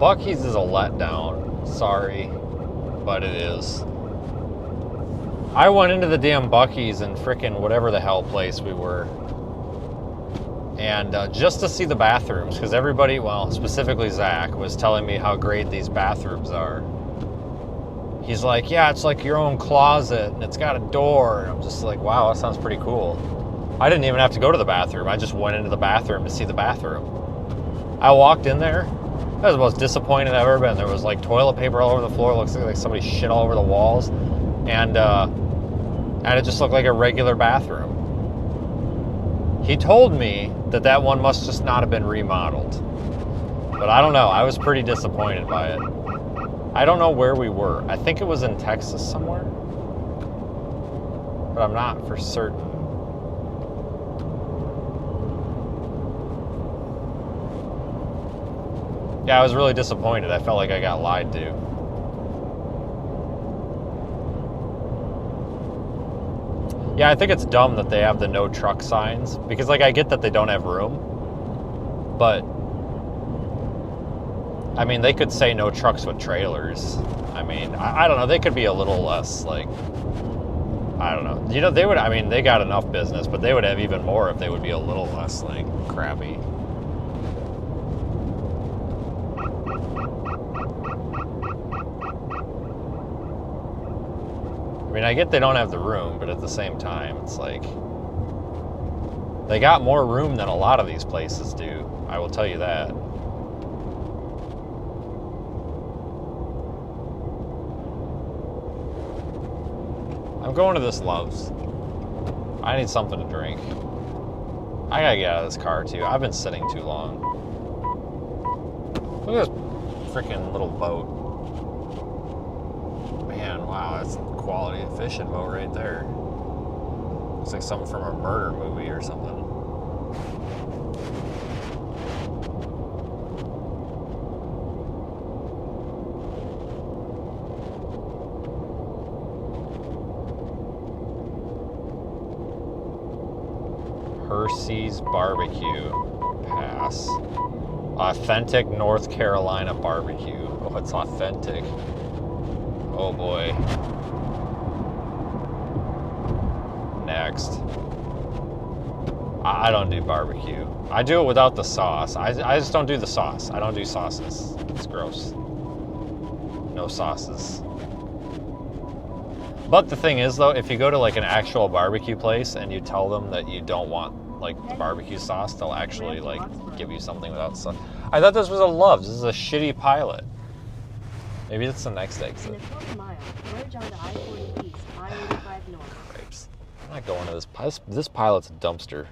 Buc-ee's is a letdown. Sorry, but it is. I went into the damn Buc-ee's in frickin' whatever the hell place we were. And just to see the bathrooms, because everybody, well, specifically Zach, was telling me how great these bathrooms are. He's like, yeah, it's like your own closet, and it's got a door. And I'm just like, wow, that sounds pretty cool. I didn't even have to go to the bathroom. I just went into the bathroom to see the bathroom. I walked in there. That was the most disappointed I've ever been. There was like toilet paper all over the floor. It looks like somebody shit all over the walls. And it just looked like a regular bathroom. He told me that that one must just not have been remodeled. But I don't know. I was pretty disappointed by it. I don't know where we were. I think it was in Texas somewhere. But I'm not for certain. Yeah, I was really disappointed. I felt like I got lied to. Yeah, I think it's dumb that they have the no truck signs. Because, like, I get that they don't have room. But, I mean, they could say no trucks with trailers. I mean, I don't know. They could be a little less, like, I don't know. You know, they would, I mean, they got enough business, but they would have even more if they would be a little less, like, crappy. I mean, I get they don't have the room, but at the same time, it's like, they got more room than a lot of these places do. I will tell you that. I'm going to this Love's. I need something to drink. I gotta get out of this car too. I've been sitting too long. Look at this freaking little boat. Man, wow, that's quality fishing boat right there. Looks like something from a murder movie or something. Hershey's Barbecue. Pass. Authentic North Carolina barbecue. Oh, it's authentic. Oh boy. Next. I don't do barbecue. I do it without the sauce. I just don't do the sauce. I don't do sauces. It's gross. No sauces. But the thing is, though, if you go to like an actual barbecue place and you tell them that you don't want like the barbecue sauce, they'll actually like give you something without sauce. I thought this was a Love's. This is a shitty Pilot. Maybe it's the next exit.
In a quarter mile, merge onto I-40 East, I-85 North.
Cripes. I'm not going to this. This Pilot's a dumpster.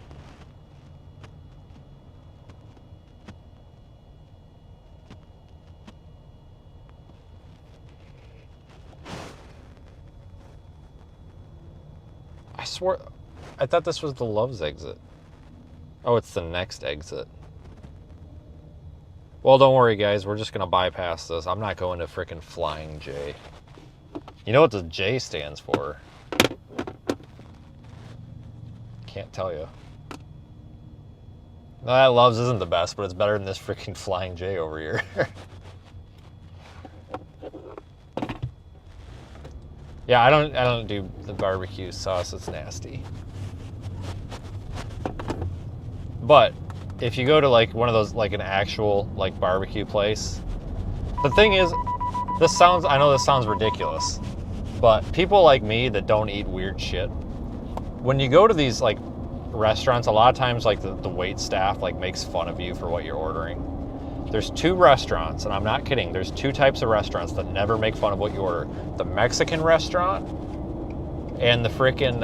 I swore, I thought this was the Love's exit. Oh, it's the next exit. Well, don't worry, guys. We're just going to bypass this. I'm not going to frickin' Flying J. You know what the J stands for? Can't tell you. No, that Love's isn't the best, but it's better than this frickin' Flying J over here. Yeah, I don't do the barbecue sauce. It's nasty. But if you go to like one of those, like an actual like barbecue place, the thing is, I know this sounds ridiculous, but people like me that don't eat weird shit, when you go to these like restaurants, a lot of times like the wait staff like makes fun of you for what you're ordering. There's two restaurants, and I'm not kidding, there's two types of restaurants that never make fun of what you order. The Mexican restaurant and the frickin'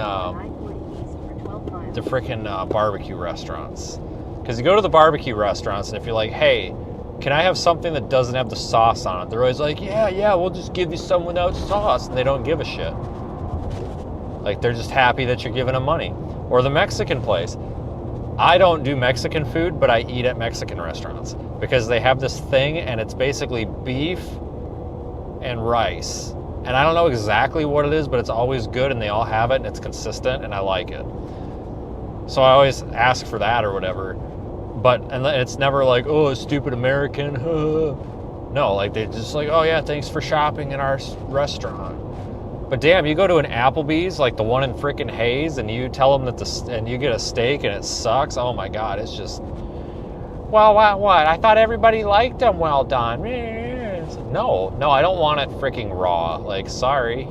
barbecue restaurants. Because you go to the barbecue restaurants, and if you're like, hey, can I have something that doesn't have the sauce on it? They're always like, yeah, we'll just give you some without sauce. And they don't give a shit. Like, they're just happy that you're giving them money. Or the Mexican place. I don't do Mexican food, but I eat at Mexican restaurants. Because they have this thing, and it's basically beef and rice. And I don't know exactly what it is, but it's always good, and they all have it, and it's consistent, and I like it. So I always ask for that or whatever. And it's never like, oh, stupid American. No, like they're just like, oh yeah, thanks for shopping in our restaurant. But damn, you go to an Applebee's, like the one in frickin' Hayes, and you tell them that and you get a steak and it sucks. Oh my God, it's just, well, what? I thought everybody liked them well done. No, I don't want it fricking raw. Like, sorry.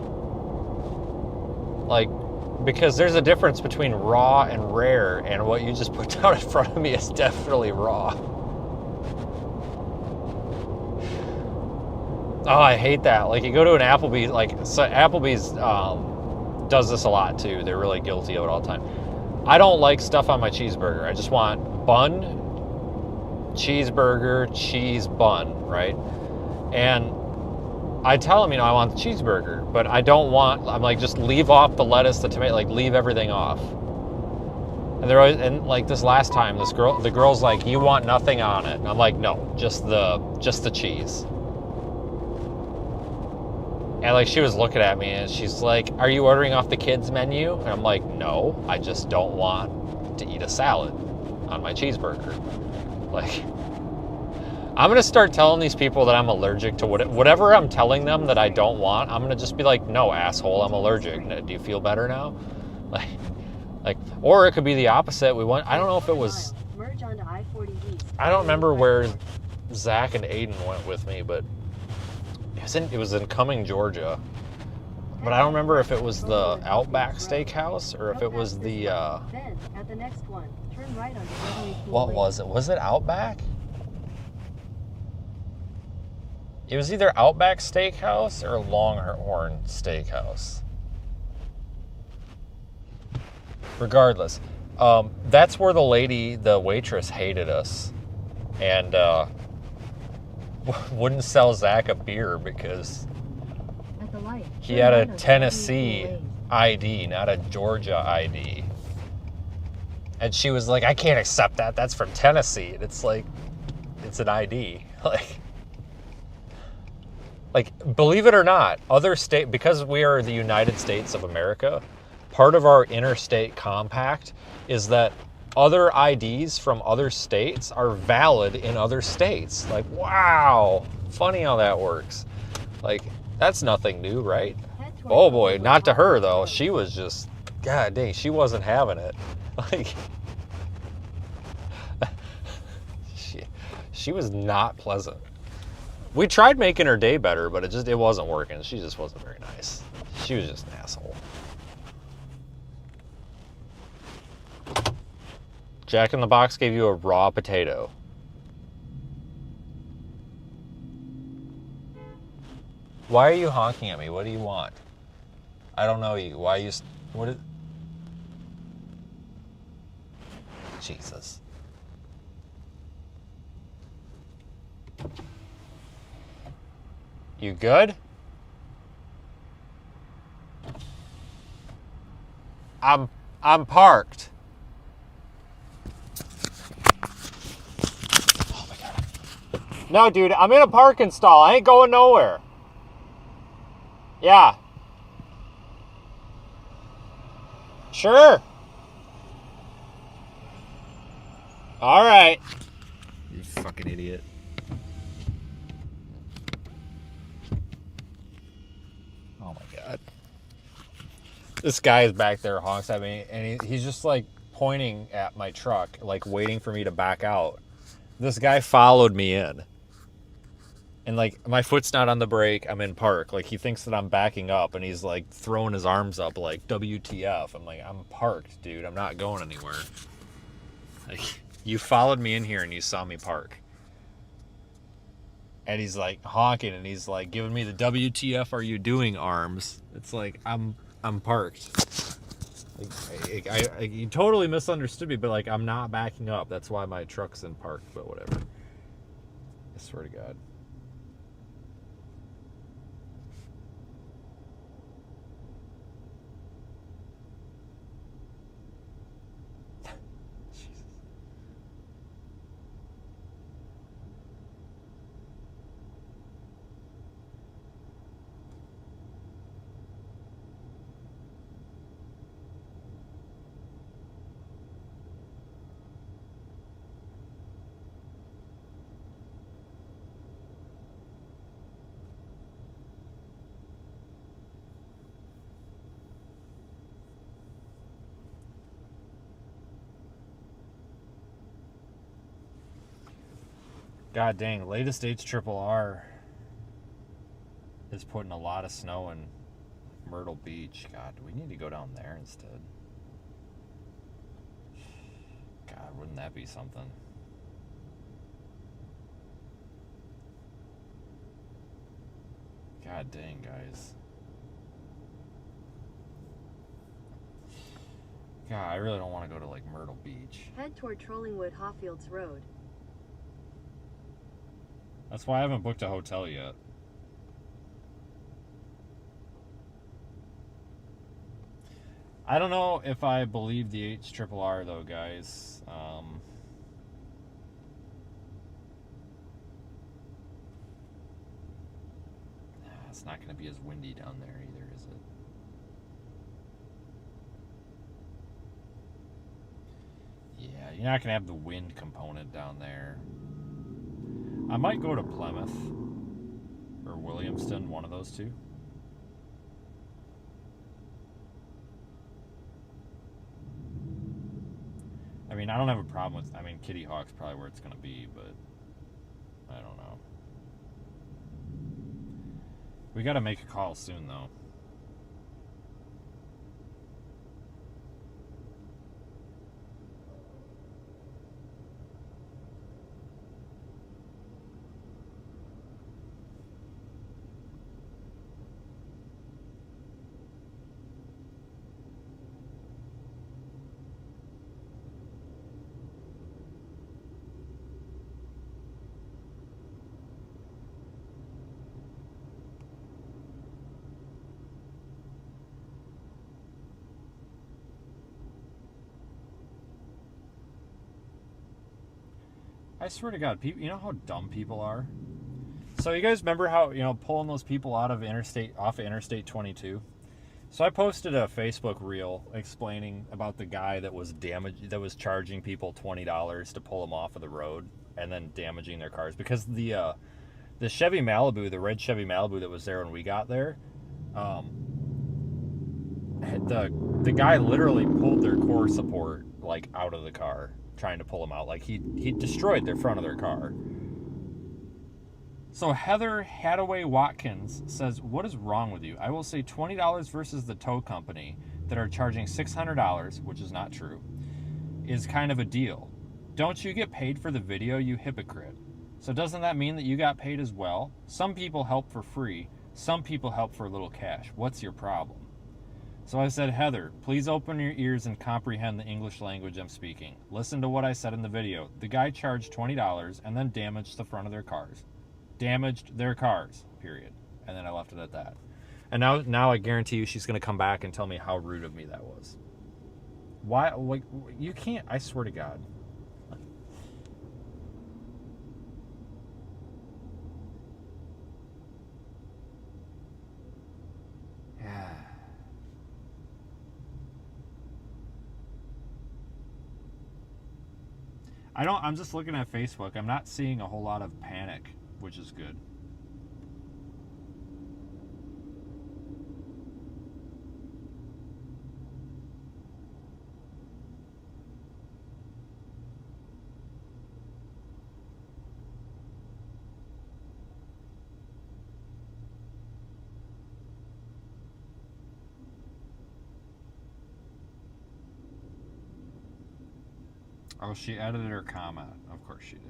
Like, because there's a difference between raw and rare, and what you just put down in front of me is definitely raw. Oh, I hate that. Like, you go to an Applebee's, like, so Applebee's does this a lot too. They're really guilty of it all the time. I don't like stuff on my cheeseburger. I just want bun, cheeseburger, cheese bun, right? And I tell them, I want the cheeseburger, but I don't want, I'm like, just leave off the lettuce, the tomato, like leave everything off. And they're always, and like this last time, the girl's like, you want nothing on it. And I'm like, no, just the cheese. And like she was looking at me and she's like, are you ordering off the kids menu? And I'm like, no, I just don't want to eat a salad on my cheeseburger. Like, I'm gonna start telling these people that I'm allergic to whatever I'm telling them that I don't want. I'm gonna just be like, no, asshole, I'm allergic. Do you feel better now? Like, or it could be the opposite. I don't know if it was,
Merge onto I-40 East.
I don't remember where Zach and Aiden went with me, but it was in Cumming, Georgia. But I don't remember if it was the Outback Steakhouse or if it was the,
Then, at the next one, turn right onto Beverly Pool
what
Lane.
was it? Was it Outback? It was either Outback Steakhouse or Longhorn Steakhouse. Regardless, that's where the waitress hated us and wouldn't sell Zach a beer because
At the light,
he
turn
had a
right onto
Tennessee
Beverly Pool Lane.
ID, not a Georgia ID. And she was like, I can't accept that. That's from Tennessee. And it's like, it's an ID. Like, believe it or not, because we are the United States of America, part of our interstate compact is that other IDs from other states are valid in other states. Like, wow, funny how that works. Like, that's nothing new, right?
Head toward
Oh boy,
Hollywood
not to her
Hollywood
though.
Road.
She was just, god dang, she wasn't having it. Like, she was not pleasant. We tried making her day better, but it wasn't working. She just wasn't very nice. She was just an asshole. Jack in the Box gave you a raw potato. Why are you honking at me? What do you want? I don't know you. Why you... What is... Jesus. You good? I'm parked. Oh my god. No, dude, I'm in a parking stall. I ain't going nowhere. Yeah. Sure. All right. You fucking idiot. Oh my god. This guy is back there, honks at me, and he's just like pointing at my truck, like waiting for me to back out. This guy followed me in. And like my foot's not on the brake, I'm in park. Like he thinks that I'm backing up and he's like throwing his arms up like WTF. I'm like, I'm parked, dude. I'm not going anywhere. Like you followed me in here and you saw me park. And he's like honking and he's like giving me the WTF are you doing arms. It's like I'm parked. Like, you totally misunderstood me, but like I'm not backing up. That's why my truck's in park, but whatever. I swear to God. God dang, latest HRRR is putting a lot of snow in Myrtle Beach. God, do we need to go down there instead? God, wouldn't that be something? God dang, guys. God, I really don't want to go to like Myrtle Beach.
Head toward Trollingwood Hawfields Road.
That's why I haven't booked a hotel yet. I don't know if I believe the HRRR though, guys. It's not going to be as windy down there either, is it? Yeah, you're not going to have the wind component down there. I might go to Plymouth or Williamston, one of those two. I mean, I don't have a problem with... I mean, Kitty Hawk's probably where it's going to be, but I don't know. We got to make a call soon, though. I swear to God, people, you know how dumb people are? So you guys remember how, pulling those people off of Interstate 22? So I posted a Facebook reel explaining about the guy that was charging people $20 to pull them off of the road and then damaging their cars. Because the Chevy Malibu, the red Chevy Malibu that was there when we got there, the guy literally pulled their core support like out of the car, trying to pull them out. Like he destroyed their front of their car. So Heather Hadaway Watkins says, what is wrong with you? I will say $20 versus the tow company that are charging $600, which is not true, is kind of a deal. Don't you get paid for the video, you hypocrite? So doesn't that mean that you got paid as well? Some people help for free. Some people help for a little cash. What's your problem? So I said, Heather, please open your ears and comprehend the English language I'm speaking. Listen to what I said in the video. The guy charged $20 and then damaged the front of their cars. Damaged their cars, period. And then I left it at that. And now I guarantee you she's going to come back and tell me how rude of me that was. Why? Like, you can't, I swear to God. I'm just looking at Facebook. I'm not seeing a whole lot of panic, which is good. Oh, she edited her comment. Of course she did.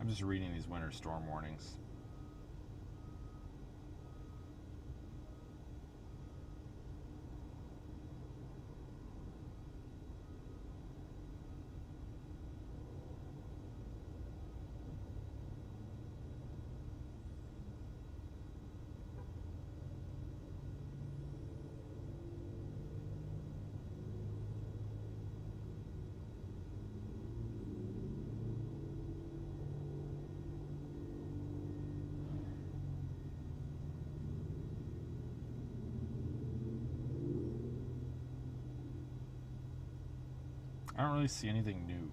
I'm just reading these winter storm warnings. I don't really see anything new.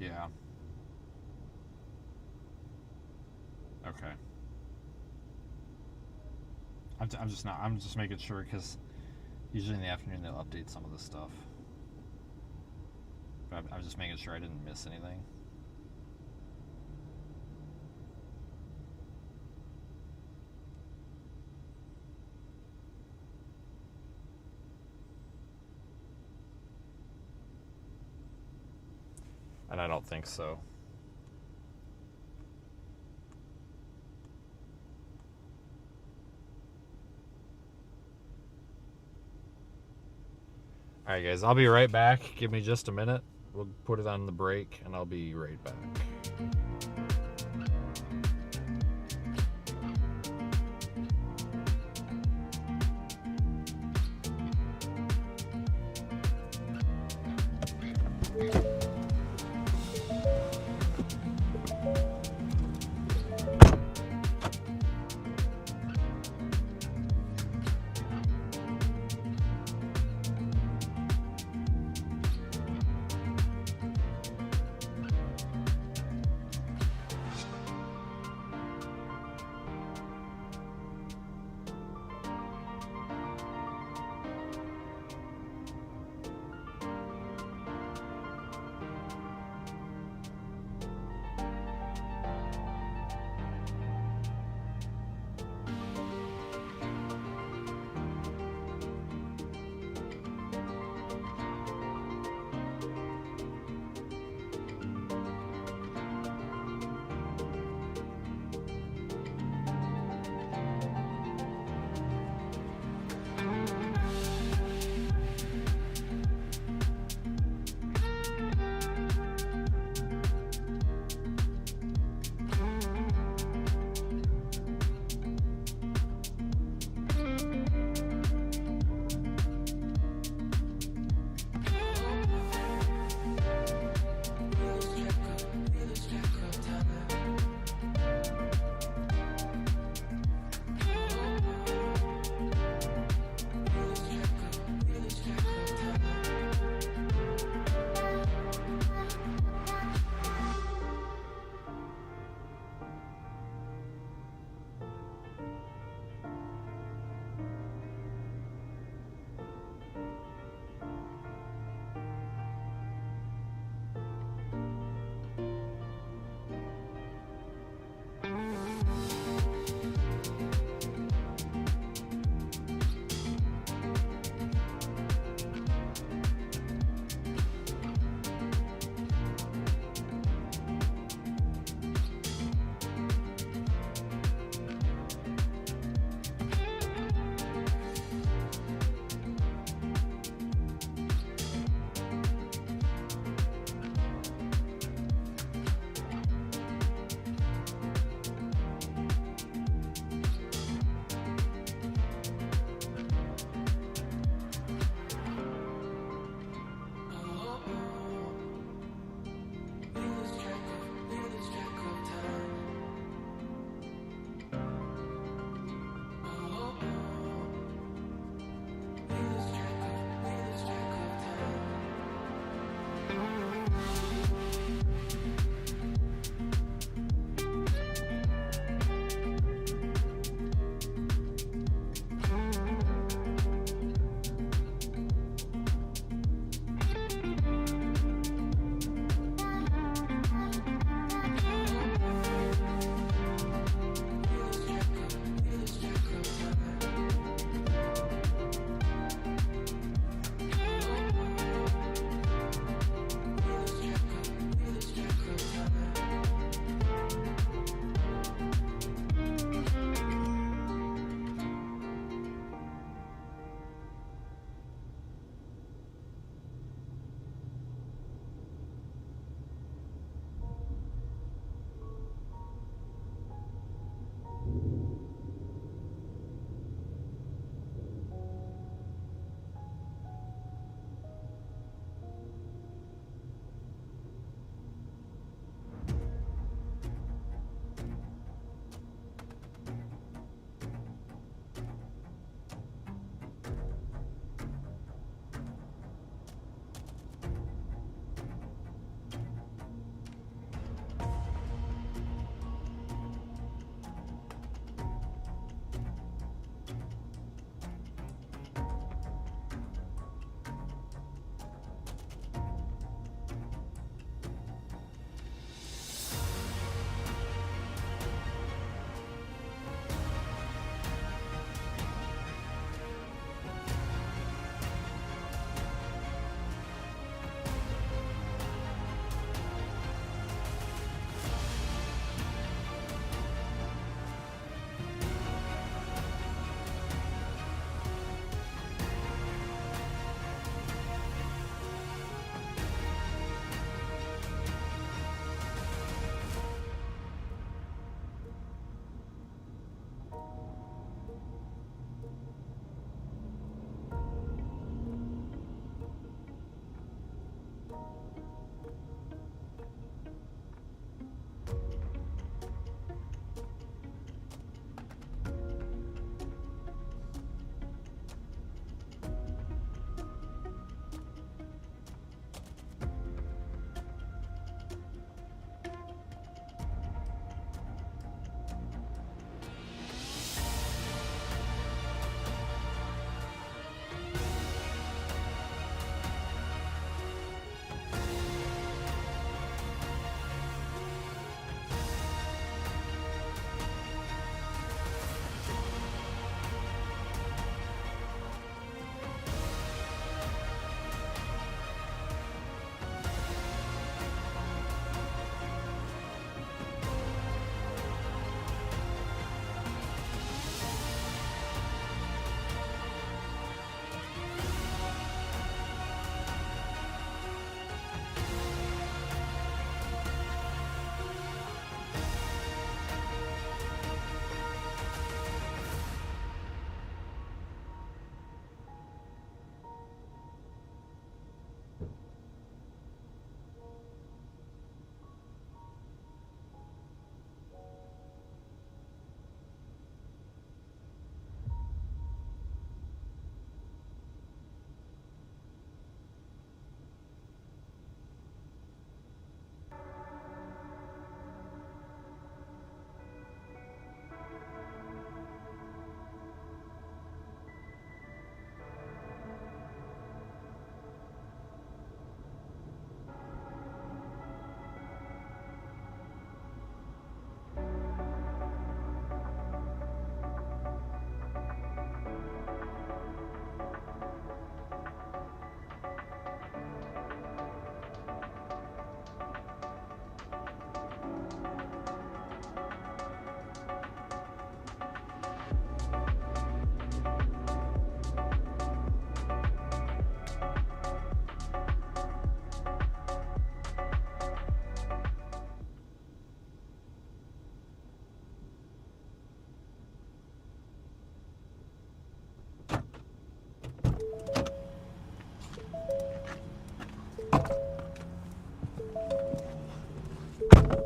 Yeah. Okay. I'm just making sure because usually in the afternoon they'll update some of this stuff. But I'm just making sure I didn't miss anything. And I don't think so. Alright guys, I'll be right back. Give me just a minute. We'll put it on the break and I'll be right back.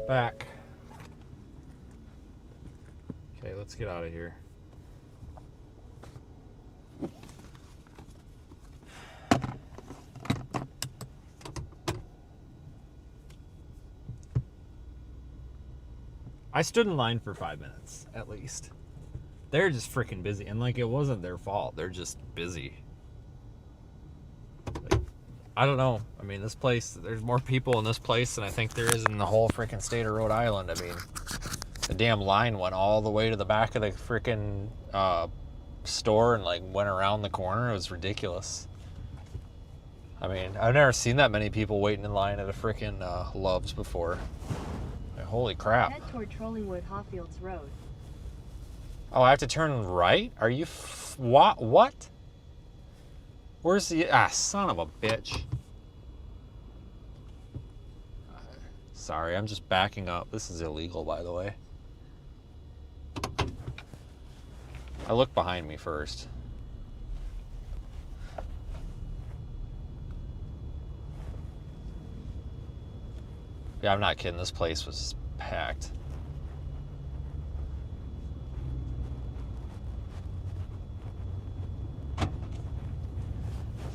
Back. Okay, let's get out of here. I stood in line for 5 minutes, at least. They're just freaking busy. And, like, it wasn't their fault. They're just busy. Like, I don't know. I mean, this place, there's more people in this place than I think there is in the whole freaking state of Rhode Island. I mean, the damn line went all the way to the back of the freaking store and, like, went around the corner. It was ridiculous. I mean, I've never seen that many people waiting in line at a freaking Love's before. Like, holy crap.
Head toward Trollingwood Hawfields Road.
Oh, I have to turn right? Are you what? Where's the... son of a bitch. Sorry, I'm just backing up. This is illegal, by the way. I look behind me first. Yeah, I'm not kidding. This place was packed.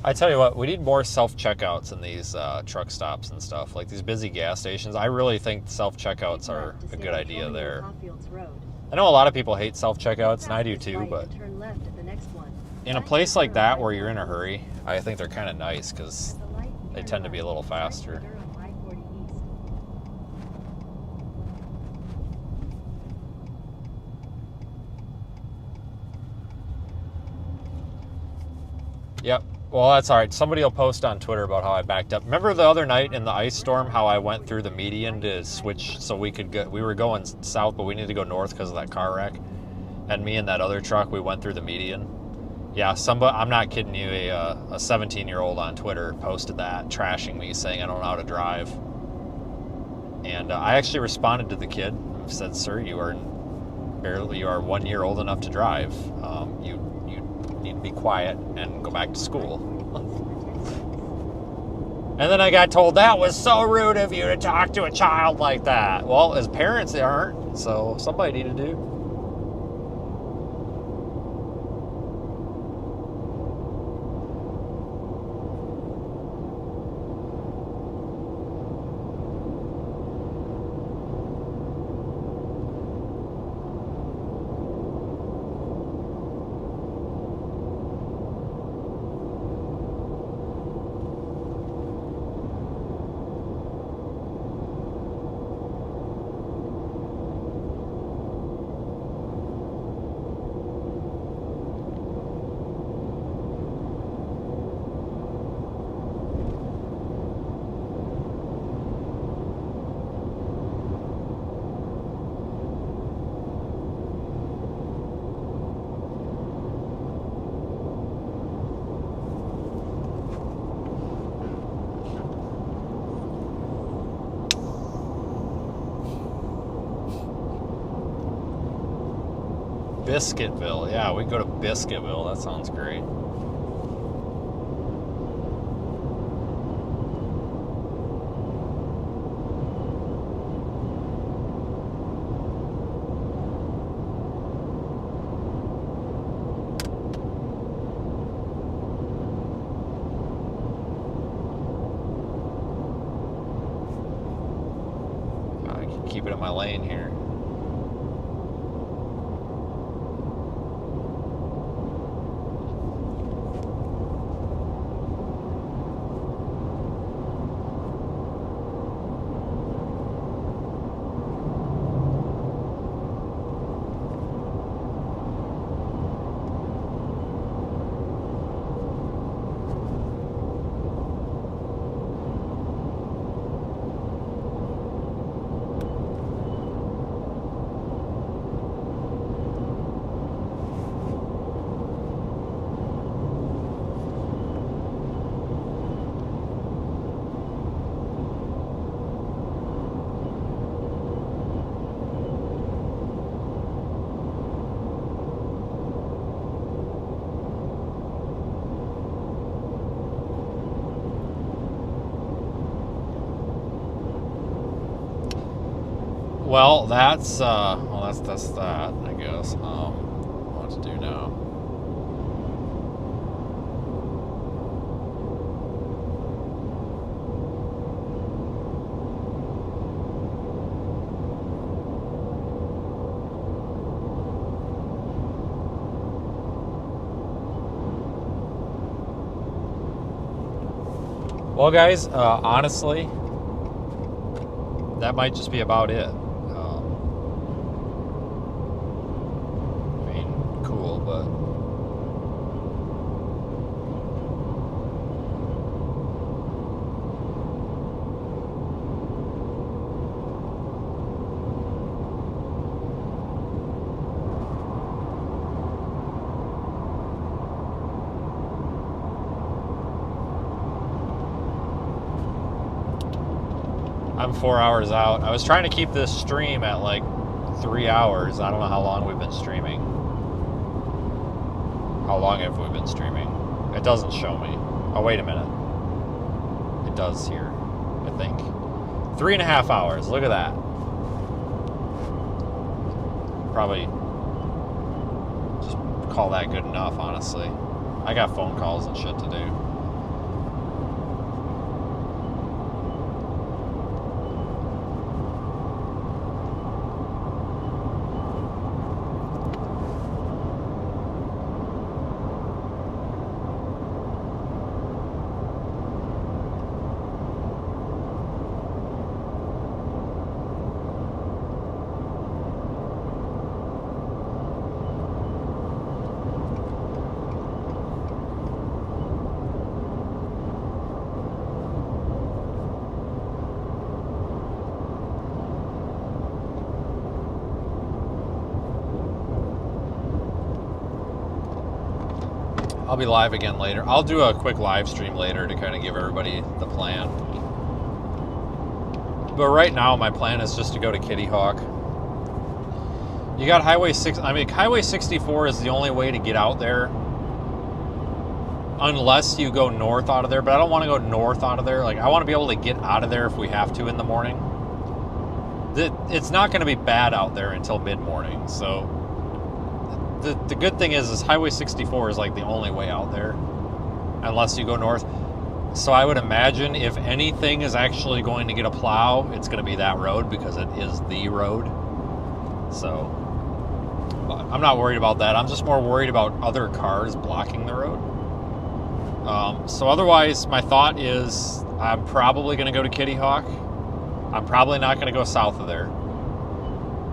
I tell you what, we need more self-checkouts in these truck stops and stuff. Like these busy gas stations. I really think self-checkouts are a good idea there. I know a lot of people hate self-checkouts, and I do too, but in a place like that where you're in a hurry, I think they're kind of nice because they tend to be a little faster. Yep. Well, that's all right. Somebody will post on Twitter about how I backed up. Remember the other night in the ice storm, how I went through the median to switch so we could get... We were going south, but we needed to go north because of that car wreck. And me and that other truck, we went through the median. Yeah, I'm not kidding you. A 17-year-old on Twitter posted that, trashing me, saying I don't know how to drive. And I actually responded to the kid and said, "Sir, you are 1 year old enough to drive. You need to be quiet and go back to school." And then I got told that was so rude of you to talk to a child like that. Well, as parents, they aren't. So somebody needed to. Biscuitville. Yeah, we go to Biscuitville. That sounds great. I can keep it in my lane here. Well, that's that, I guess. What to do now? Well, guys, honestly, that might just be about it. I'm 4 hours out. I was trying to keep this stream at like 3 hours. I don't know how long we've been streaming. How long have we been streaming? It doesn't show me. Oh, wait a minute. It does here, I think. 3.5 hours. Look at that. Probably just call that good enough, honestly. I got phone calls and shit to do. I'll be live again later. I'll do a quick live stream later to kind of give everybody the plan. But right now, my plan is just to go to Kitty Hawk. You got Highway 64 is the only way to get out there. unless you go north out of there, but I don't want to go north out of there. Like, I want to be able to get out of there if we have to in the morning. It's not going to be bad out there until mid-morning, so the good thing is Highway 64 is like the only way out there, unless you go north. So I would imagine if anything is actually going to get a plow, it's going to be that road because it is the road. So I'm not worried about that. I'm just more worried about other cars blocking the road. So otherwise, my thought is I'm probably going to go to Kitty Hawk. I'm probably not going to go south of there.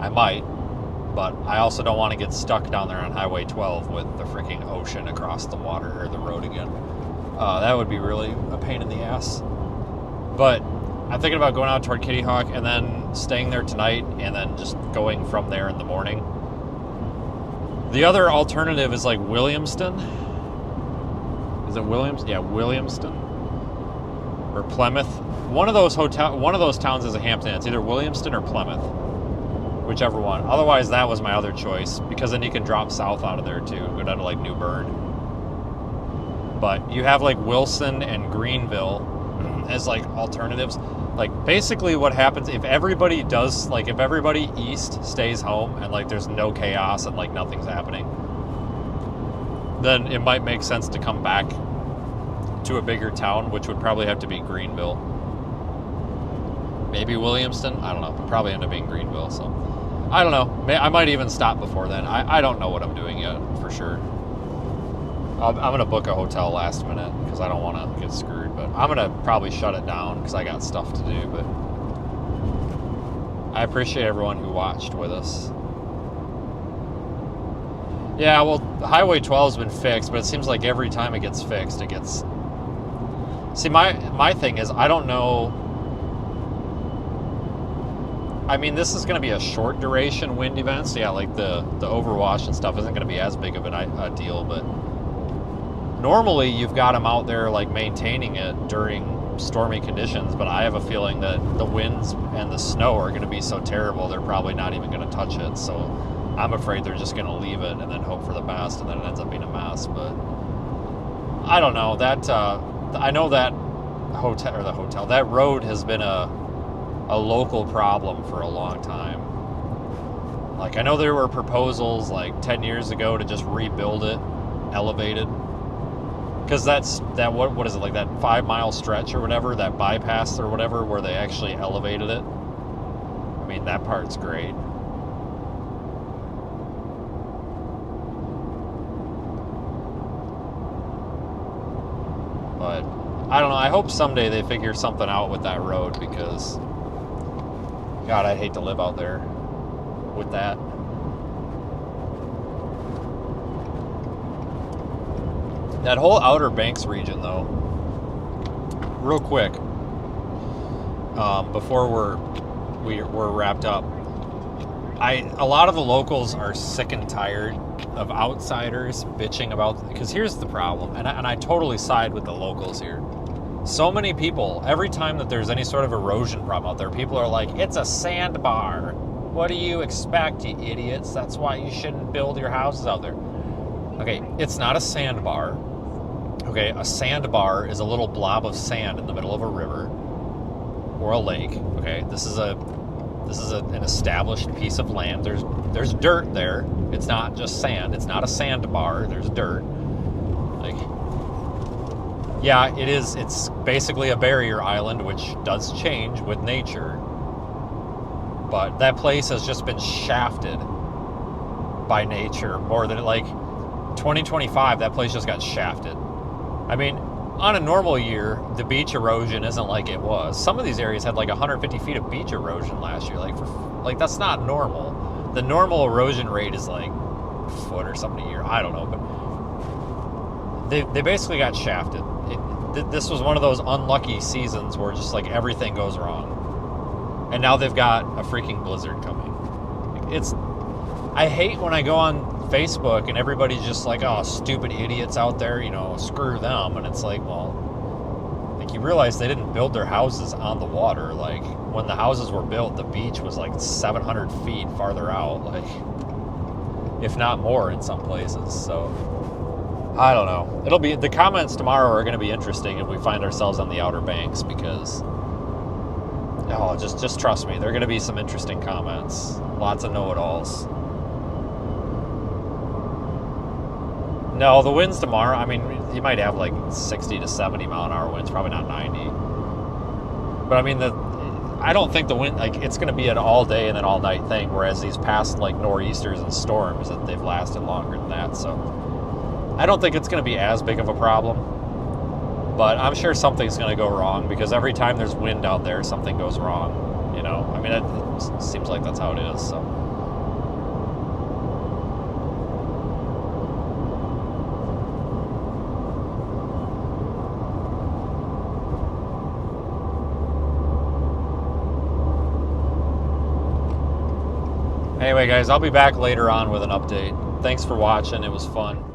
I might, but I also don't want to get stuck down there on Highway 12 with the freaking ocean across the water or the road again. That would be really a pain in the ass. But I'm thinking about going out toward Kitty Hawk and then staying there tonight and then just going from there in the morning. The other alternative is like Williamston. Is it Williams? Yeah, Williamston. Or Plymouth. One of those towns is a Hampton. It's either Williamston or Plymouth. Whichever one. Otherwise, that was my other choice, because then you can drop south out of there too. Go down to like New Bern. But you have like Wilson and Greenville as like alternatives. Like basically what happens if everybody east stays home and like there's no chaos and like nothing's happening, then it might make sense to come back to a bigger town, which would probably have to be Greenville. Maybe Williamston? I don't know. But probably end up being Greenville. So I don't know. I might even stop before then. I don't know what I'm doing yet for sure. I'm going to book a hotel last minute because I don't want to get screwed. But I'm going to probably shut it down because I got stuff to do. But I appreciate everyone who watched with us. Yeah, well, Highway 12's been fixed, but it seems like every time it gets fixed, it gets... See, my thing is, I don't know... I mean, this is going to be a short duration wind event, so yeah, like the overwash and stuff isn't going to be as big of a deal, but normally you've got them out there like maintaining it during stormy conditions, but I have a feeling that the winds and the snow are going to be so terrible they're probably not even going to touch it, so I'm afraid they're just going to leave it and then hope for the best, and then it ends up being a mess. But I don't know. That I know that that road has been a local problem for a long time. Like, I know there were proposals like 10 years ago to just rebuild it, elevated. Because what is it, like that 5-mile stretch or whatever, that bypass or whatever, where they actually elevated it. I mean, that part's great. But I don't know. I hope someday they figure something out with that road, because God, I'd hate to live out there with that. That whole Outer Banks region, though, real quick, before we're wrapped up, a lot of the locals are sick and tired of outsiders bitching about, because here's the problem, and I totally side with the locals here. So many people, every time that there's any sort of erosion problem out there, people are like, it's a sandbar. What do you expect, you idiots? That's why you shouldn't build your houses out there. Okay, it's not a sandbar. Okay, a sandbar is a little blob of sand in the middle of a river or a lake. Okay, this is an established piece of land. There's dirt there. It's not just sand. It's not a sandbar. There's dirt. Like, yeah, it is. It's basically a barrier island, which does change with nature. But that place has just been shafted by nature more than, like, 2025, that place just got shafted. I mean, on a normal year, the beach erosion isn't like it was. Some of these areas had like 150 feet of beach erosion last year. Like that's not normal. The normal erosion rate is like a foot or something a year. I don't know, but they basically got shafted. This was one of those unlucky seasons where just like everything goes wrong. And now they've got a freaking blizzard coming. I hate when I go on Facebook and everybody's just like, oh, stupid idiots out there, screw them. And it's like, well, like, you realize they didn't build their houses on the water. Like, when the houses were built, the beach was like 700 feet farther out, like, if not more in some places. So I don't know. It'll be, the comments tomorrow are going to be interesting if we find ourselves on the Outer Banks, because just trust me, there are going to be some interesting comments. Lots of know-it-alls. No, the winds tomorrow, I mean, you might have like 60 to 70 mile an hour winds, probably not 90. But I mean, I don't think the wind, like, it's going to be an all day and an all night thing, whereas these past like nor'easters and storms, that they've lasted longer than that. So I don't think it's going to be as big of a problem, but I'm sure something's going to go wrong, because every time there's wind out there, something goes wrong, you know? I mean, it seems like that's how it is, so. Anyway, guys, I'll be back later on with an update. Thanks for watching. It was fun.